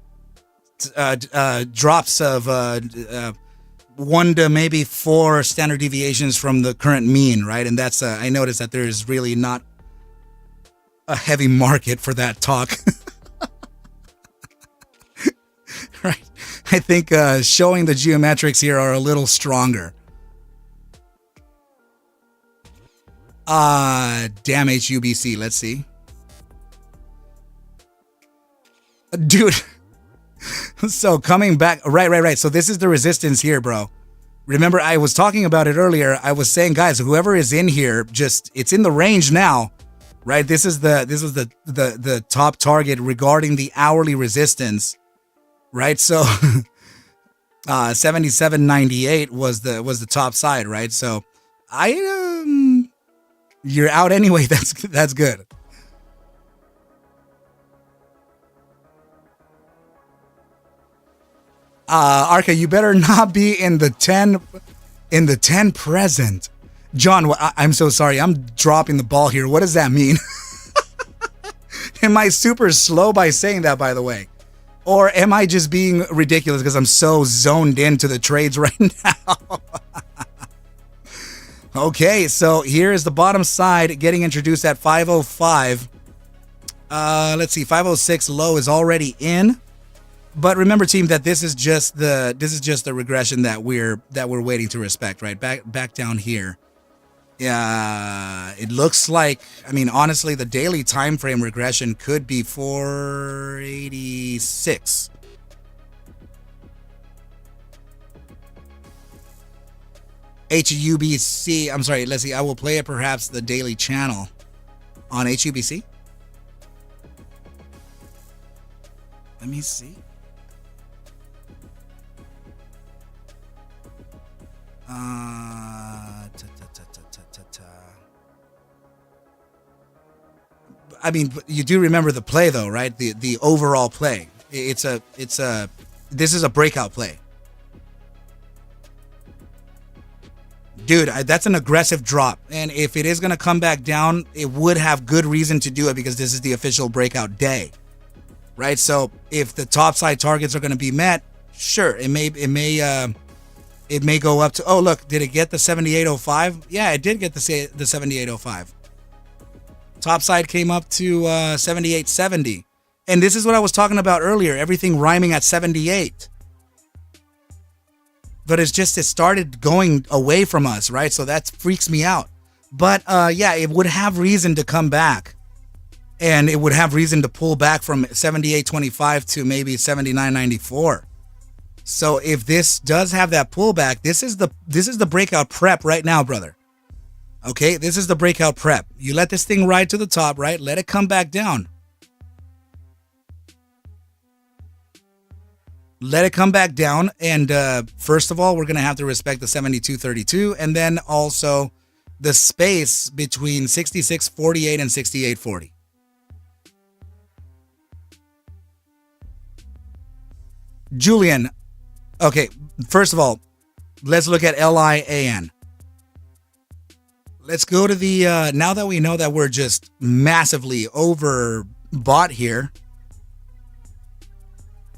drops of 1 to maybe 4 standard deviations from the current mean, right? And that's, I noticed that there's really not a heavy market for that talk. Right? I think showing the geometrics here are a little stronger. Damn HUBC. Let's see. Dude. So coming back, right. So this is the resistance here, bro. Remember, I was talking about it earlier. I was saying, guys, whoever is in here, it's in the range now, right? This was the top target regarding the hourly resistance, right? So 77.98 was the top side, right? So you're out anyway. That's good. Arca, you better not be in the 10 present. John, I'm so sorry. I'm dropping the ball here. What does that mean? Am I super slow by saying that, by the way? Or am I just being ridiculous because I'm so zoned into the trades right now? Okay, so here is the bottom side getting introduced at 505. Let's see, 506 low is already in. But remember, team, that this is just the regression that we're waiting to respect, right? Back down here. Yeah, it looks like, I mean, honestly, the daily time frame regression could be 486. HUBC, I'm sorry, let's see, I will play it perhaps the daily channel on HUBC. Let me see. I mean, you do remember the play though, right? The overall play. This is a breakout play. Dude, that's an aggressive drop. And if it is going to come back down, it would have good reason to do it because this is the official breakout day. Right? So if the top side targets are going to be met, sure, it may go up to, oh, look, did it get the 78.05? Yeah, it did get the 78.05. Top side came up to 78.70. And this is what I was talking about earlier, everything rhyming at 78. But it started going away from us, right? So that freaks me out. But yeah, it would have reason to come back. And it would have reason to pull back from 78.25 to maybe 79.94. So if this does have that pullback, this is the breakout prep right now, brother. Okay, this is the breakout prep. You let this thing ride to the top, right? Let it come back down. Let it come back down. And first of all, we're going to have to respect the 72.32 and then also the space between 66.48 and 68.40. Julian, okay, first of all, let's look at LIAN. Let's go to the, now that we know that we're just massively overbought here,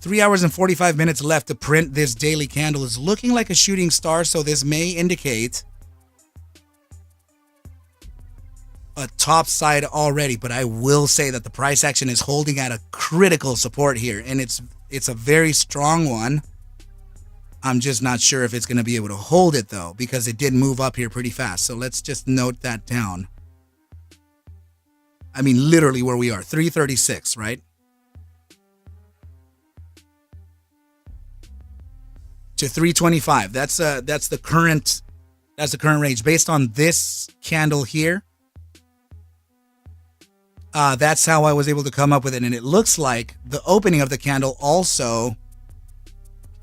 3 hours and 45 minutes left to print this daily candle. Is looking like a shooting star, so this may indicate a top side already, but I will say that the price action is holding at a critical support here, and it's a very strong one. I'm just not sure if it's going to be able to hold it though, because it did move up here pretty fast. So let's just note that down. I mean, literally where we are, 336, right? To 325. That's the current range based on this candle here. That's how I was able to come up with it, and it looks like the opening of the candle also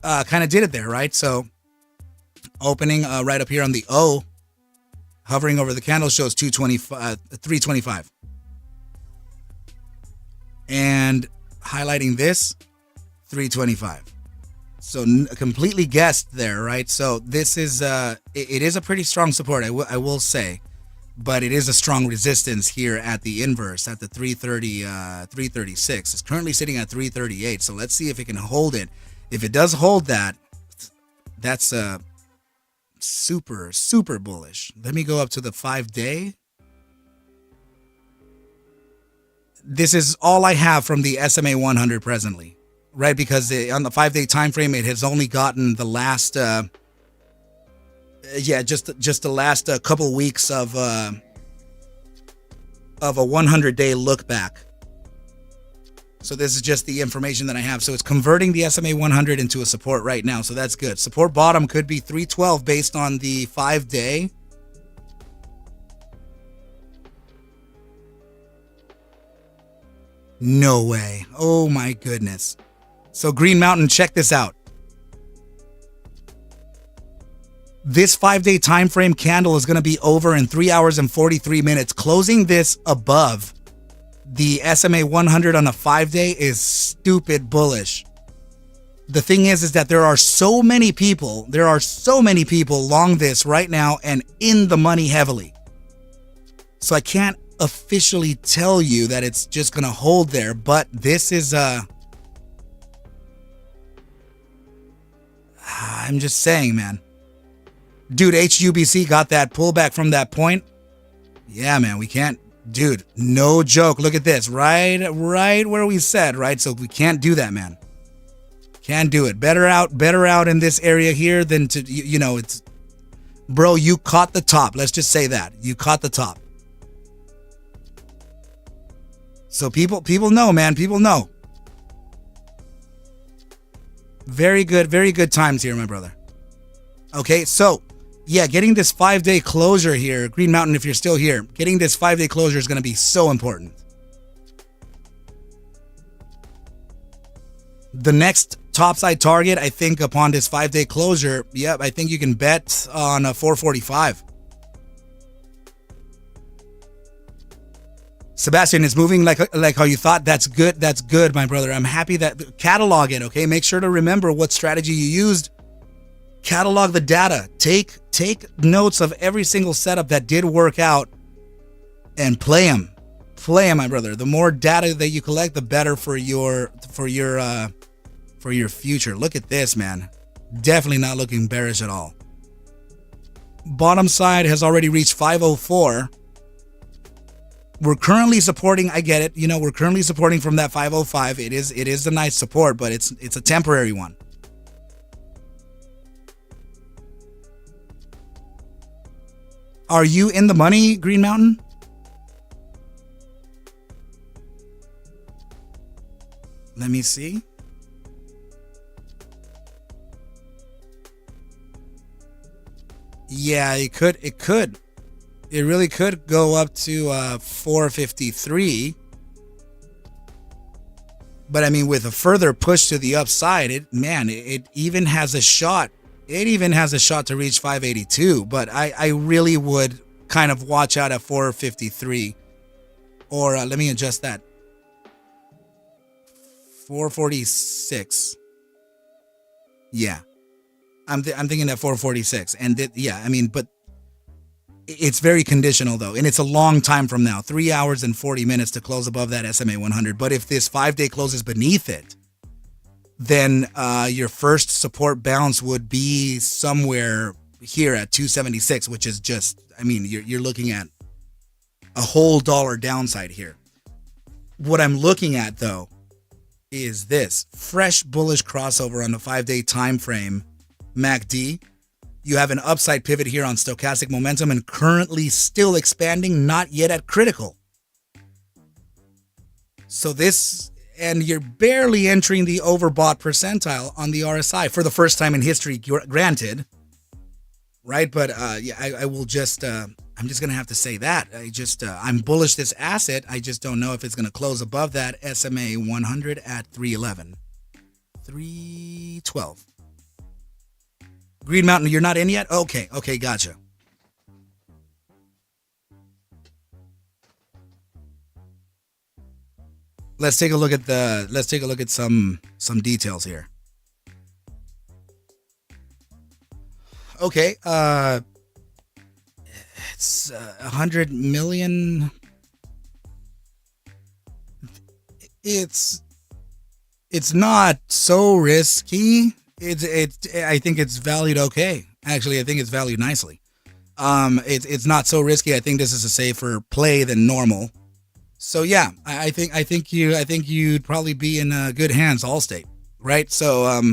kind of did it there, right? So opening right up here on the O, hovering over the candle shows 325, and highlighting this 325. So completely guessed there, right? So this is it is a pretty strong support, I will say. But it is a strong resistance here at the inverse, at the 330, 336. It's currently sitting at 338. So let's see if it can hold it. If it does hold that, that's super, super bullish. Let me go up to the 5-day. This is all I have from the SMA 100 presently, right? Because on the 5-day time frame, it has only gotten the last... just the last couple weeks of of a 100-day look back. So this is just the information that I have. So it's converting the SMA 100 into a support right now. So that's good. Support bottom could be 312 based on the 5-day. No way. Oh my goodness. So Green Mountain, check this out. This 5-day time frame candle is going to be over in 3 hours and 43 minutes. Closing this above the SMA 100 on a 5-day is stupid bullish. The thing is that there are so many people long this right now and in the money heavily. So I can't officially tell you that it's just going to hold there, but this is I'm just saying, man. Dude, HUBC got that pullback from that point. Yeah, man, we can't. Dude, no joke. Look at this. Right where we said, right? So we can't do that, man. Can't do it. Better out in this area here than to, it's, bro, you caught the top. Let's just say that. You caught the top. So people know, man. People know. Very good times here, my brother. Okay, so yeah, getting this 5-day closure here, Green Mountain, if you're still here, getting this 5-day closure is going to be so important. The next topside target, I think, upon this 5-day closure, yep, I think you can bet on a 445. Sebastian is moving like how you thought. That's good. That's good, my brother. I'm happy that catalog it. Okay, make sure to remember what strategy you used. Catalog the data. Take notes of every single setup that did work out, and play them. Play them, my brother. The more data that you collect, the better for your future. Look at this, man. Definitely not looking bearish at all. Bottom side has already reached 504. We're currently supporting, I get it, we're currently supporting from that 505. It is a nice support, but it's a temporary one. Are you in the money, Green Mountain? Let me see. Yeah, it could. It really could go up to 453. But I mean, with a further push to the upside, it even has a shot. It even has a shot to reach 582. But I really would kind of watch out at 453. Or let me adjust that. 446. Yeah. I'm thinking that 446. And but it's very conditional though, and it's a long time from now, 3 hours and 40 minutes to close above that SMA 100. But if this 5-day closes beneath it, then your first support bounce would be somewhere here at 276, which is just, you're looking at a whole dollar downside here. What I'm looking at though is this fresh bullish crossover on the 5-day time frame, MACD. You have an upside pivot here on stochastic momentum and currently still expanding, not yet at critical. So this, and you're barely entering the overbought percentile on the RSI for the first time in history, granted. Right? But I will just, I'm just going to have to say that. I'm bullish this asset. I just don't know if it's going to close above that SMA 100 at 311. 312. Green Mountain, you're not in yet? Okay, gotcha. Let's take a look at some details here. Okay, it's 100 million. It's not so risky. I think it's valued okay. Actually, I think it's valued nicely. It's not so risky. I think this is a safer play than normal. So yeah, I think you'd probably be in good hands, Allstate, right? So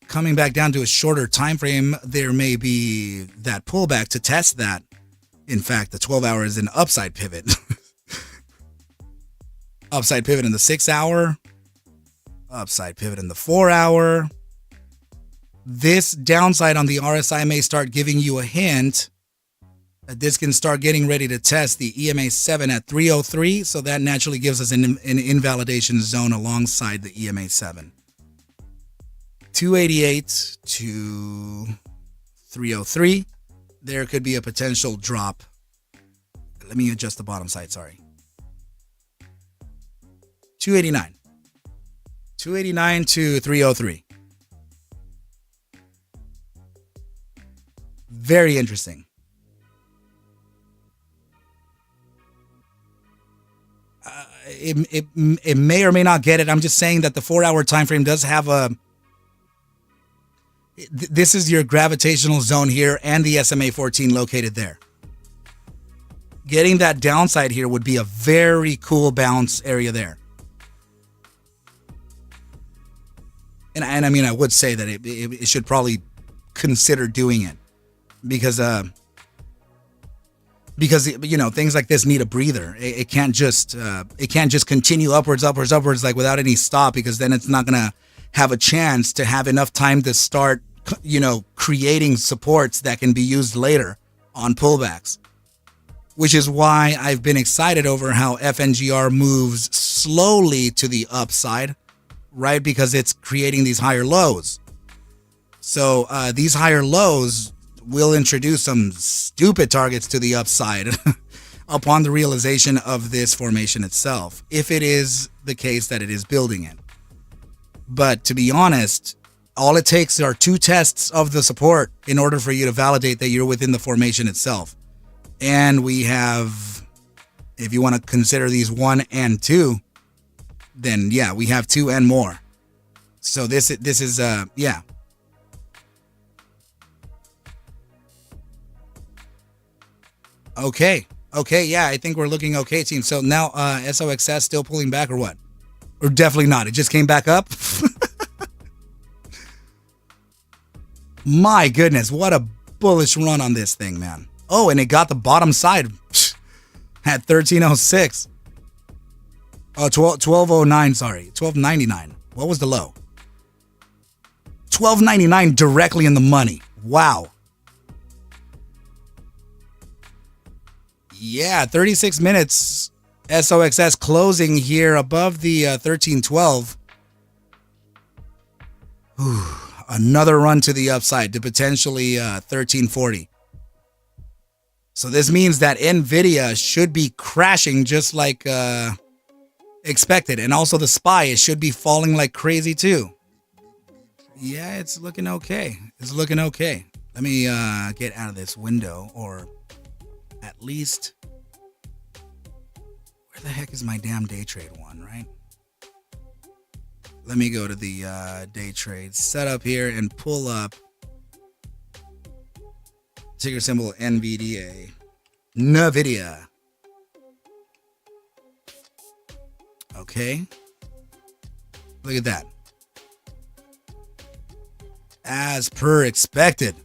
coming back down to a shorter time frame, there may be that pullback to test that. In fact, the 12 hour is an upside pivot. Upside pivot in the 6 hour. Upside pivot in the 4 hour. This downside on the RSI may start giving you a hint that this can start getting ready to test the EMA 7 at 303. So that naturally gives us an invalidation zone alongside the EMA 7. 288 to 303. There could be a potential drop. Let me adjust the bottom side, sorry. 289. 289 to 303. Very interesting. It may or may not get it. I'm just saying that the 4 hour time frame does have a... This is your gravitational zone here and the SMA 14 located there. Getting that downside here would be a very cool bounce area there. And I mean, I would say that it should probably consider doing it because you know, things like this need a breather. It can't just continue upwards like without any stop, because then it's not gonna have a chance to have enough time to start, you know, creating supports that can be used later on pullbacks. Which is why I've been excited over how FNGR moves slowly to the upside, right? Because it's creating these higher lows. So these higher lows will introduce some stupid targets to the upside upon the realization of this formation itself, if it is the case that it is building it. But to be honest, all it takes are 2 tests of the support in order for you to validate that you're within the formation itself. And we have, if you want to consider these 1 and 2, then yeah, we have 2 and more. So this is yeah. Okay, yeah, I think we're looking okay, team. So now SOXS still pulling back or what? Or definitely not. It just came back up. My goodness, what a bullish run on this thing, man. Oh, and it got the bottom side at 1306. Oh, 1209, sorry. 1299. What was the low? 1299 directly in the money. Wow. Yeah, 36 minutes. SOXS closing here above the 1312. Another run to the upside to potentially 1340. So this means that NVIDIA should be crashing just like expected. And also the SPY, it should be falling like crazy too. Yeah, it's looking okay. It's looking okay. Let me get out of this window, or at least... Where the heck is my damn day trade one, right? Let me go to the day trade setup here and pull up ticker symbol NVDA. NVIDIA. Okay. Look at that. As per expected.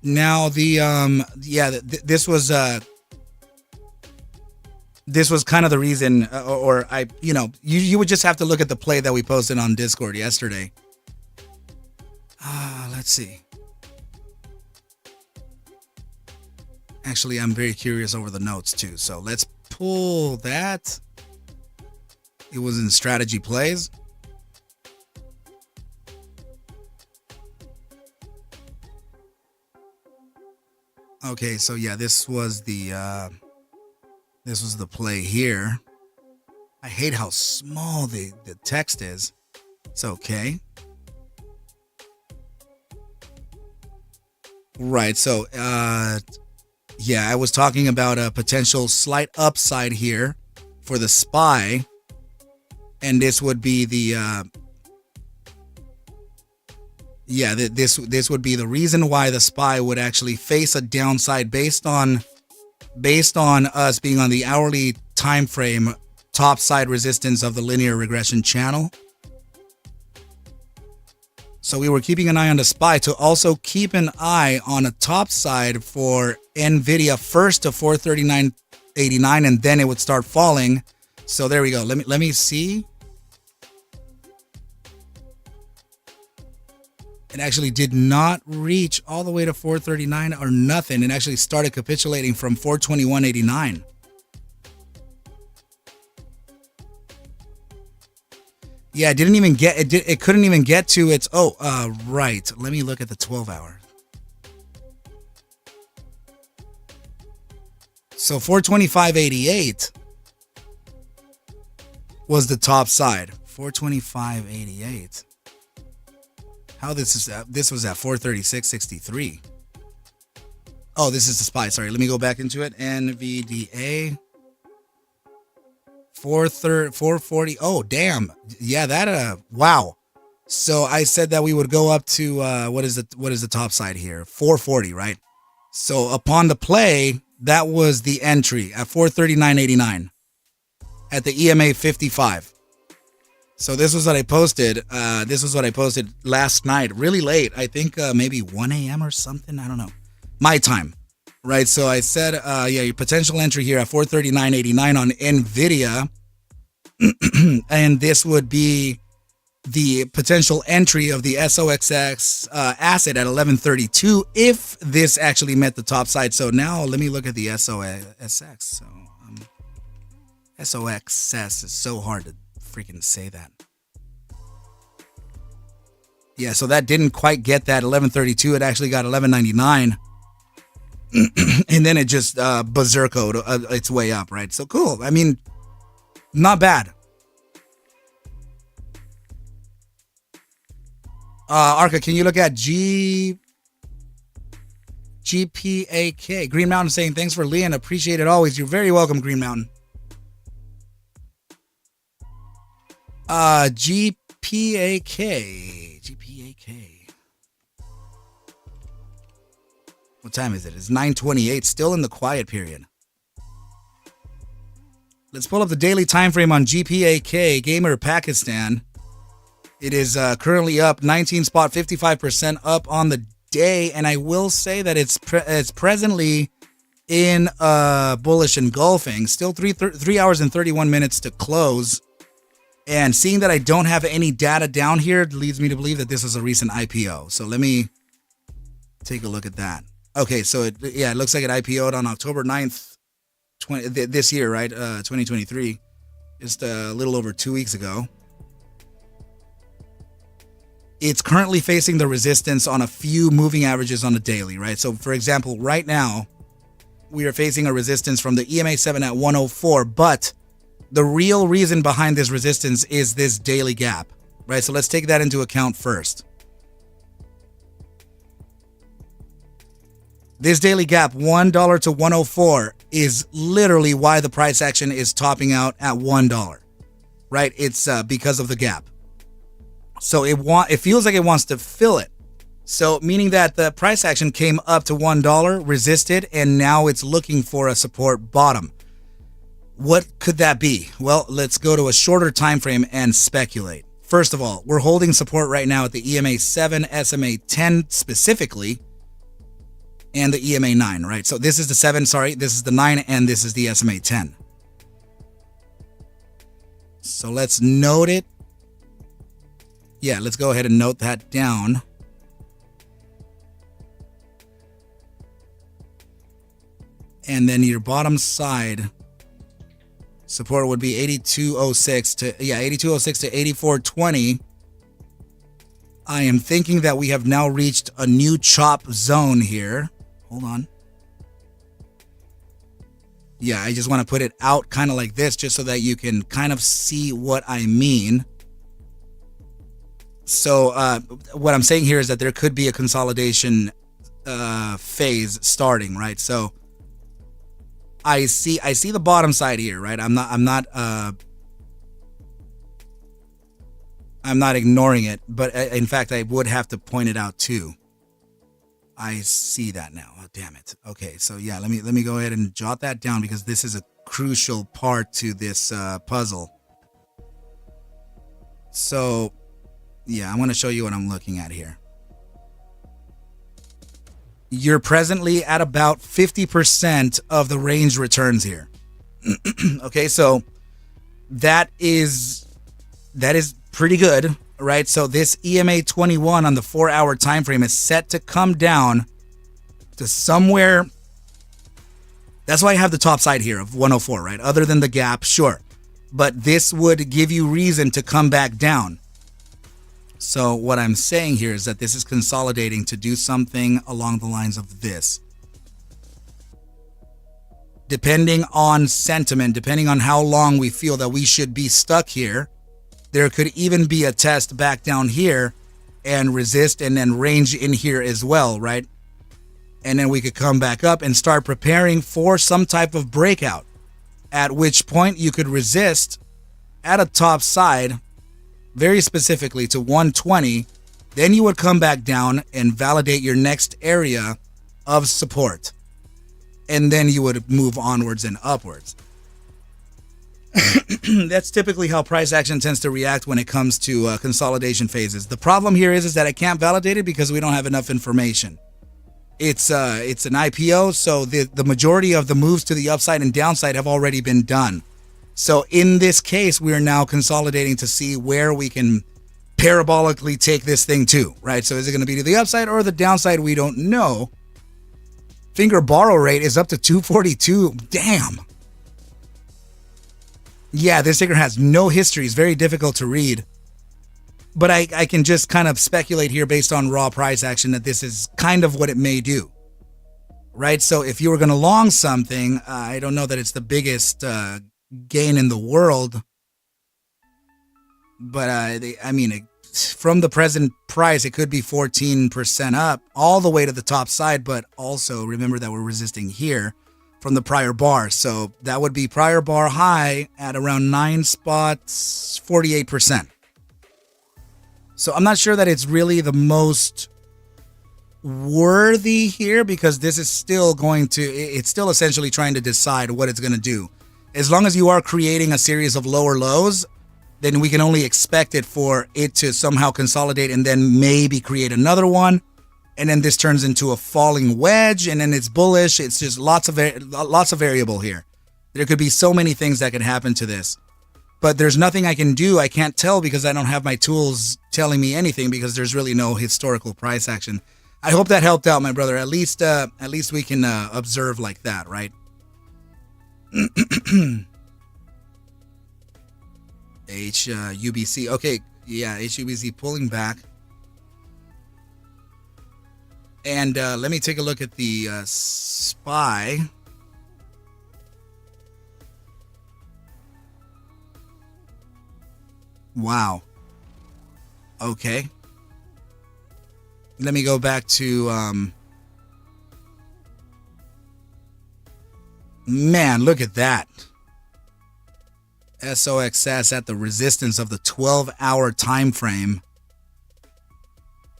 Now the this was kind of the reason, you would just have to look at the play that we posted on Discord yesterday. Let's see. Actually, I'm very curious over the notes too. So let's pull that. It was in strategy plays. Okay, so yeah, this was the play here. I hate how small the text is. It's okay. Right, so yeah, I was talking about a potential slight upside here for the SPY, and this would be the this would be the reason why the SPY would actually face a downside based on us being on the hourly time frame top side resistance of the linear regression channel. So we were keeping an eye on the SPY to also keep an eye on a top side for NVIDIA first to 439.89, and then it would start falling. So there we go. Let me see. It actually did not reach all the way to 439 or nothing. It actually started capitulating from 421.89. Yeah, it didn't even get it couldn't even get to its right. Let me look at the 12-hour. So 425.88 was the top side. 425.88. How this was at 436.63. Oh, this is the SPY. Sorry, let me go back into it. NVDA 440. Oh, damn. Yeah, that wow. So I said that we would go up to what is the top side here? 440, right? So upon the play, that was the entry at 439.89 at the EMA 55. So this was what I posted. This was what I posted last night, really late. I think maybe 1 a.m. or something. I don't know. My time, right? So I said, yeah, your potential entry here at 439.89 on NVIDIA. And this would be the potential entry of the SOXX asset at 1132 if this actually met the top side. So now let me look at the SOXX. So SOXS is so hard to freaking say that. Yeah, so that didn't quite get that 1132. It actually got 1199. And then it just berserkoed its way up, right? So cool. I mean, not bad. Arca, can you look at GPAK? Green Mountain saying, thanks for Leon. Appreciate it always. You're very welcome, Green Mountain. GPAK. What time is it? It's 9:28. Still in the quiet period. Let's pull up the daily time frame on GPAK, Gamer Pakistan. It is currently up 55% up on the day, and I will say that it's presently in bullish engulfing. Still 3 hours and 31 minutes to close. And seeing that I don't have any data down here leads me to believe that this is a recent IPO. So let me take a look at that. Okay, so it looks like it IPO'd on October 9th, this year, right? 2023, just a little over 2 weeks ago. It's currently facing the resistance on a few moving averages on the daily, right? So for example, right now, we are facing a resistance from the EMA 7 at 104, but the real reason behind this resistance is this daily gap, right? So let's take that into account first. This daily gap, $1 to 104, is literally why the price action is topping out at $1, right? It's because of the gap. So it feels like it wants to fill it. So meaning that the price action came up to $1, resisted, and now it's looking for a support bottom. What could that be? Well, let's go to a shorter time frame and speculate. First of all, we're holding support right now at the EMA 7, SMA 10 specifically, and the EMA 9, right? So this is the 7, this is the 9, and this is the SMA 10. So let's note it. Yeah, let's go ahead and note that down. And then your bottom side support would be 8206 to 8420. I am thinking that we have now reached a new chop zone here. Hold on. Yeah, I just want to put it out kind of like this just so that you can kind of see what I mean. So what I'm saying here is that there could be a consolidation phase starting, right? So I see the bottom side here, right? I'm not ignoring it, but in fact I would have to point it out too. I see that now. Oh, damn it. Okay, so yeah, let me go ahead and jot that down because this is a crucial part to this puzzle. So Yeah, I want to show you what I'm looking at here. You're presently at about 50% of the range returns here. Okay, so that is pretty good, right? So this EMA 21 on the 4-hour time frame is set to come down to somewhere. That's why I have the top side here of 104, right? Other than the gap, sure. But this would give you reason to come back down. So what I'm saying here is that this is consolidating to do something along the lines of this. Depending on sentiment, depending on how long we feel that we should be stuck here, there could even be a test back down here and resist and then range in here as well, right? And then we could come back up and start preparing for some type of breakout, at which point you could resist at a top side, very specifically to 120. Then you would come back down and validate your next area of support. And then you would move onwards and upwards. That's typically how price action tends to react when it comes to consolidation phases. The problem here is that I can't validate it because we don't have enough information. It's an IPO, so the majority of the moves to the upside and downside have already been done. So in this case, we are now consolidating to see where we can parabolically take this thing to, right? So is it going to be to the upside or the downside? We don't know. Finger borrow rate is up to 242. Damn. Yeah, this ticker has no history. It's very difficult to read. But I can just kind of speculate here based on raw price action that this is kind of what it may do. Right? So if you were going to long something, I don't know that it's the biggest gain in the world. But I mean, from the present price, it could be 14% up all the way to the top side. But also remember that we're resisting here from the prior bar. So that would be prior bar high at around 9 spots, 48%. So I'm not sure that it's really the most worthy here because this is still it's still essentially trying to decide what it's going to do. As long as you are creating a series of lower lows, then we can only expect it for it to somehow consolidate and then maybe create another one. And then this turns into a falling wedge and then it's bullish. It's just lots of variable here. There could be so many things that could happen to this. But there's nothing I can do. I can't tell because I don't have my tools telling me anything because there's really no historical price action. I hope that helped out, my brother. At least we can observe like that, right? HUBC. Okay, yeah, HUBC pulling back. And let me take a look at the SPY. Wow. Okay. Let me go back to man, look at that. SOXS at the resistance of the 12-hour time frame.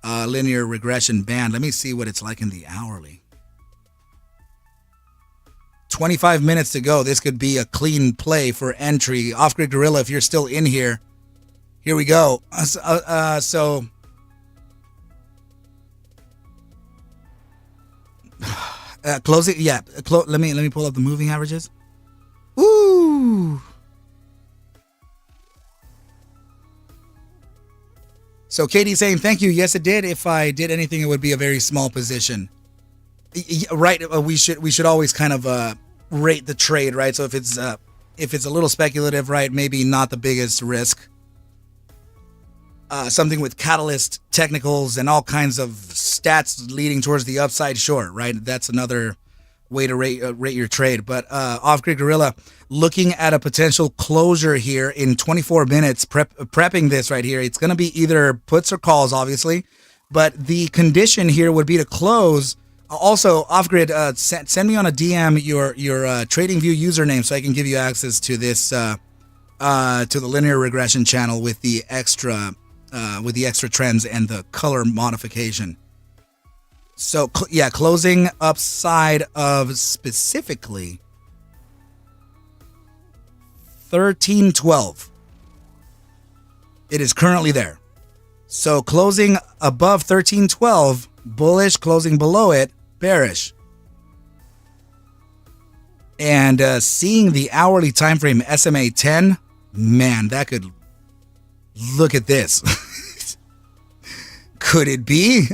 Linear regression band. Let me see what it's like in the hourly. 25 minutes to go. This could be a clean play for entry. Off-grid Gorilla, if you're still in here. Here we go. So closing. Yeah. Let me pull up the moving averages. Woo. So Katie's saying thank you. Yes, it did. If I did anything, it would be a very small position. Right. We should always kind of rate the trade, right? So if it's a little speculative, right, maybe not the biggest risk. Something with catalyst technicals and all kinds of stats leading towards the upside, sure, right? That's another way to rate your trade. But Off-Grid Gorilla, looking at a potential closure here in 24 minutes, prepping this right here. It's going to be either puts or calls, obviously. But the condition here would be to close. Also, Off-Grid, send me on a DM your TradingView username so I can give you access to this to the linear regression channel with the extra trends and the color modification. So yeah, closing upside of specifically 1312. It is currently there. So closing above 1312, bullish, closing below it, bearish. And seeing the hourly time frame SMA 10, man, that could look at this. Could it be?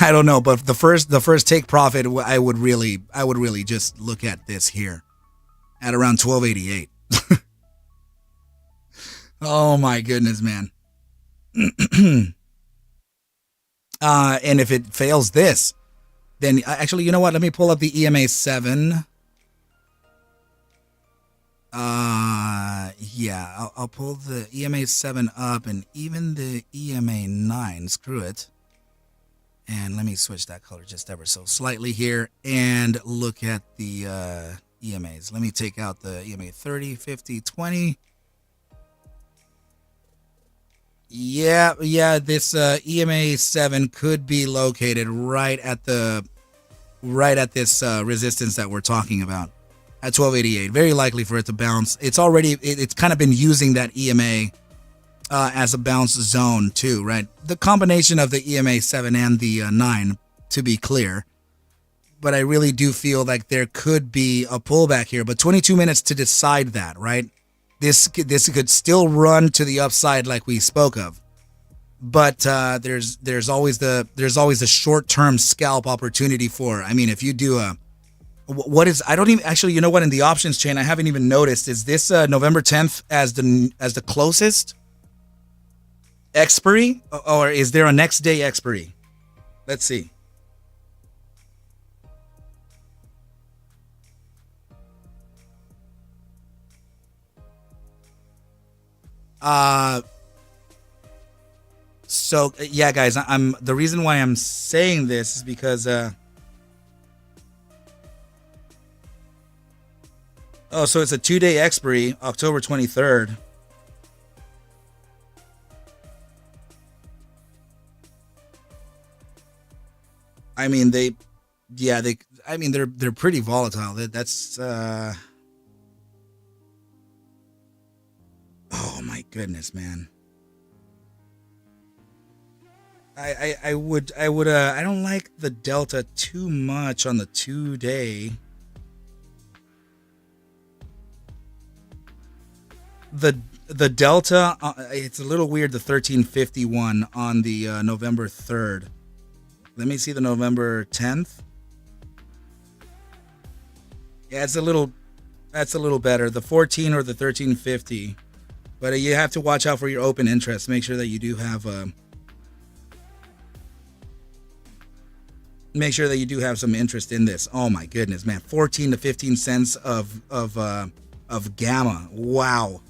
I don't know, but the first take profit, I would really just look at this here at around 1288. Oh my goodness, man. And if it fails this, then actually, you know what? Let me pull up the EMA 7. Yeah, I'll pull the EMA 7 up and even the EMA 9. Screw it. And let me switch that color just ever so slightly here and look at the EMAs. Let me take out the EMA 30, 50, 20. Yeah, this EMA 7 could be located right at this resistance that we're talking about at 1288. Very likely for it to bounce. It's already it's kind of been using that EMA as a bounce zone too, right? The combination of the EMA 7 and the 9, to be clear. But I really do feel like there could be a pullback here, but 22 minutes to decide that, right? This could still run to the upside like we spoke of, but there's always a short-term scalp opportunity for. I mean, if you do a I don't even actually, you know what, in the options chain I haven't even noticed, is this November 10th as the closest expiry, or is there a next day expiry? Let's see. So yeah, guys, I'm the reason why I'm saying this is because oh, so it's a 2-day expiry, October 23rd. I mean, they're pretty volatile. That's oh my goodness, man. I don't like the delta too much on the 2-day. The delta, it's a little weird, the 1351 on the November 3rd. Let me see the November 10th. Yeah, that's a little better. The 14 or the 1350. But you have to watch out for your open interest. Make sure that you do have some interest in this. Oh my goodness, man. 14 to 15 cents of gamma. Wow.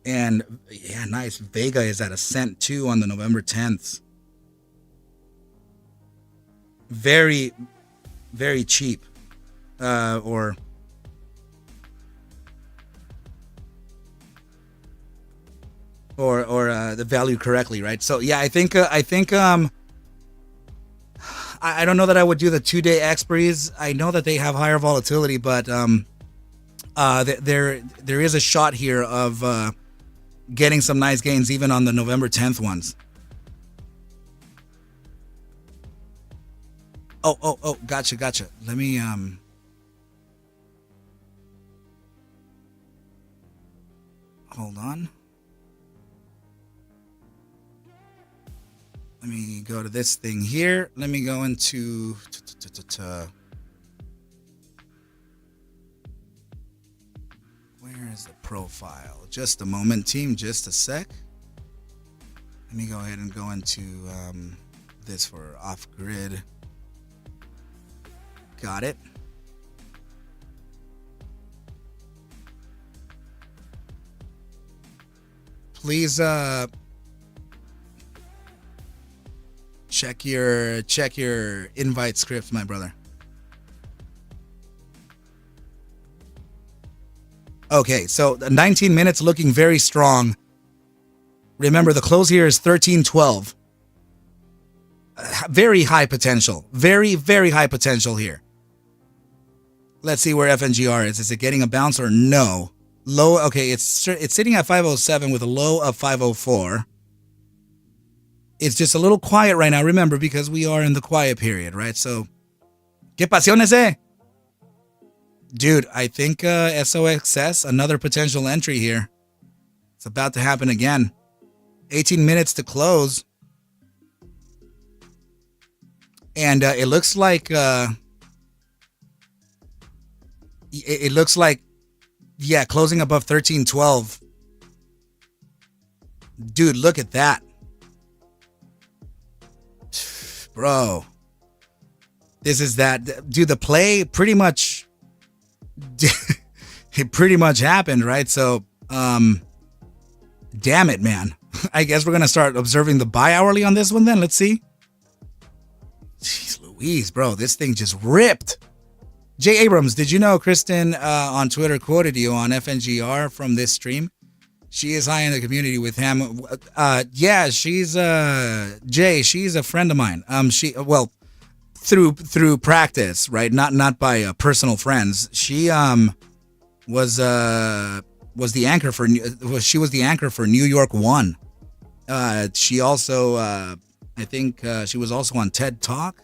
And yeah, nice. Vega is at a cent too on the November 10th. Very, very cheap. Or the value correctly, right? So yeah, I think I don't know that I would do the 2-day expiries. I know that they have higher volatility, but there is a shot here of getting some nice gains even on the November 10th ones. Oh, gotcha. Let me hold on. Let me go to this thing here. Let me go into where is the profile? Just a moment, team. Just a sec. Let me go ahead and go into this for off-grid. Got it. Please check your invite script, my brother. Okay, so 19 minutes looking very strong. Remember, the close here is 1312. Very high potential. Very, very high potential here. Let's see where FNGR is. Is it getting a bounce or no? Low, okay, it's sitting at 507 with a low of 504. It's just a little quiet right now, remember, because we are in the quiet period, right? So, ¿qué pasiones, eh? Dude, I think SOXS, another potential entry here. It's about to happen again. 18 minutes to close. And it looks like yeah, closing above 1312. Dude, look at that. Bro. This is that. Dude, the play pretty much it pretty much happened, right? So, damn it, man. I guess we're going to start observing the buy hourly on this one then. Let's see. Jeez Louise, bro. This thing just ripped. Jay Abrams, did you know Kristen on Twitter quoted you on FNGR from this stream? She is high in the community with him. Yeah, she's Jay. She's a friend of mine. Through practice, right? Not by personal friends. She was the anchor for she was the anchor for New York One. She also I think she was also on TED Talk.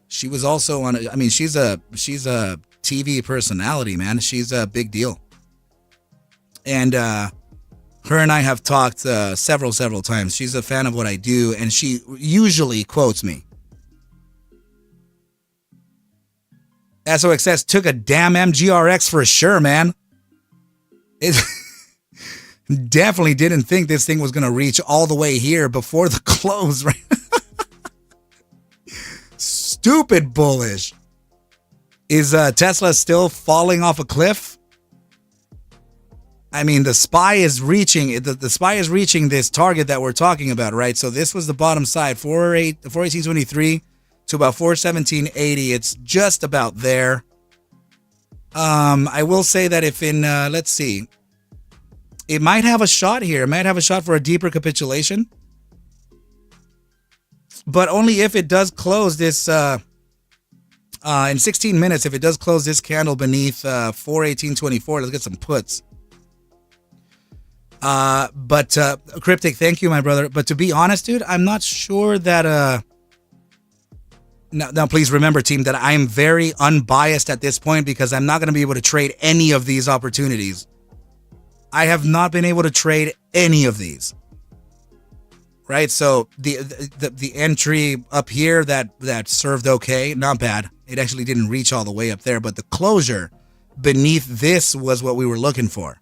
She was also on. I mean, she's a TV personality, man. She's a big deal. And her and I have talked several times. She's a fan of what I do, and she usually quotes me. SOXS took a damn MGRX for sure, man. It definitely didn't think this thing was going to reach all the way here before the close, right? Stupid bullish. Is Tesla still falling off a cliff? I mean, the SPY is reaching the SPY is reaching this target that we're talking about, right? So this was the bottom side, 418.23 to about 417.80. It's just about there. I will say that if in let's see, it might have a shot here. It might have a shot for a deeper capitulation, but only if it does close this in 16 minutes. If it does close this candle beneath 418.24, let's get some puts. But Cryptic, thank you, my brother. But to be honest, dude, I'm not sure that now please remember, team, that I am very unbiased at this point because I'm not going to be able to trade any of these opportunities. I have not been able to trade any of these. Right? So the entry up here that served okay, not bad. It actually didn't reach all the way up there, but the closure beneath this was what we were looking for.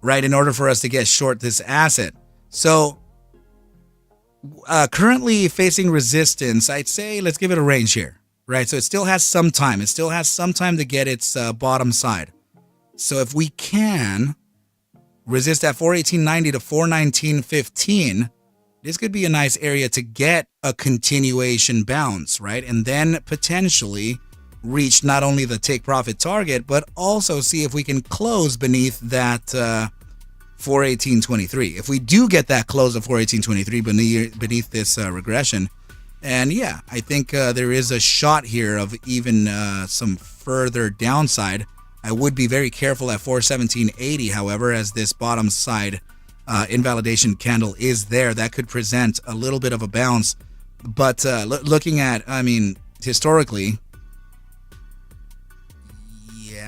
Right, in order for us to get short this asset. So currently facing resistance, I'd say let's give it a range here, right? So it still has some time. It still has some time to get its bottom side. So if we can resist at 418.90 to 419.15, this could be a nice area to get a continuation bounce, right? And then potentially reach not only the take profit target, but also see if we can close beneath that 418.23. If we do get that close of 418.23 beneath this regression, and yeah, I think there is a shot here of even some further downside. I would be very careful at 417.80, however, as this bottom side invalidation candle is there. That could present a little bit of a bounce. But looking at, I mean, historically,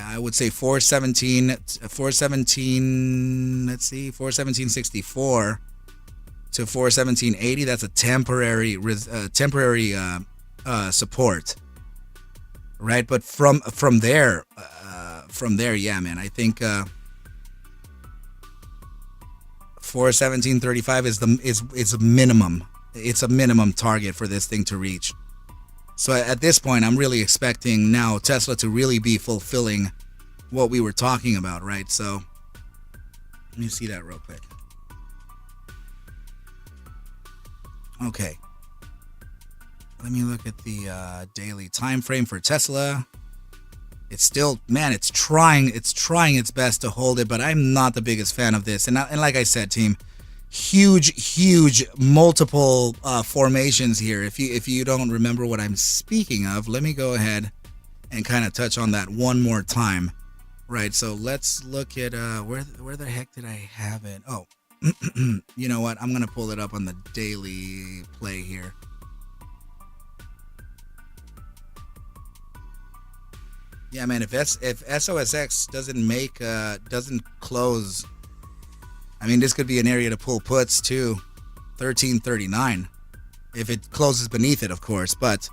I would say 417.64 to 417.80. That's a temporary support, right? But from there, yeah, man, I think 417.35 is a minimum. It's a minimum target for this thing to reach. So at this point, I'm really expecting now Tesla to really be fulfilling what we were talking about, right? So let me see that real quick. Okay. Let me look at the daily time frame for Tesla. It's still, man, it's trying its best to hold it, but I'm not the biggest fan of this. And like I said, team, huge multiple formations here. If you don't remember what I'm speaking of, let me go ahead and kind of touch on that one more time. Right, so let's look at where the heck did I have it? Oh, you know what? I'm gonna pull it up on the daily play here. Yeah, man. If SOSX doesn't close, I mean, this could be an area to pull puts too. 1339, if it closes beneath it, of course. But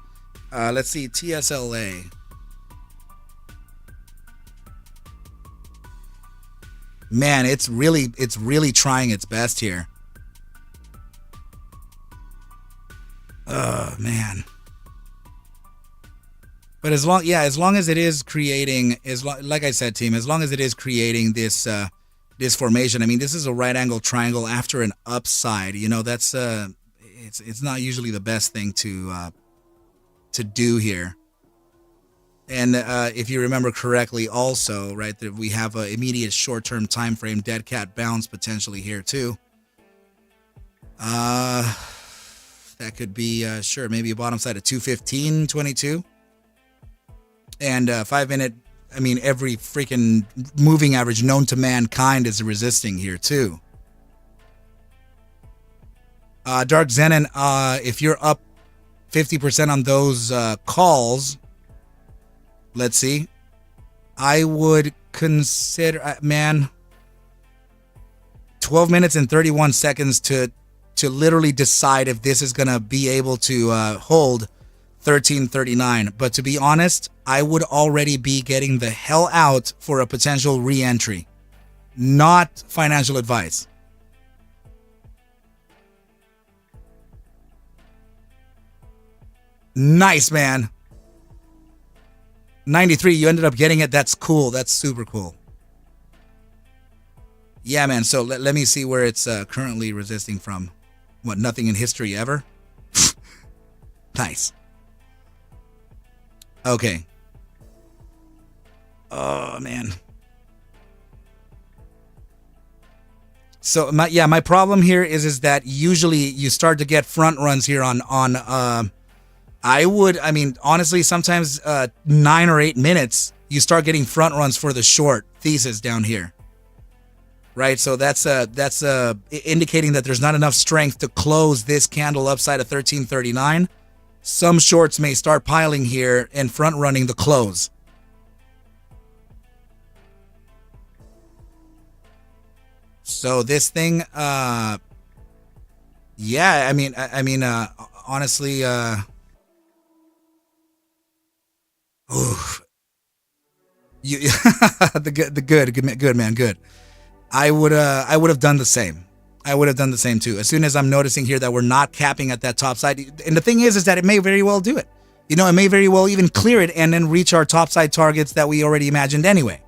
let's see, TSLA. Man, it's really trying its best here. Oh man. But as long as it is creating, like I said, team, as long as it is creating this this formation, I mean, this is a right angle triangle after an upside. You know, that's it's not usually the best thing to do here. And if you remember correctly, also, right, that we have an immediate short-term time frame dead cat bounce potentially here too. That could be sure, maybe a bottom side of 215.22. And 5 minute, I mean, every freaking moving average known to mankind is resisting here too. Dark Zenon, if you're up 50% on those calls, let's see, I would consider, man, 12 minutes and 31 seconds to literally decide if this is going to be able to hold 1339. But to be honest, I would already be getting the hell out for a potential re-entry. Not financial advice. Nice, man. 93, you ended up getting it. That's cool. That's super cool. Yeah, man. So let me see where it's currently resisting from. What, nothing in history ever? Nice. Okay. Oh, man. So my problem here is that usually you start to get front runs here on I mean, honestly, sometimes 9 or 8 minutes, you start getting front runs for the short thesis down here. Right? So that's indicating that there's not enough strength to close this candle upside of 1339. Some shorts may start piling here and front running the close. So this thing, yeah, I mean, honestly, oof. Good man, good. I would have done the same. I would have done the same too. As soon as I'm noticing here that we're not capping at that top side, and the thing is that it may very well do it. You know, it may very well even clear it and then reach our top side targets that we already imagined anyway,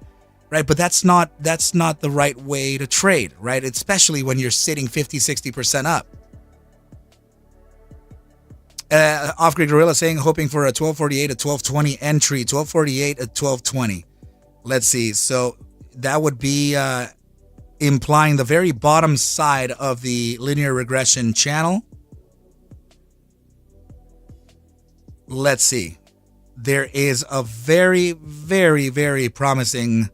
right? But that's not the right way to trade, right? Especially when you're sitting 50-60% up. Off-grid Gorilla saying hoping for a 1248 at 1220 entry, 1248 at 1220. Let's see. So that would be implying the very bottom side of the linear regression channel. Let's see. There is a very, very, very promising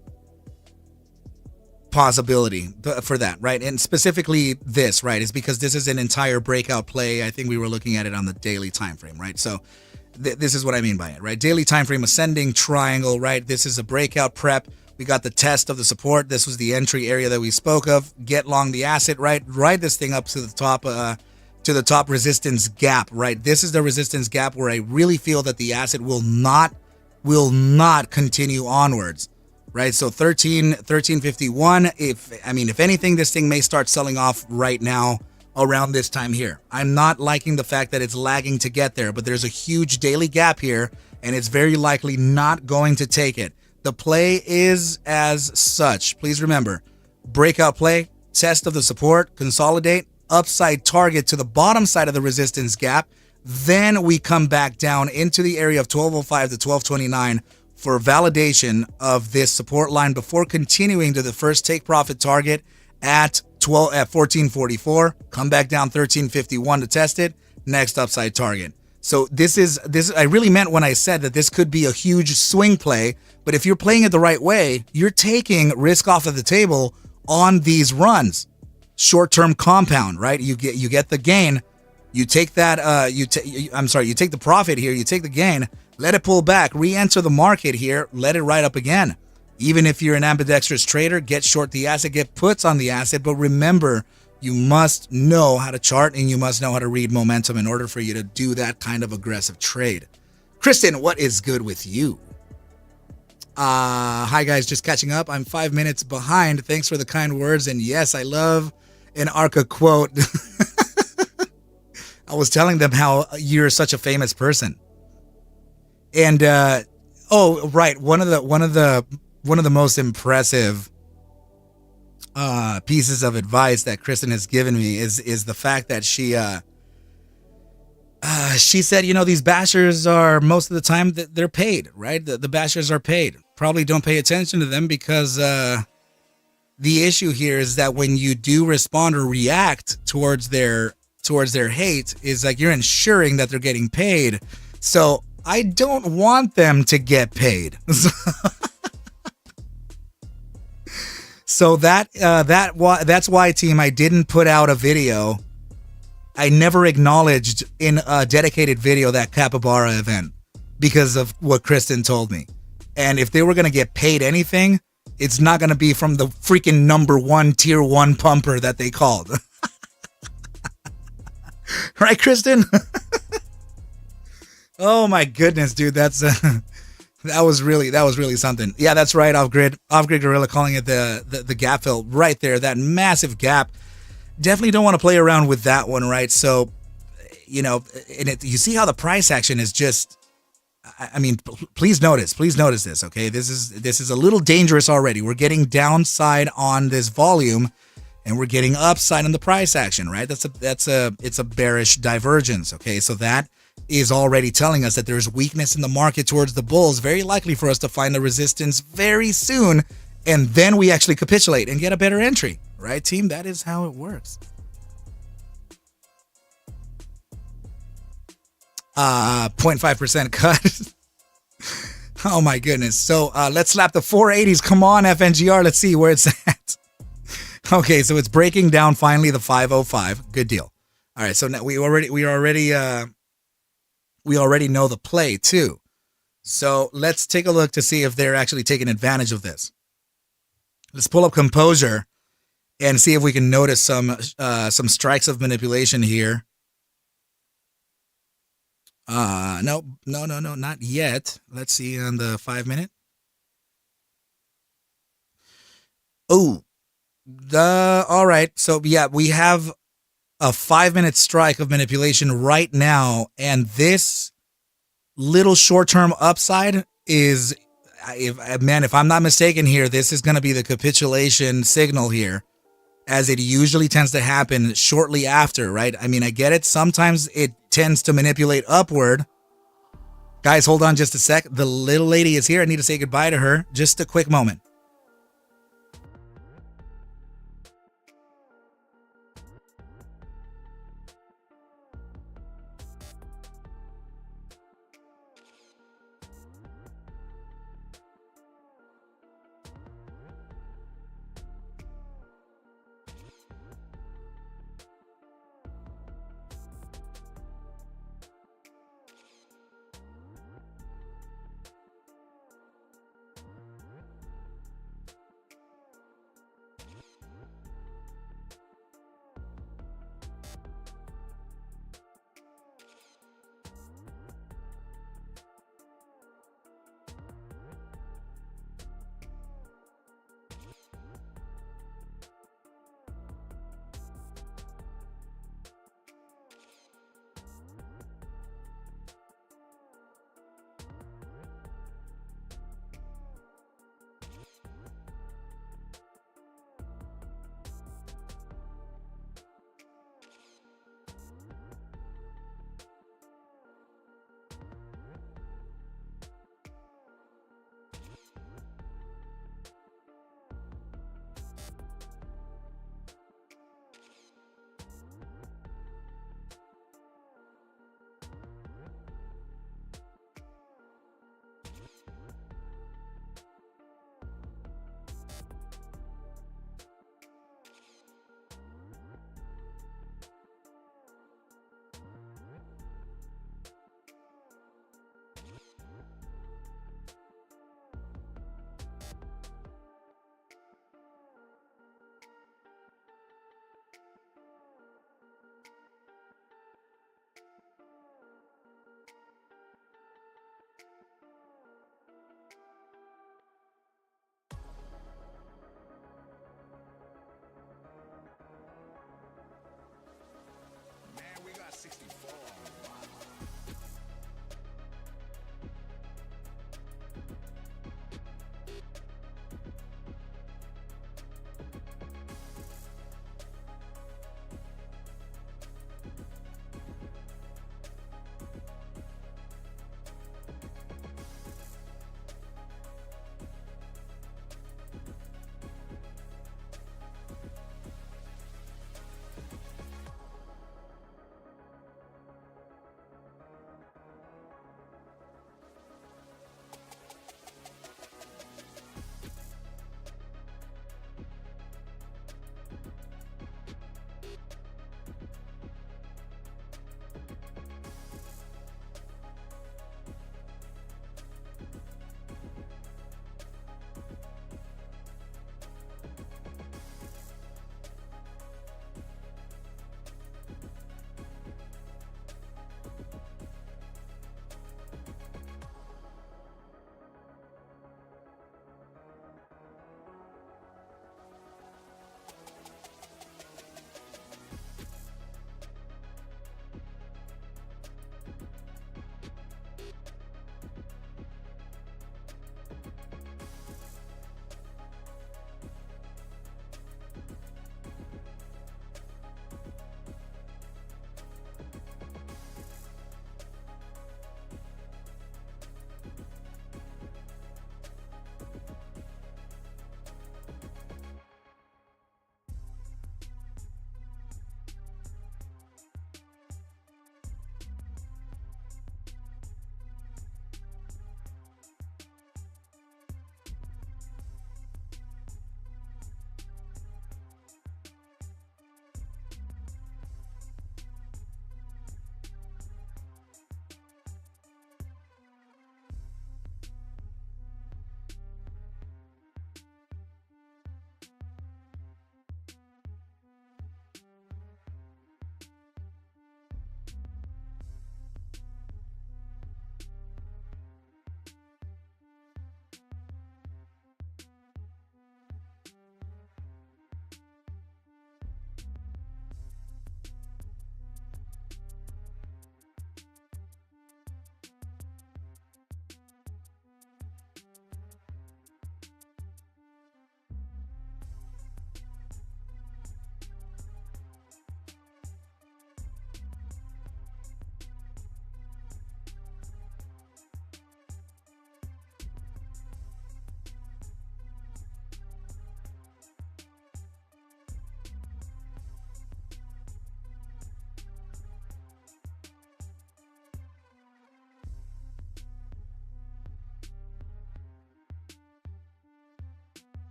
possibility for that, right? And specifically this, right, is because this is an entire breakout play. I think we were looking at it on the daily time frame, right? So this is what I mean by it, right? Daily time frame ascending triangle, right? This is a breakout prep. We got the test of the support. This was the entry area that we spoke of. Get long the asset, right? Ride this thing up to the top resistance gap, right? This is the resistance gap where I really feel that the asset will not continue onwards. Right, so 1351. If anything, this thing may start selling off right now around this time here. I'm not liking the fact that it's lagging to get there, but there's a huge daily gap here, and it's very likely not going to take it. The play is as such. Please remember, breakout play, test of the support, consolidate, upside target to the bottom side of the resistance gap. Then we come back down into the area of 1205 to 1229. For validation of this support line before continuing to the first take profit target at 1444. Come back down 1351 to test it. Next upside target. So this I really meant when I said that this could be a huge swing play, but if you're playing it the right way, you're taking risk off of the table on these runs. Short-term compound, right? You get the gain, you take that you take the profit here, you take the gain, let it pull back, re-enter the market here, let it ride up again. Even if you're an ambidextrous trader, get short the asset, get puts on the asset, but remember, you must know how to chart and you must know how to read momentum in order for you to do that kind of aggressive trade. Kristen, what is good with you? Hi guys, just catching up. I'm 5 minutes behind. Thanks for the kind words. And yes, I love an Arca quote. I was telling them how you're such a famous person. And oh, right, one of the most impressive pieces of advice that Kristen has given me is the fact that she said, you know, these bashers are most of the time that they're paid, right? The bashers are paid. Probably don't pay attention to them because the issue here is that when you do respond or react towards their hate, is like you're ensuring that they're getting paid. So I don't want them to get paid. So that's why, team, I didn't put out a video. I never acknowledged in a dedicated video that Capybara event because of what Kristen told me. And if they were going to get paid anything, it's not going to be from the freaking #1 tier 1 pumper that they called. Right, Kristen? Oh my goodness, dude, that's that was really something. Yeah, that's right, Off-Grid Gorilla calling it the gap fill right there, that massive gap. Definitely don't want to play around with that one, right? So, you know, and you see how the price action is just, I mean, please notice this, okay? This is a little dangerous already. We're getting downside on this volume, and we're getting upside on the price action, right? It's a bearish divergence, okay? So that is already telling us that there's weakness in the market towards the bulls. Very likely for us to find the resistance very soon, and then we actually capitulate and get a better entry, right, team? That is how it works. 0.5% cut. Oh my goodness. So let's slap the 480s. Come on, FNGR. Let's see where it's at. Okay, so it's breaking down finally the 505. Good deal. All right, so now we already know the play too. So let's take a look to see if they're actually taking advantage of this. Let's pull up Composure and see if we can notice some strikes of manipulation here. No, not yet. Let's see on the 5 minute. Oh, all right. So yeah, we have a 5 minute strike of manipulation right now, and this little short-term upside is, if I'm not mistaken here, this is going to be the capitulation signal here, as it usually tends to happen shortly after, right? I mean, I get it. Sometimes it tends to manipulate upward. Guys, hold on just a sec. The little lady is here. I need to say goodbye to her. Just a quick moment.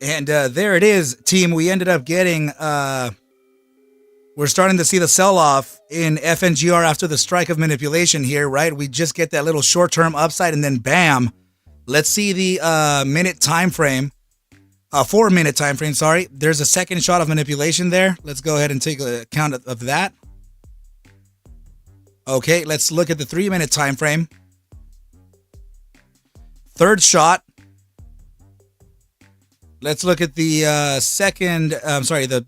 And there it is, team. We ended up getting, we're starting to see the sell-off in FNGR after the strike of manipulation here, right? We just get that little short-term upside and then bam. Let's see the minute time frame. 4-minute time frame, sorry. There's a second shot of manipulation there. Let's go ahead and take account of that. Okay, let's look at the 3-minute time frame. Third shot. Let's look at the second, the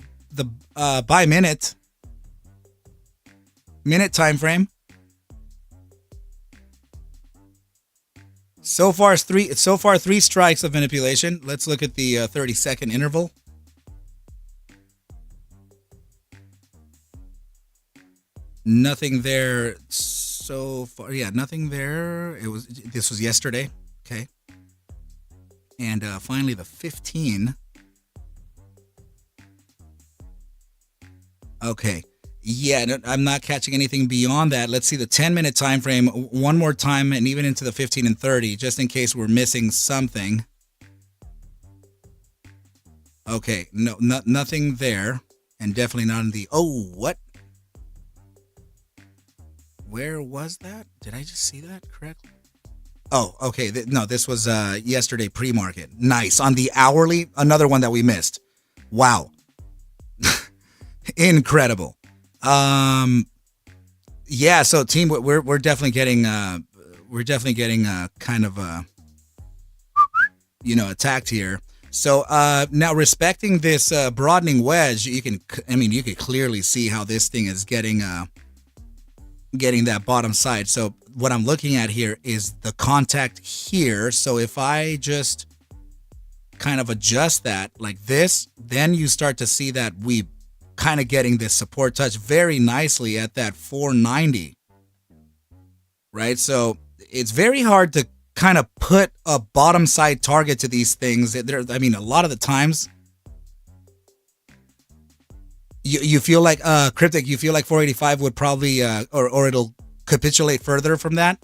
by minute time frame. So far three strikes of manipulation. Let's look at the 30-second interval. Nothing there so far. Yeah, nothing there. This was yesterday. Okay. And finally the 15. Okay. Yeah, no, I'm not catching anything beyond that. Let's see the 10-minute time frame one more time, and even into the 15 and 30, just in case we're missing something. Okay, no, nothing there, and definitely not in the. Oh, what? Where was that? Did I just see that correctly? Oh, okay. No, this was yesterday pre-market. Nice. On the hourly, another one that we missed. Wow. Incredible. Yeah, so team, we're definitely getting kind of attacked here. So now respecting this broadening wedge, you can clearly see how this thing is getting that bottom side. So what I'm looking at here is the contact here. So if I just kind of adjust that like this, then you start to see that we kind of getting this support touch very nicely at that 490, right? So it's very hard to kind of put a bottom side target to these things. A lot of the times you feel like Cryptic, you feel like 485 would probably or it'll capitulate further from that.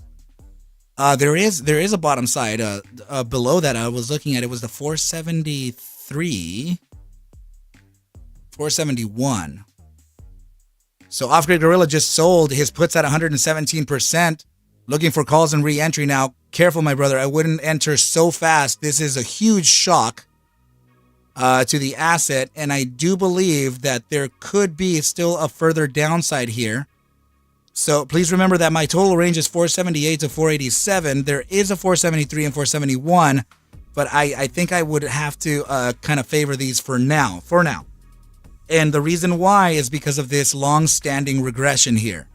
There is a bottom side below that. I was looking at it was the 473. 471. So Off-Grid Gorilla just sold his puts at 117%, looking for calls and re-entry. Now, careful, my brother. I wouldn't enter so fast. This is a huge shock to the asset, and I do believe that there could be still a further downside here. So please remember that my total range is 478 to 487. There is a 473 and 471, but I think I would have to kind of favor these for now. And the reason why is because of this long-standing regression here.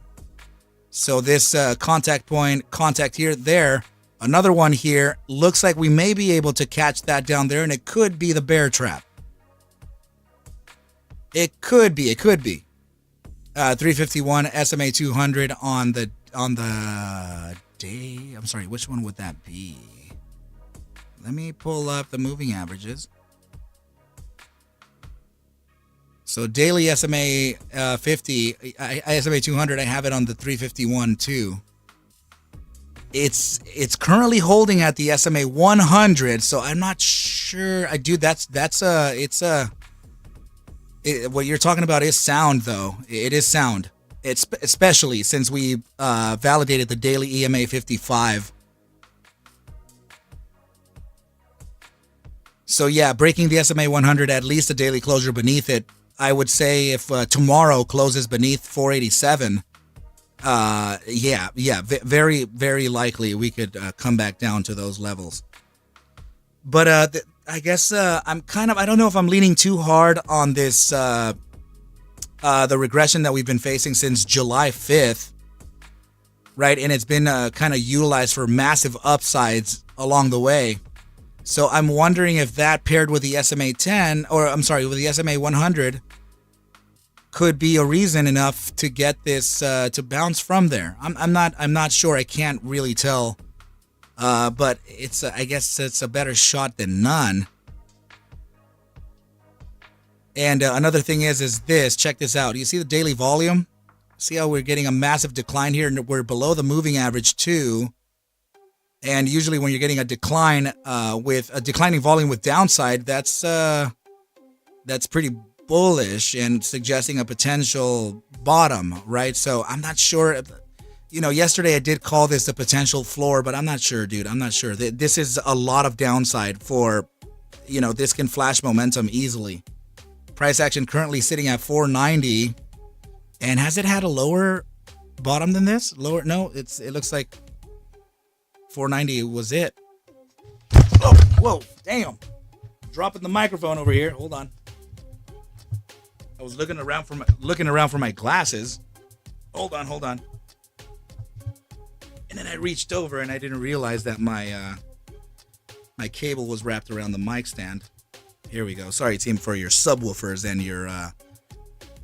So this contact point, contact here, there, another one here. Looks like we may be able to catch that down there, and it could be the bear trap. It could be. 351 SMA 200 on the day. I'm sorry, which one would that be? Let me pull up the moving averages. So daily SMA 50, SMA 200, I have it on the 351 too. It's currently holding at the SMA 100, so I'm not sure. What you're talking about is sound though. It is sound. It's especially since we validated the daily EMA 55. So yeah, breaking the SMA 100, at least a daily closure beneath it. I would say if tomorrow closes beneath 487, very, very likely we could come back down to those levels. But I guess I don't know if I'm leaning too hard on this, the regression that we've been facing since July 5th, right? And it's been kind of utilized for massive upsides along the way. So I'm wondering if that paired with the SMA 10, with the SMA 100, could be a reason enough to get this to bounce from there. I'm not sure. I can't really tell. But I guess it's a better shot than none. And another thing is this. Check this out. You see the daily volume? See how we're getting a massive decline here, and we're below the moving average too. And usually when you're getting a decline with a declining volume with downside, that's pretty bullish and suggesting a potential bottom, right? So I'm not sure. You know, yesterday I did call this a potential floor, but I'm not sure, dude. I'm not sure. This is a lot of downside for, you know, this can flash momentum easily. Price action currently sitting at 490. And has it had a lower bottom than this? Lower? No, it looks like 490 was it. Oh, whoa, damn. Dropping the microphone over here. Hold on. I was looking around for my glasses. Hold on. And then I reached over and I didn't realize that my cable was wrapped around the mic stand. Here we go. Sorry, team, for your subwoofers and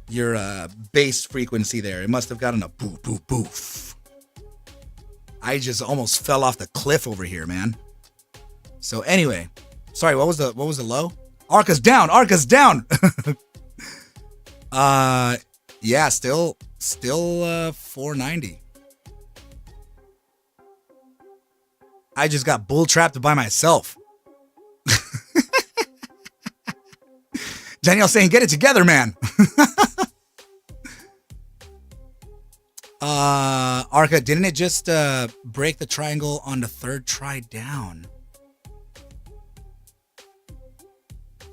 your bass frequency there. It must have gotten a boo boo boof. I just almost fell off the cliff over here, man. So anyway, sorry, what was the low? Arca's down. Yeah, still 490. I just got bull trapped by myself. Danielle saying, get it together, man. Arca, didn't it just break the triangle on the third try down?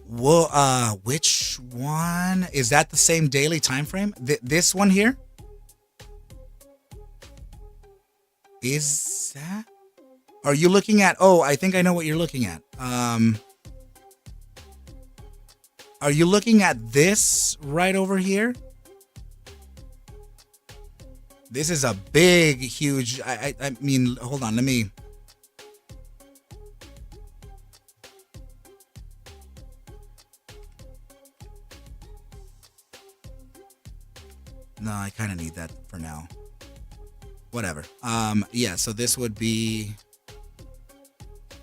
Whoa, which one? Is that the same daily time frame? This one here? Is that? Are you looking at, oh, I think I know what you're looking at. Are you looking at this right over here? This is a big, huge, I mean, hold on, let me. No, I kind of need that for now. Whatever. Yeah, so this would be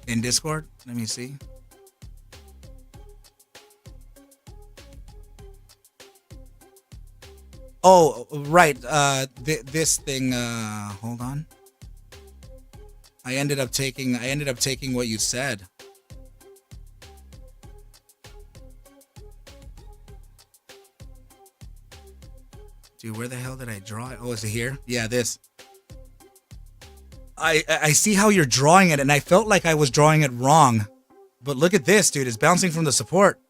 in Discord. Let me see. Oh, right. This thing. Hold on. I ended up taking what you said. Dude, where the hell did I draw it? Oh, is it here? Yeah, this. I see how you're drawing it, and I felt like I was drawing it wrong. But look at this, dude. It's bouncing from the support.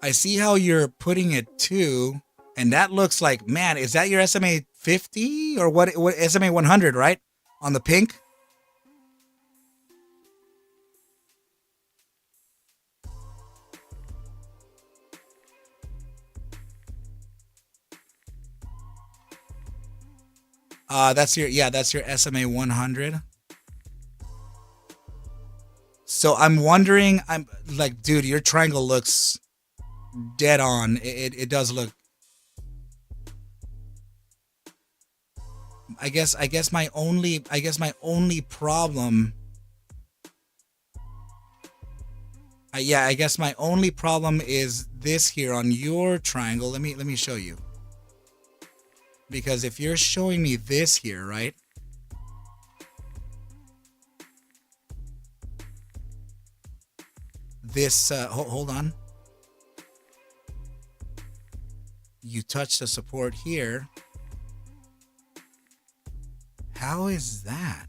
I see how you're putting it too, and that looks like, man, is that your SMA 50 or what SMA 100, right? On the pink? That's your SMA 100. So I'm wondering, I'm like, dude, your triangle looks dead on. It does look. I guess my only problem. I guess my only problem is this here on your triangle. Let me show you. Because if you're showing me this here, right? This, hold on. You touch the support here. How is that?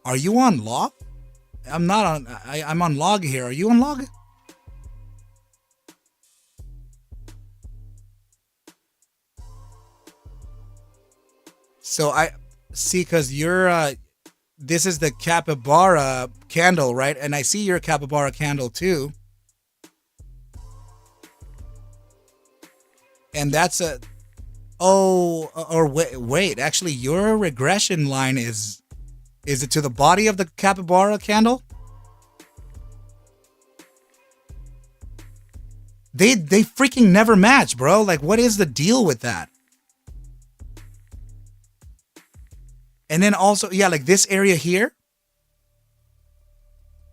Are you on log? I'm not on, I'm on log here. Are you on log? So I see, because you're this is the capybara candle, right? And I see your capybara candle too. And that's a, oh, or wait, actually your regression line is it to the body of the capybara candle? They freaking never match, bro. Like, what is the deal with that? And then also, yeah, like this area here.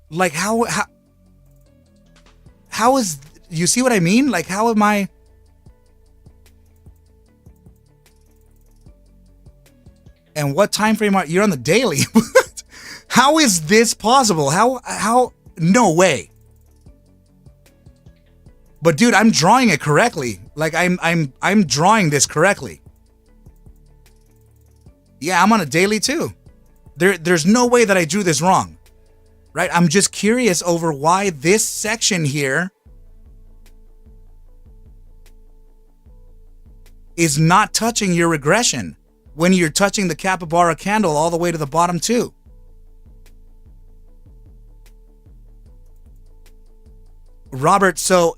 Like how is, you see what I mean? Like, how am I? And what time frame are you're on the daily? How is this possible? How no way. But dude, I'm drawing it correctly. Like I'm drawing this correctly. Yeah, I'm on a daily too. There's no way that I drew this wrong. Right? I'm just curious over why this section here is not touching your regression when you're touching the capybara candle all the way to the bottom too. Robert, so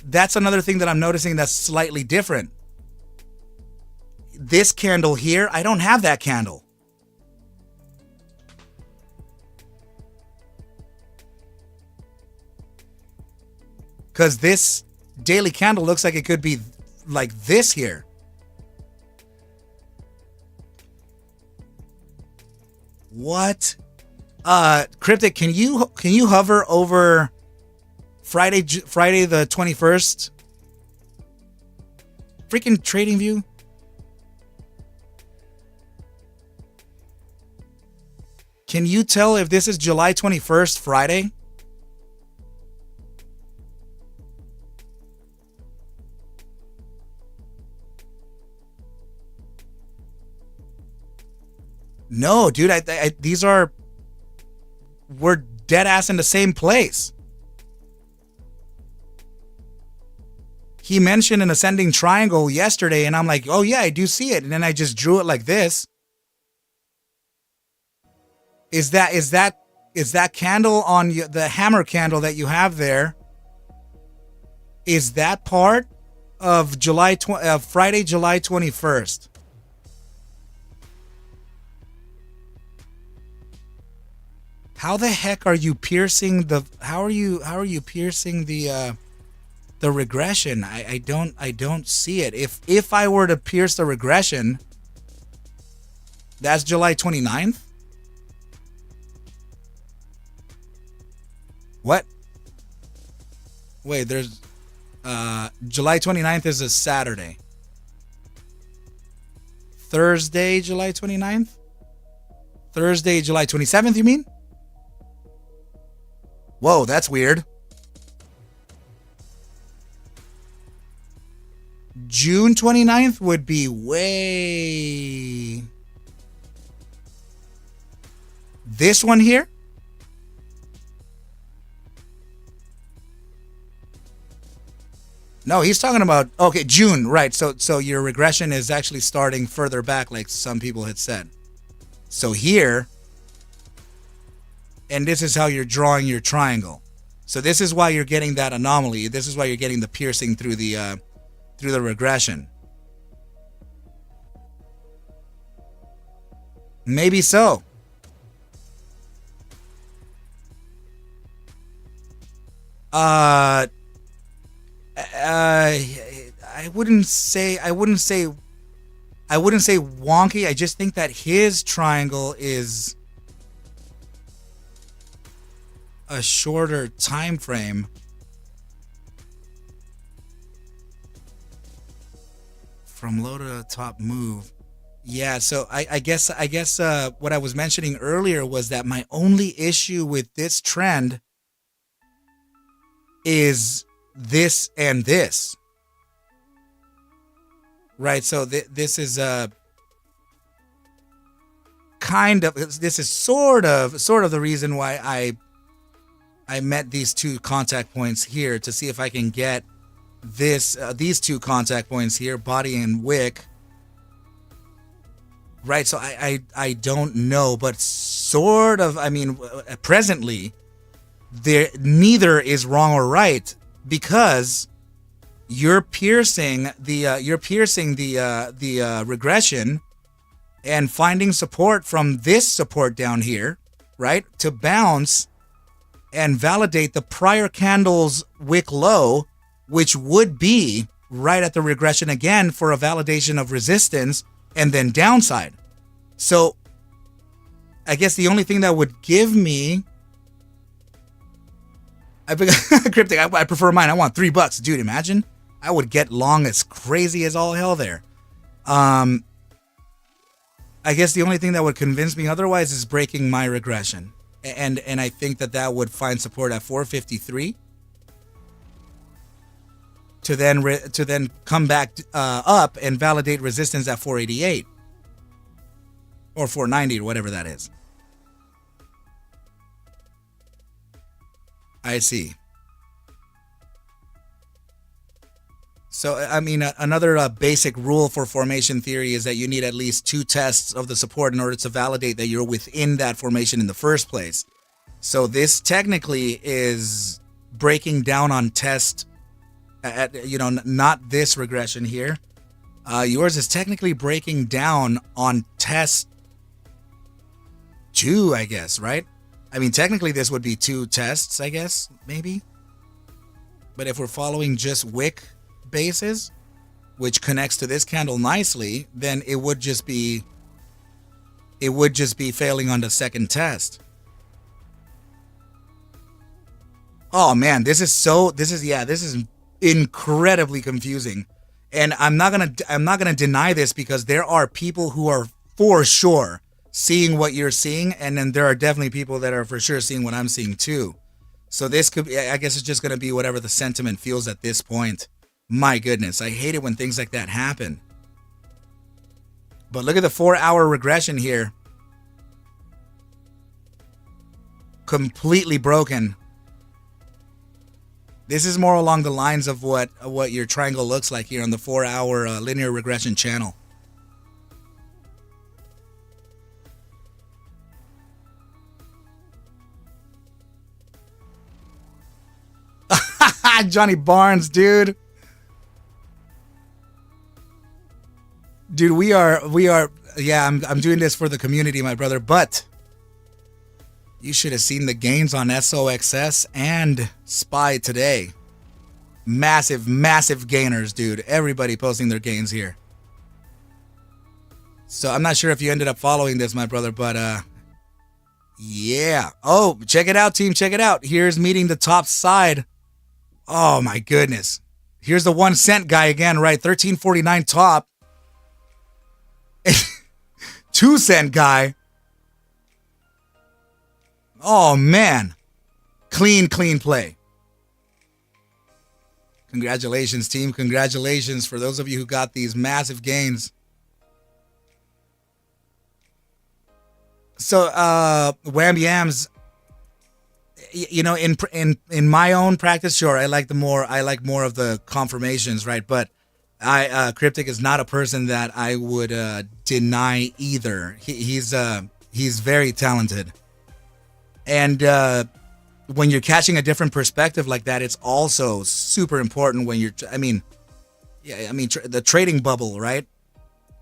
that's another thing that I'm noticing that's slightly different. This candle here, I don't have that candle. Because this daily candle looks like it could be like this here. What? Cryptic, can you hover over Friday the 21st? Freaking trading view. Can you tell if this is July 21st Friday? No, dude, these are, we're dead ass in the same place. He mentioned an ascending triangle yesterday, and I'm like, oh yeah, I do see it. And then I just drew it like this. Is that candle on the hammer candle that you have there? Is that part of Friday, July 21st? How the heck are you piercing how are you piercing the regression? I don't see it. If I were to pierce the regression, that's July 29th? What? Wait, there's July 29th is a Saturday. Thursday, July 29th? Thursday, July 27th, you mean? Whoa, that's weird. June 29th would be way... This one here? No, he's talking about... Okay, June, right. So your regression is actually starting further back, like some people had said. So here... And this is how you're drawing your triangle. So this is why you're getting that anomaly. This is why you're getting the piercing through the regression. Maybe so. I wouldn't say wonky. I just think that his triangle is a shorter time frame. From low to top move. Yeah, so I guess what I was mentioning earlier was that my only issue with this trend is this and this. Right, so this is this is sort of the reason why I met these two contact points here, to see if I can get these two contact points here, body and wick. Right, so I don't know, but sort of, I mean, presently, neither is wrong or right, because you're piercing the regression and finding support from this support down here, right, to bounce and validate the prior candle's wick low, which would be right at the regression again for a validation of resistance and then downside. So I guess the only thing that would give me, Cryptic, I prefer mine. I want $3, dude. Imagine I would get long as crazy as all hell there. I guess the only thing that would convince me otherwise is breaking my regression. And I think that that would find support at 453 to then come back up and validate resistance at 488 or 490 or whatever that is. I see. So, I mean, another basic rule for formation theory is that you need at least 2 tests of the support in order to validate that you're within that formation in the first place. So this technically is breaking down on test, not this regression here. Yours is technically breaking down on test 2, I guess, right? I mean, technically this would be 2 tests, I guess, maybe. But if we're following just wick bases, which connects to this candle nicely, then it would just be failing on the second test. Oh man, this is incredibly confusing. And I'm not gonna deny this, because there are people who are for sure seeing what you're seeing, and then there are definitely people that are for sure seeing what I'm seeing too. So this could be, I guess it's just gonna be whatever the sentiment feels at this point. My goodness, I hate it when things like that happen. But look at the 4-hour regression here. Completely broken. This is more along the lines of what your triangle looks like here on the 4-hour linear regression channel. Johnny Barnes, dude. Dude, we are, yeah, I'm doing this for the community, my brother, but you should have seen the gains on SOXS and SPY today. Massive, massive gainers, dude. Everybody posting their gains here. So I'm not sure if you ended up following this, my brother, but yeah. Oh, check it out, team, check it out. Here's meeting the top side. Oh my goodness. Here's the 1 cent guy again, right? 1349 top. 2 cent guy. Oh man. Clean play. Congratulations, team. Congratulations for those of you who got these massive gains. So Wham Yams, you know, in my own practice, sure, I like more of the confirmations, right? But Cryptic is not a person that I would deny either. He's very talented, and when you're catching a different perspective like that, it's also super important when you're. The trading bubble, right?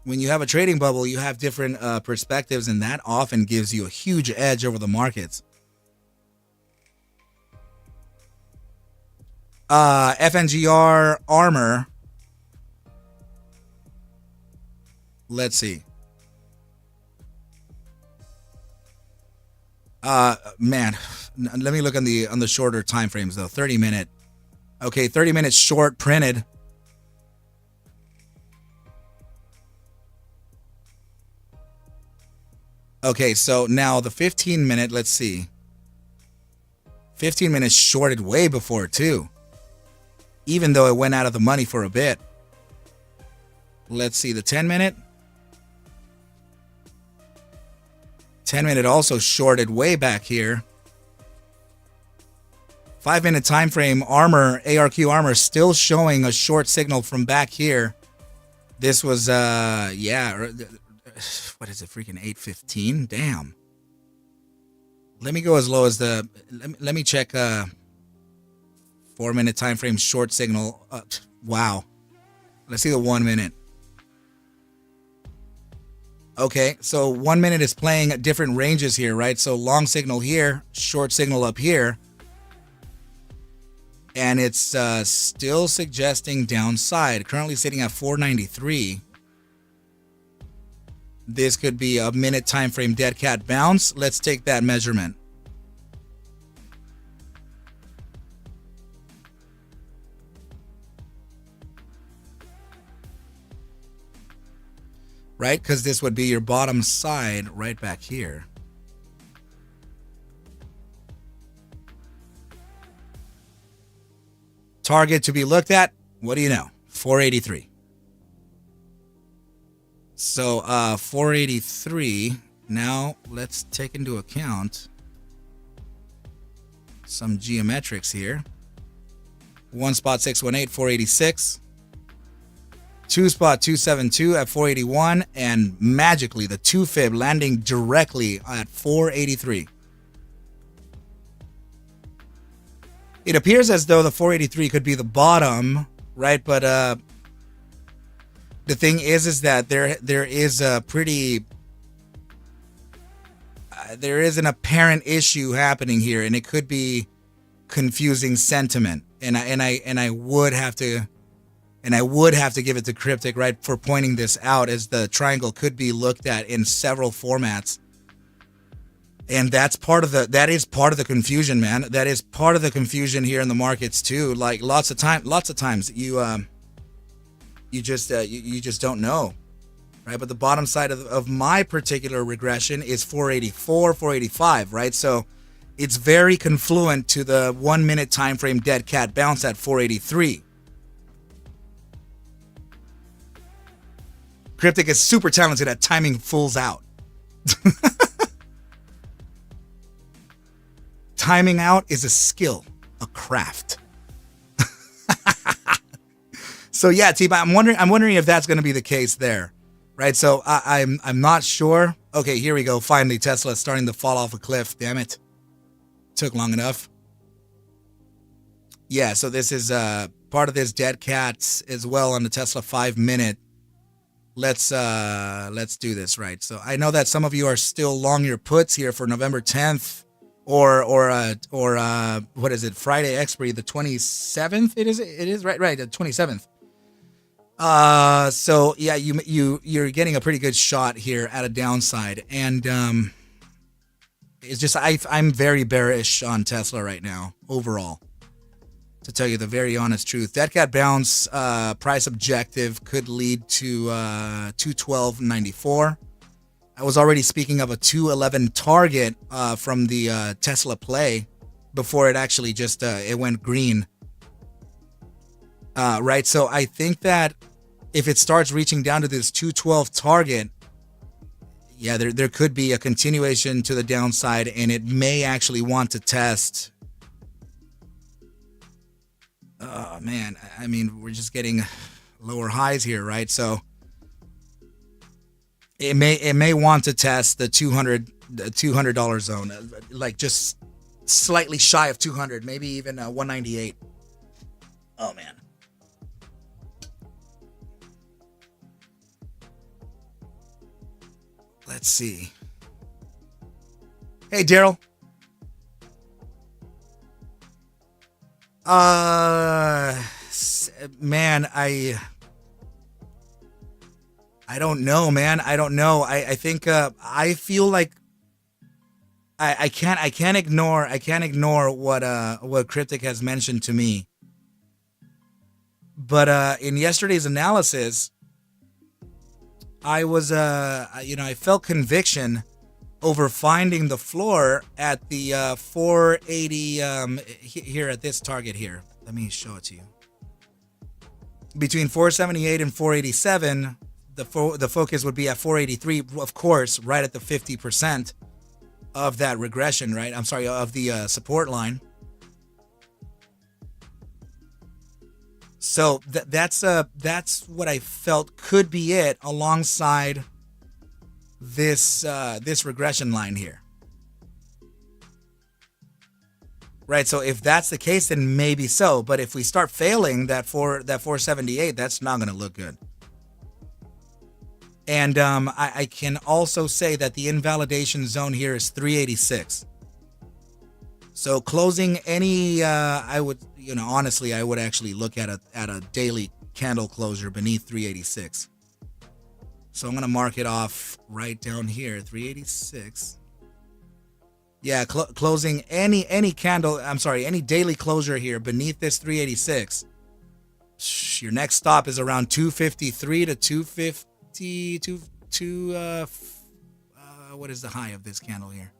When you have a trading bubble, you have different perspectives, and that often gives you a huge edge over the markets. FNGR Armor. Let's see. Man, let me look on the shorter time frames though. 30-minute. Okay, 30 minutes short printed. Okay, so now the 15-minute, let's see. 15 minutes shorted way before too. Even though it went out of the money for a bit. Let's see, the 10-minute. 10-minute also shorted way back here. 5-minute time frame Armor, ARQ Armor, still showing a short signal from back here. This was, yeah, what is it, freaking 8:15? Damn. Let me go as low as the, let me check 4-minute time frame short signal. Wow. Let's see the 1 minute. Okay, so 1 minute is playing different ranges here, right? So long signal here, short signal up here. And it's still suggesting downside. Currently sitting at 493. This could be a minute time frame dead cat bounce. Let's take that measurement. right? Because this would be your bottom side right back here. Target to be looked at, what do you know? 483. So 483. Now let's take into account some geometrics here. 1 spot 618, 486. 2 spot 272 at 481, and magically the 2 fib landing directly at 483. It appears as though the 483 could be the bottom, right? But the thing is that there is a pretty there is an apparent issue happening here, and it could be confusing sentiment. And I would have to give it to Cryptic, right, for pointing this out, as the triangle could be looked at in several formats. And that is part of the confusion, man. That is part of the confusion here in the markets too. Like lots of times you just don't know, right? But the bottom side of my particular regression is 484, 485, right? So it's very confluent to the 1 minute time frame dead cat bounce at 483. Cryptic is super talented at timing fools out. Timing out is a skill, a craft. So yeah, T, I'm wondering if that's going to be the case there, right? So I'm not sure. Okay, here we go. Finally, Tesla starting to fall off a cliff. Damn it, took long enough. Yeah, so this is part of this dead cat as well on the Tesla 5 minute. Let's do this, right? So I know that some of you are still long your puts here for November 10th. Or what is it? Friday expiry, the 27th. It is right, the 27th. So yeah, you're getting a pretty good shot here at a downside, and it's just I'm very bearish on Tesla right now overall. To tell you the very honest truth, dead cat bounce price objective could lead to 212.94. I was already speaking of a 211 target from the Tesla play before it actually just it went green. Right, so I think that if it starts reaching down to this 212 target, yeah, there could be a continuation to the downside, and it may actually want to test. Oh man, I mean, we're just getting lower highs here, right? So it may want to test the $200 zone, like just slightly shy of 200, maybe even 198. Oh man. Let's see. Hey, Daryl. Man, I don't know, man. I don't know. I think I feel like I can't ignore what Cryptic has mentioned to me. But in yesterday's analysis, I was I felt conviction over finding the floor at the 480 here at this target here. Let me show it to you. Between 478 and 487, the focus would be at 483, of course, right at the 50% of that regression, right? I'm sorry, of the support line. So that's what I felt could be it alongside this regression line here. Right, so if that's the case, then maybe so. But if we start failing that 478, that's not going to look good. And I can also say that the invalidation zone here is 386. So closing any, I would, honestly, I would actually look at a daily candle closure beneath 386. So I'm going to mark it off right down here, 386. Yeah, closing any candle, any daily closure here beneath this 386. Your next stop is around 253 to 250, what is the high of this candle here?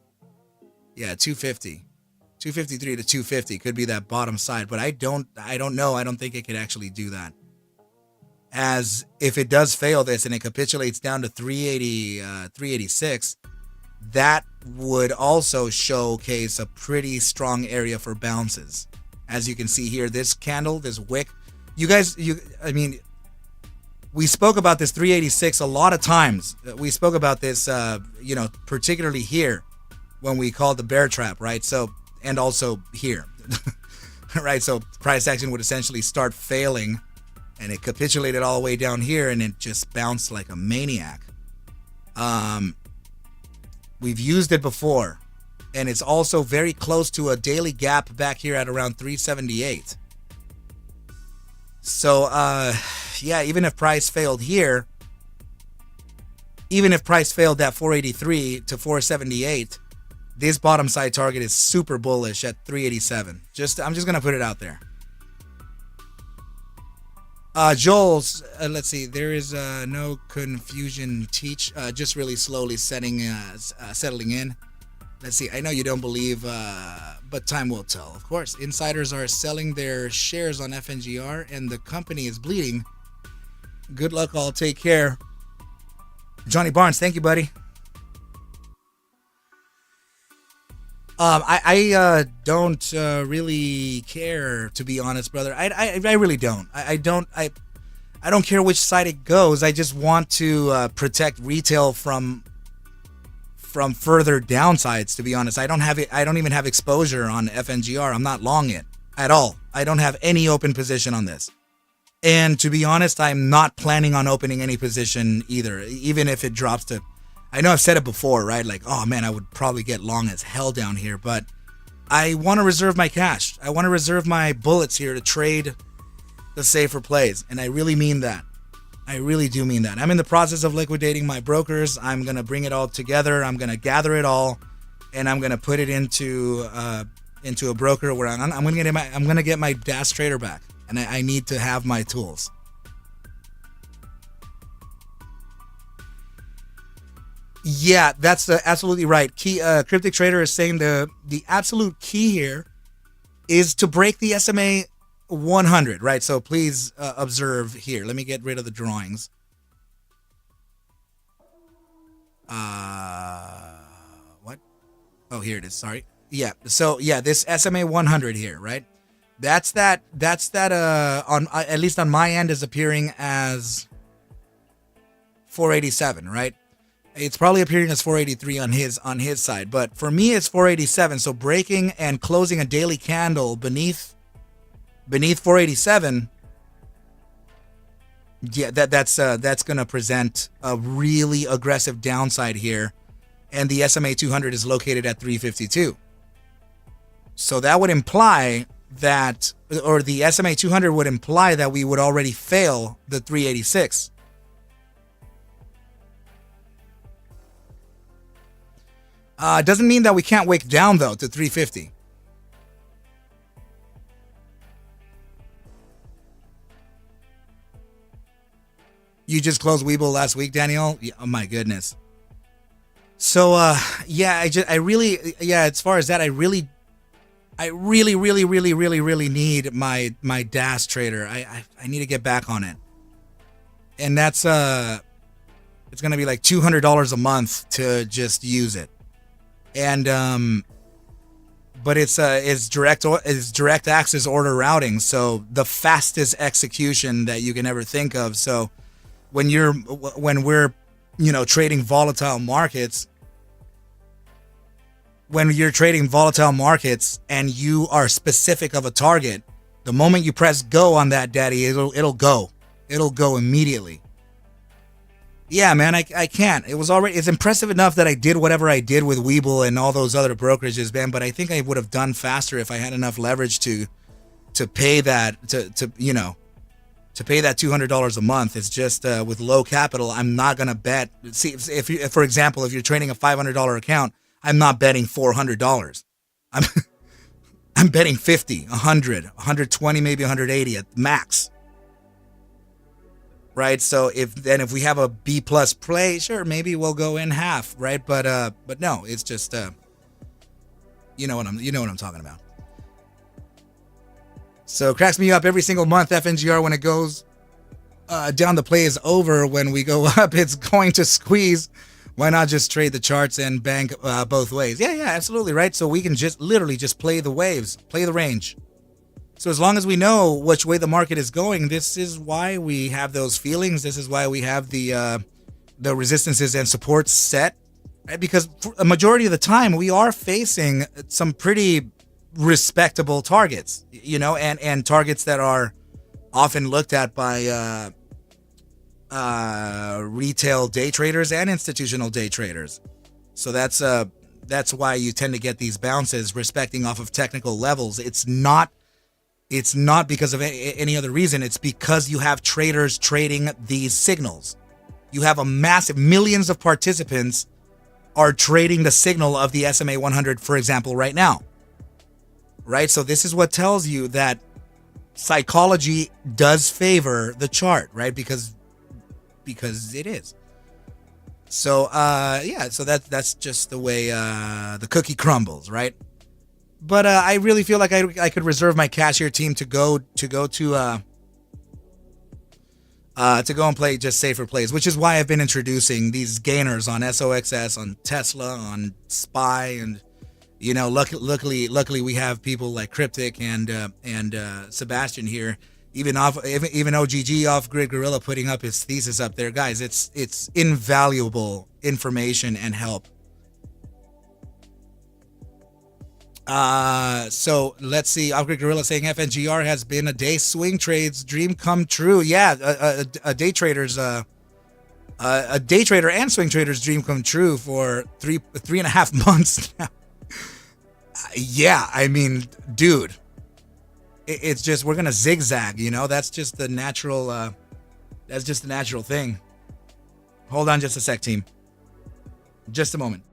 Yeah, 250. 253 to 250 could be that bottom side, but I don't know. I don't think it could actually do that. As if it does fail this and it capitulates down to 380, 386, that would also showcase a pretty strong area for bounces. As you can see here, this candle, this wick, I mean, we spoke about this 386 a lot of times. We spoke about this, particularly here when we called the bear trap, right? So, and also here, right? So price action would essentially start failing, and it capitulated all the way down here, and it just bounced like a maniac. We've used it before, and it's also very close to a daily gap back here at around 378. So, yeah, even if price failed here, even if price failed at 483 to 478, this bottom side target is super bullish at 387. I'm just going to put it out there. Joel's, let's see, there is no confusion just really slowly settling in. Let's see, I know you don't believe, but time will tell. Of course, insiders are selling their shares on FNGR and the company is bleeding. Good luck, all. Take care. Johnny Barnes, thank you, buddy. I don't really care, to be honest, brother. I really don't. I don't care which side it goes. I just want to protect retail from further downsides, to be honest. I don't even have exposure on FNGR. I'm not long it at all. I don't have any open position on this. And to be honest, I'm not planning on opening any position either, even if it drops to, I know I've said it before, right? Like, oh man, I would probably get long as hell down here, but I want to reserve my cash. I want to reserve my bullets here to trade the safer plays. And I really mean that. I really do mean that. I'm in the process of liquidating my brokers. I'm going to bring it all together. I'm going to gather it all, and I'm going to put it into a broker where I'm going to get my DAS trader back, and I need to have my tools. Yeah, that's absolutely right. Cryptic Trader is saying the absolute key here is to break the SMA 100, right? So please observe here. Let me get rid of the drawings. What? Oh, here it is. Sorry. Yeah. So yeah, this SMA 100 here, right? That's that on at least on my end is appearing as 487, right? It's probably appearing as 483 on his side, but for me it's 487. So breaking and closing a daily candle beneath 487, yeah, that's going to present a really aggressive downside here, and the SMA 200 is located at 352. So that would imply that, or the SMA 200 would imply that we would already fail the 386. Doesn't mean that we can't wick down though to 350. You just closed Webull last week, Daniel? Yeah, oh my goodness. So yeah, as far as that, I really need my DAS trader. I need to get back on it. And that's it's going to be like $200 a month to just use it. And but it's direct access order routing, so the fastest execution that you can ever think of. So when we're trading volatile markets, and you are specific of a target, the moment you press go on that daddy, it'll go immediately. Yeah, man, I can't. It's impressive enough that I did whatever I did with Webull and all those other brokerages, man, but I think I would have done faster if I had enough leverage to pay that to pay that $200 a month. It's just with low capital, I'm not going to bet. See, for example, if you're trading a $500 account, I'm not betting $400. I'm betting 50, 100, 120, maybe 180 at max. right? So if we have a B plus play, sure, maybe we'll go in half, right? But no, it's just you know what I'm talking about. So it cracks me up every single month. FNGR, when it goes down, the play is over. When we go up, it's going to squeeze. Why not just trade the charts and bank both ways? Yeah, absolutely, right? So we can just literally just play the waves, play the range. So as long as we know which way the market is going, this is why we have those feelings. This is why we have the resistances and supports set, right? Because for a majority of the time, we are facing some pretty respectable targets, and targets that are often looked at by retail day traders and institutional day traders. So that's why you tend to get these bounces respecting off of technical levels. It's not because of any other reason. It's because you have traders trading these signals. You have a massive millions of participants are trading the signal of the SMA 100, for example, right now. Right? So this is what tells you that psychology does favor the chart, right? Because it is. So so that's just the way the cookie crumbles, right? But I really feel like I could reserve my cashier team to go and play just safer plays, which is why I've been introducing these gainers on SOXS, on Tesla, on SPY, and luckily we have people like Cryptic and Sebastian here, even OGG off Grid Gorilla putting up his thesis up there, guys. It's invaluable information and help. So let's see. Off Grid Gorilla saying FNGR has been a day swing trade's dream come true. Yeah, a day trader's a day trader and swing trader's dream come true for three and a half months now. Yeah, I mean, dude, it's just we're gonna zigzag. That's just the natural. That's just the natural thing. Hold on, just a sec, team. Just a moment.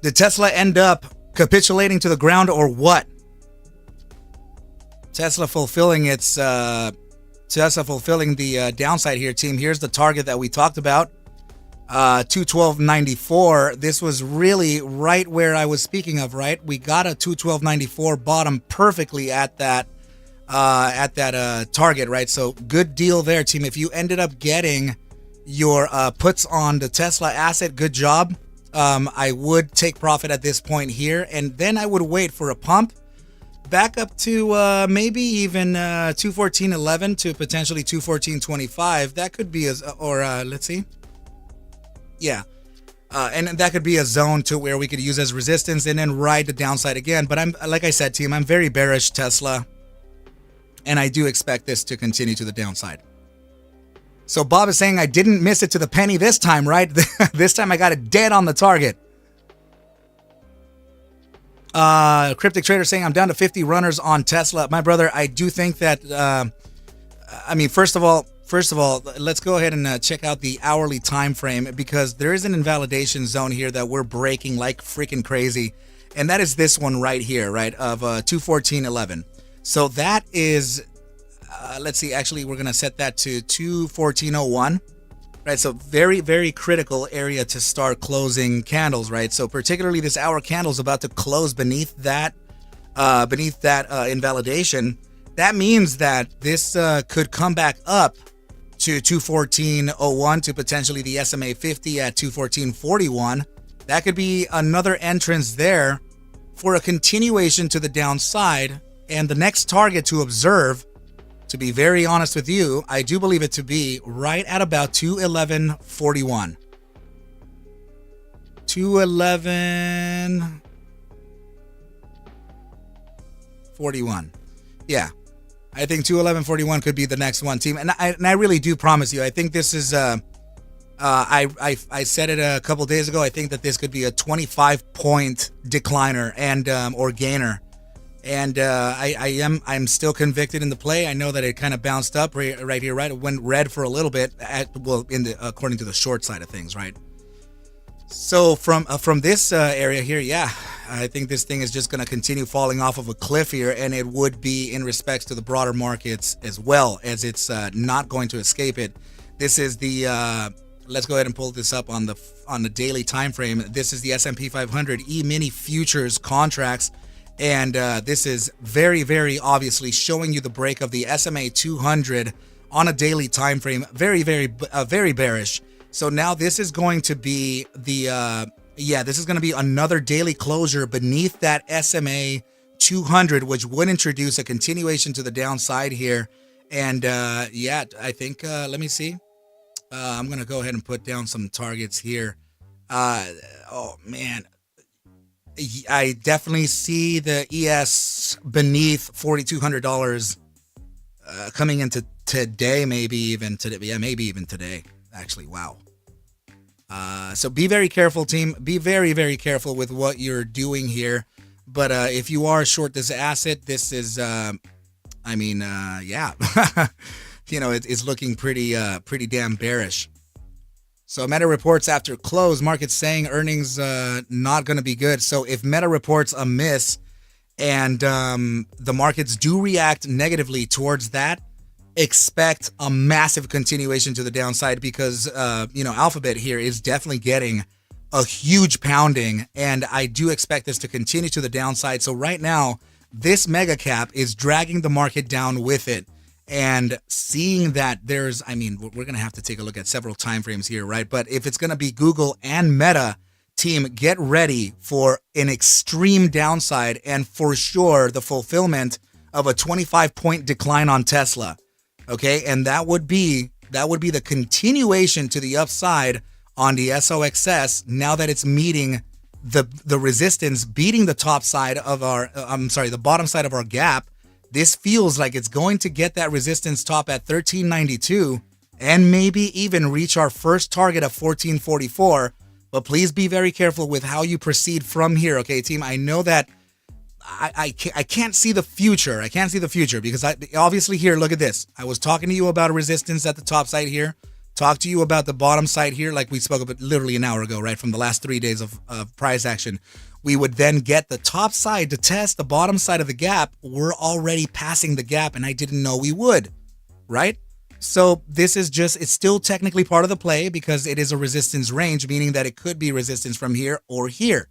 Did Tesla end up capitulating to the ground or what? Tesla fulfilling the downside here, team. Here's the target that we talked about. 212.94. This was really right where I was speaking of, right? We got a 212.94 bottom perfectly at that target, right? So good deal there, team. If you ended up getting your puts on the Tesla asset, good job. I would take profit at this point here, and then I would wait for a pump back up to maybe even 214.11 to potentially 214.25. That could be let's see. Yeah. And that could be a zone to where we could use as resistance and then ride the downside again. But like I said, team, I'm very bearish Tesla, and I do expect this to continue to the downside. So Bob is saying I didn't miss it to the penny this time, right? This time I got it dead on the target. Cryptic Trader saying I'm down to 50 runners on Tesla. My brother, I do think that, first of all, let's go ahead and check out the hourly time frame, because there is an invalidation zone here that we're breaking like freaking crazy. And that is this one right here, right, of 214.11. So that is, let's see, actually, we're going to set that to 214.01. Right, so very, very critical area to start closing candles, right? So particularly this hour candle is about to close beneath that invalidation. That means that this could come back up to 214.01 to potentially the SMA 50 at 214.41. That could be another entrance there for a continuation to the downside. And the next target to observe, to be very honest with you, I do believe it to be right at about 211.41. 211.41. Yeah. I think 211.41 could be the next one, team. And I really do promise you, I think this is I said it a couple days ago. I think that this could be a 25-point decliner and or gainer. And I'm still convicted in the play. I know that it kind of bounced up right here, right? It went red for a little bit, according to the short side of things, right? So from this area here, yeah, I think this thing is just going to continue falling off of a cliff here, and it would be in respects to the broader markets as well, as it's not going to escape it. This is the let's go ahead and pull this up on the daily time frame. This is the S&P 500 E-mini futures contracts. And this is very, very obviously showing you the break of the SMA 200 on a daily time frame. Very, very, very bearish. So now this is going to be this is going to be another daily closure beneath that SMA 200, which would introduce a continuation to the downside here. And I think, let me see. I'm going to go ahead and put down some targets here. Oh, man. I definitely see the ES beneath $4,200 coming into today, maybe even today. Yeah, maybe even today. Actually, wow. So be very careful, team. Be very, very careful with what you're doing here. But if you are short this asset, this is, it's looking pretty damn bearish. So Meta reports after close, markets saying earnings not going to be good. So if Meta reports a miss and the markets do react negatively towards that, expect a massive continuation to the downside, because Alphabet here is definitely getting a huge pounding, and I do expect this to continue to the downside. So right now, this mega cap is dragging the market down with it. And seeing that we're going to have to take a look at several time frames here, right? But if it's going to be Google and Meta, team, get ready for an extreme downside, and for sure the fulfillment of a 25-point decline on Tesla. Okay, and that would be the continuation to the upside on the SOXS now that it's meeting the resistance, beating the top side of the bottom side of our gap. This feels like it's going to get that resistance top at 1392 and maybe even reach our first target of 1444. But please be very careful with how you proceed from here, okay, team? I know that I can't see the future. I can't see the future because obviously here, look at this. I was talking to you about a resistance at the top side here, talk to you about the bottom side here, like we spoke about literally an hour ago, right? From the last 3 days of price action. We would then get the top side to test the bottom side of the gap. We're already passing the gap, and I didn't know we would, right? So this is just, it's still technically part of the play because it is a resistance range, meaning that it could be resistance from here or here.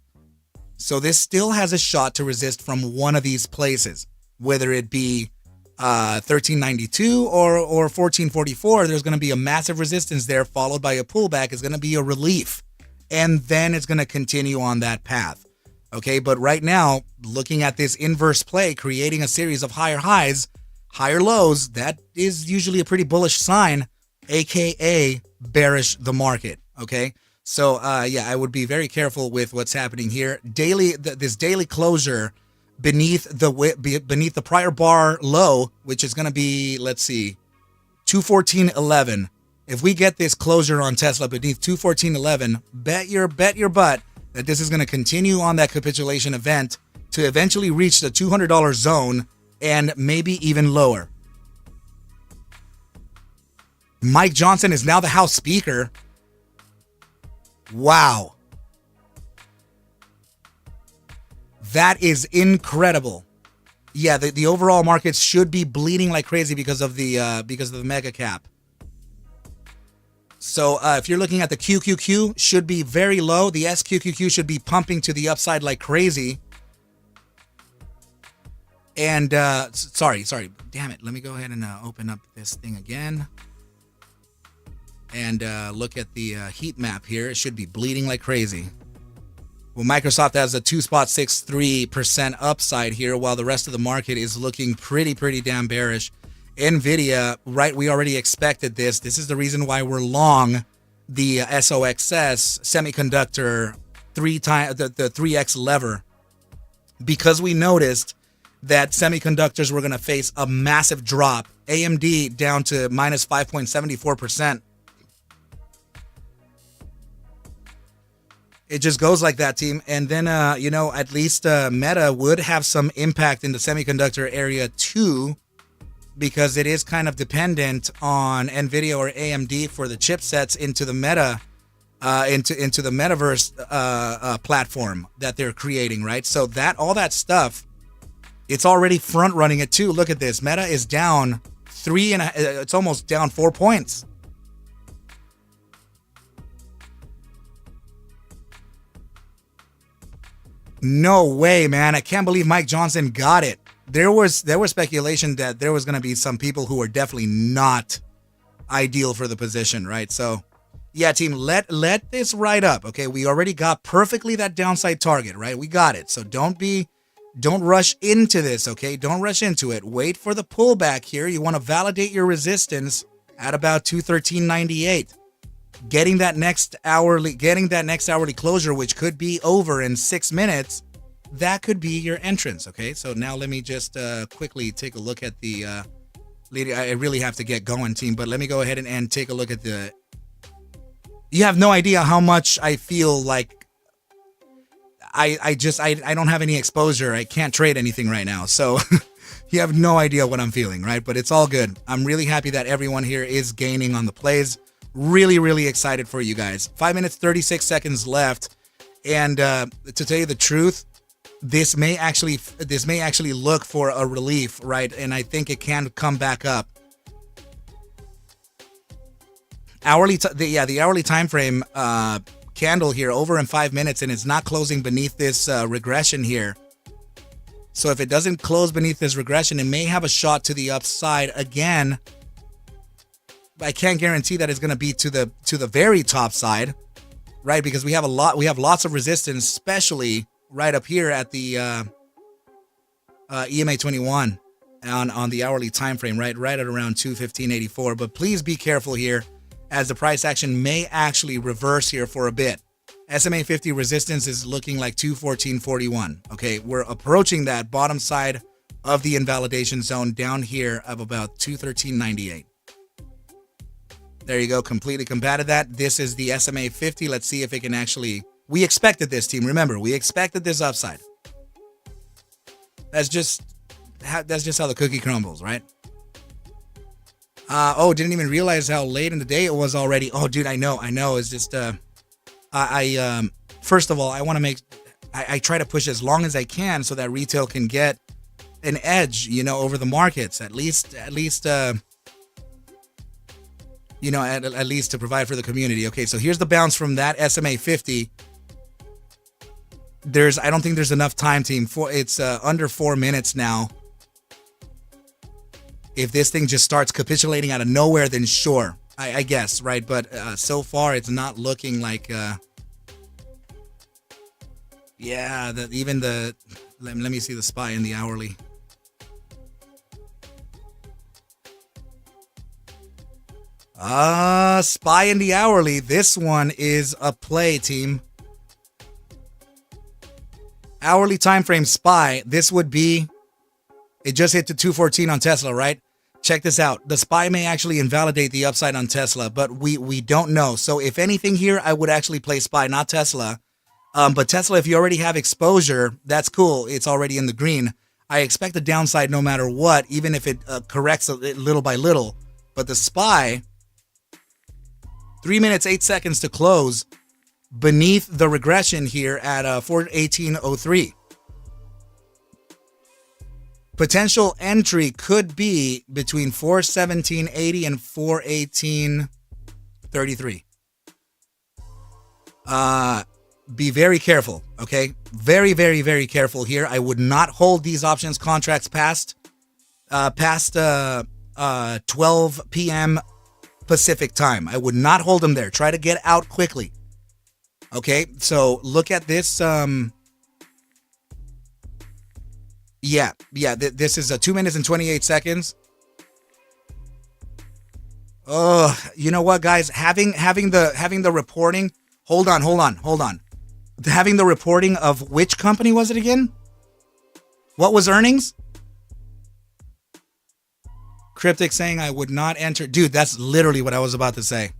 So this still has a shot to resist from one of these places, whether it be 1392 or 1444. There's going to be a massive resistance there, followed by a pullback. Is going to be a relief, and then it's going to continue on that path. Okay, but right now, looking at this inverse play, creating a series of higher highs, higher lows, that is usually a pretty bullish sign, aka bearish the market. Okay, so yeah, I would be very careful with what's happening here. This daily closure beneath the prior bar low, which is going to be, let's see, 214.11. If we get this closure on Tesla beneath 214.11, bet your butt that this is going to continue on that capitulation event to eventually reach the $200 zone and maybe even lower. Mike Johnson is now the House Speaker. Wow. That is incredible. Yeah, the overall markets should be bleeding like crazy because of the mega cap. So if you're looking at the QQQ, should be very low. The SQQQ should be pumping to the upside like crazy. And sorry, damn it. Let me go ahead and open up this thing again. And look at the heat map here. It should be bleeding like crazy. Well, Microsoft has a 2.63% upside here, while the rest of the market is looking pretty damn bearish. Nvidia, right, we already expected this. This is the reason why we're long the SOXS semiconductor the 3x lever, because we noticed that semiconductors were going to face a massive drop. AMD down to minus 5.74%. It just goes like that, team. And then, at least Meta would have some impact in the semiconductor area too, because it is kind of dependent on NVIDIA or AMD for the chipsets into the Meta, into the metaverse platform that they're creating, right? So that all that stuff, it's already front running it too. Look at this. Meta is down it's almost down 4 points. No way, man. I can't believe Mike Johnson got it. There was speculation that there was going to be some people who were definitely not ideal for the position, right? So, yeah, team, let this ride up, okay? We already got perfectly that downside target, right? We got it. So don't rush into this, okay? Don't rush into it. Wait for the pullback here. You want to validate your resistance at about 213.98. Getting that next hourly closure, which could be over in 6 minutes, that could be your entrance. Okay, so now let me just quickly take a look at the I really have to get going, team, but let me go ahead and take a look at the. You have no idea how much I feel like I don't have any exposure. I can't trade anything right now, so you have no idea what I'm feeling, right? But it's all good. I'm really happy that everyone here is gaining on the plays. Really excited for you guys. 5 minutes 36 seconds left, and to tell you the truth, this may actually look for a relief, right? And I think it can come back up. The hourly time frame candle here over in 5 minutes, and it's not closing beneath this regression here. So if it doesn't close beneath this regression, it may have a shot to the upside again. I can't guarantee that it's going to be to the very top side, right? Because we have lots of resistance, especially right up here at the EMA 21 on the hourly time frame, right at around 215.84. But please be careful here, as the price action may actually reverse here for a bit. SMA 50 resistance is looking like 214.41. Okay, we're approaching that bottom side of the invalidation zone down here of about 213.98. There you go, completely combated that. This is the SMA 50. Let's see if it can actually. We expected this, team. Remember, we expected this upside. That's just how the cookie crumbles, right? Oh, didn't even realize how late in the day it was already. Oh, dude, I know. It's just, first of all, I want to make, I try to push as long as I can so that retail can get an edge, you know, over the markets. At least, you know, at least to provide for the community. Okay, so here's the bounce from that SMA 50. I don't think there's enough time, team. It's under 4 minutes now. If this thing just starts capitulating out of nowhere, then sure, I guess, right? But so far, it's not looking like, yeah, even the, let me see the SPY in the hourly. SPY in the hourly. This one is a play, team. Hourly time frame SPY. This would be, it just hit to 214 on Tesla, right? Check this out. The SPY may actually invalidate the upside on Tesla, but we don't know. So if anything here, I would actually play SPY, not Tesla. But Tesla, if you already have exposure, that's cool. It's already in the green. I expect a downside no matter what, even if it corrects little by little. But the SPY, 3 minutes, 8 seconds to close beneath the regression here at 418.03. Potential entry could be between 417.80 and 418.33. Be very careful, okay? Very, very, very careful here. I would not hold these options contracts past 12 p.m. Pacific time. I would not hold them there. Try to get out quickly. Okay, so look at this. This is 2 minutes and 28 seconds. Oh, you know what, guys? Having the reporting. Hold on. Having the reporting of which company was it again? What was earnings? Cryptic saying I would not enter. Dude, that's literally what I was about to say.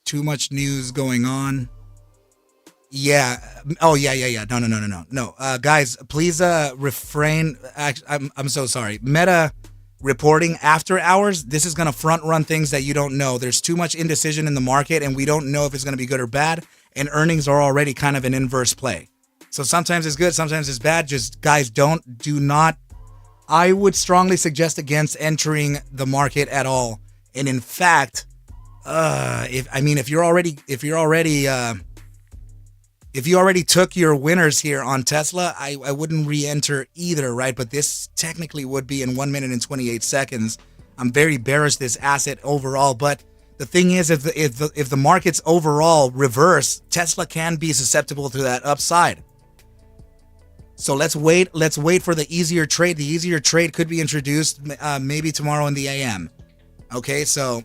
Too much news going on. Yeah. Oh, yeah. No. Guys, please refrain. I'm so sorry. Meta reporting after hours. This is going to front run things that you don't know. There's too much indecision in the market, and we don't know if it's going to be good or bad. And earnings are already kind of an inverse play. So sometimes it's good, sometimes it's bad. Just guys, do not. I would strongly suggest against entering the market at all. And in fact, if you already took your winners here on Tesla, I wouldn't re-enter either, right? But this technically would be in 1 minute and 28 seconds. I'm very bearish this asset overall, but the thing is, if the markets overall reverse, Tesla can be susceptible to that upside. So let's wait for the easier trade. The easier trade could be introduced maybe tomorrow in the AM. Okay, so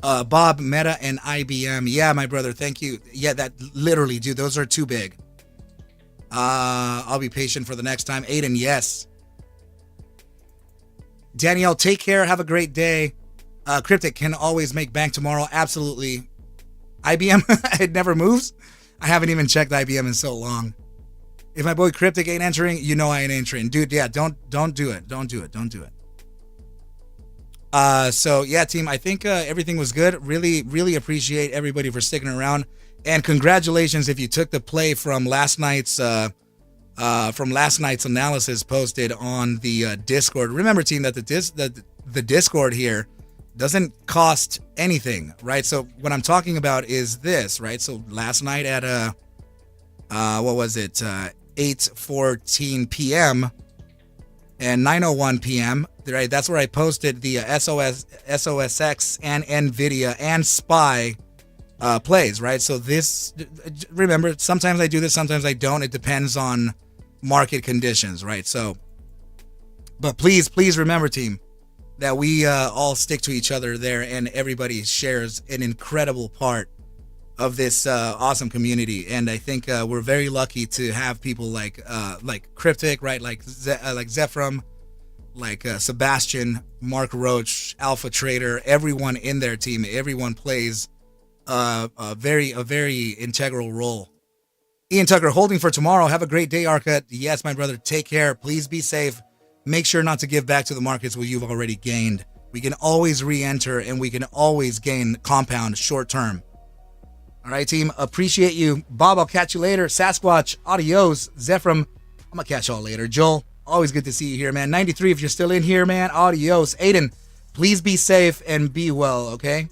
Bob, Meta, and IBM. Yeah, my brother, thank you. Yeah, that literally, dude, those are too big. I'll be patient for the next time. Aiden, yes. Danielle, take care. Have a great day. Cryptic can always make bank tomorrow. Absolutely. IBM, it never moves. I haven't even checked IBM in so long. If my boy Cryptic ain't entering, you know I ain't entering. Dude, yeah, don't do it. Don't do it. So yeah, team, I think everything was good. Really appreciate everybody for sticking around. And congratulations if you took the play from last night's analysis posted on the Discord. Remember, team, that the Discord here doesn't cost anything, right? So what I'm talking about is this, right? So last night at 8:14 p.m. and 9:01 p.m., right? That's where I posted the SOSX and NVIDIA and SPY plays, right? So this, remember, sometimes I do this, sometimes I don't. It depends on market conditions, right? So, but please remember, team, that we all stick to each other there, and everybody shares an incredible part of this awesome community. And I think we're very lucky to have people like Cryptic, right? Like Zephram, like Sebastian, Mark Roach, Alpha Trader, everyone in their team. Everyone plays a very integral role. Ian Tucker, holding for tomorrow. Have a great day, Arca. Yes, my brother, take care. Please be safe. Make sure not to give back to the markets what you've already gained. We can always re-enter, and we can always gain compound short term. All right, team. Appreciate you. Bob, I'll catch you later. Sasquatch, adios. Zephram, I'm going to catch y'all later. Joel, always good to see you here, man. 93, if you're still in here, man, adios. Aiden, please be safe and be well, okay?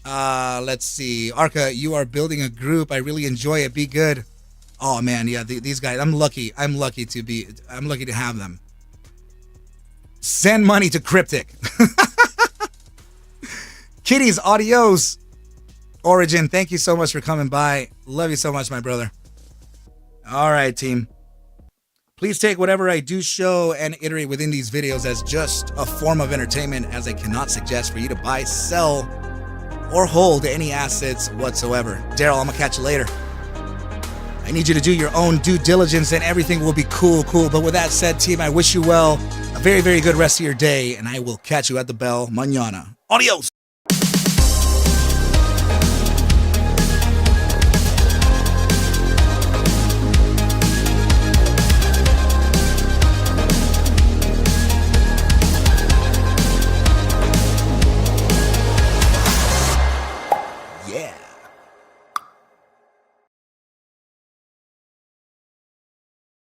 Let's see. Arca, you are building a group. I really enjoy it. Be good. Oh, man, yeah, these guys, I'm lucky to have them. Send money to Cryptic. Kitties, adios. Origin, thank you so much for coming by. Love you so much, my brother. All right, team. Please take whatever I do show and iterate within these videos as just a form of entertainment, as I cannot suggest for you to buy, sell, or hold any assets whatsoever. Daryl, I'm going to catch you later. I need you to do your own due diligence and everything will be cool. But with that said, team, I wish you well. A very, very good rest of your day, and I will catch you at the bell mañana. Adios!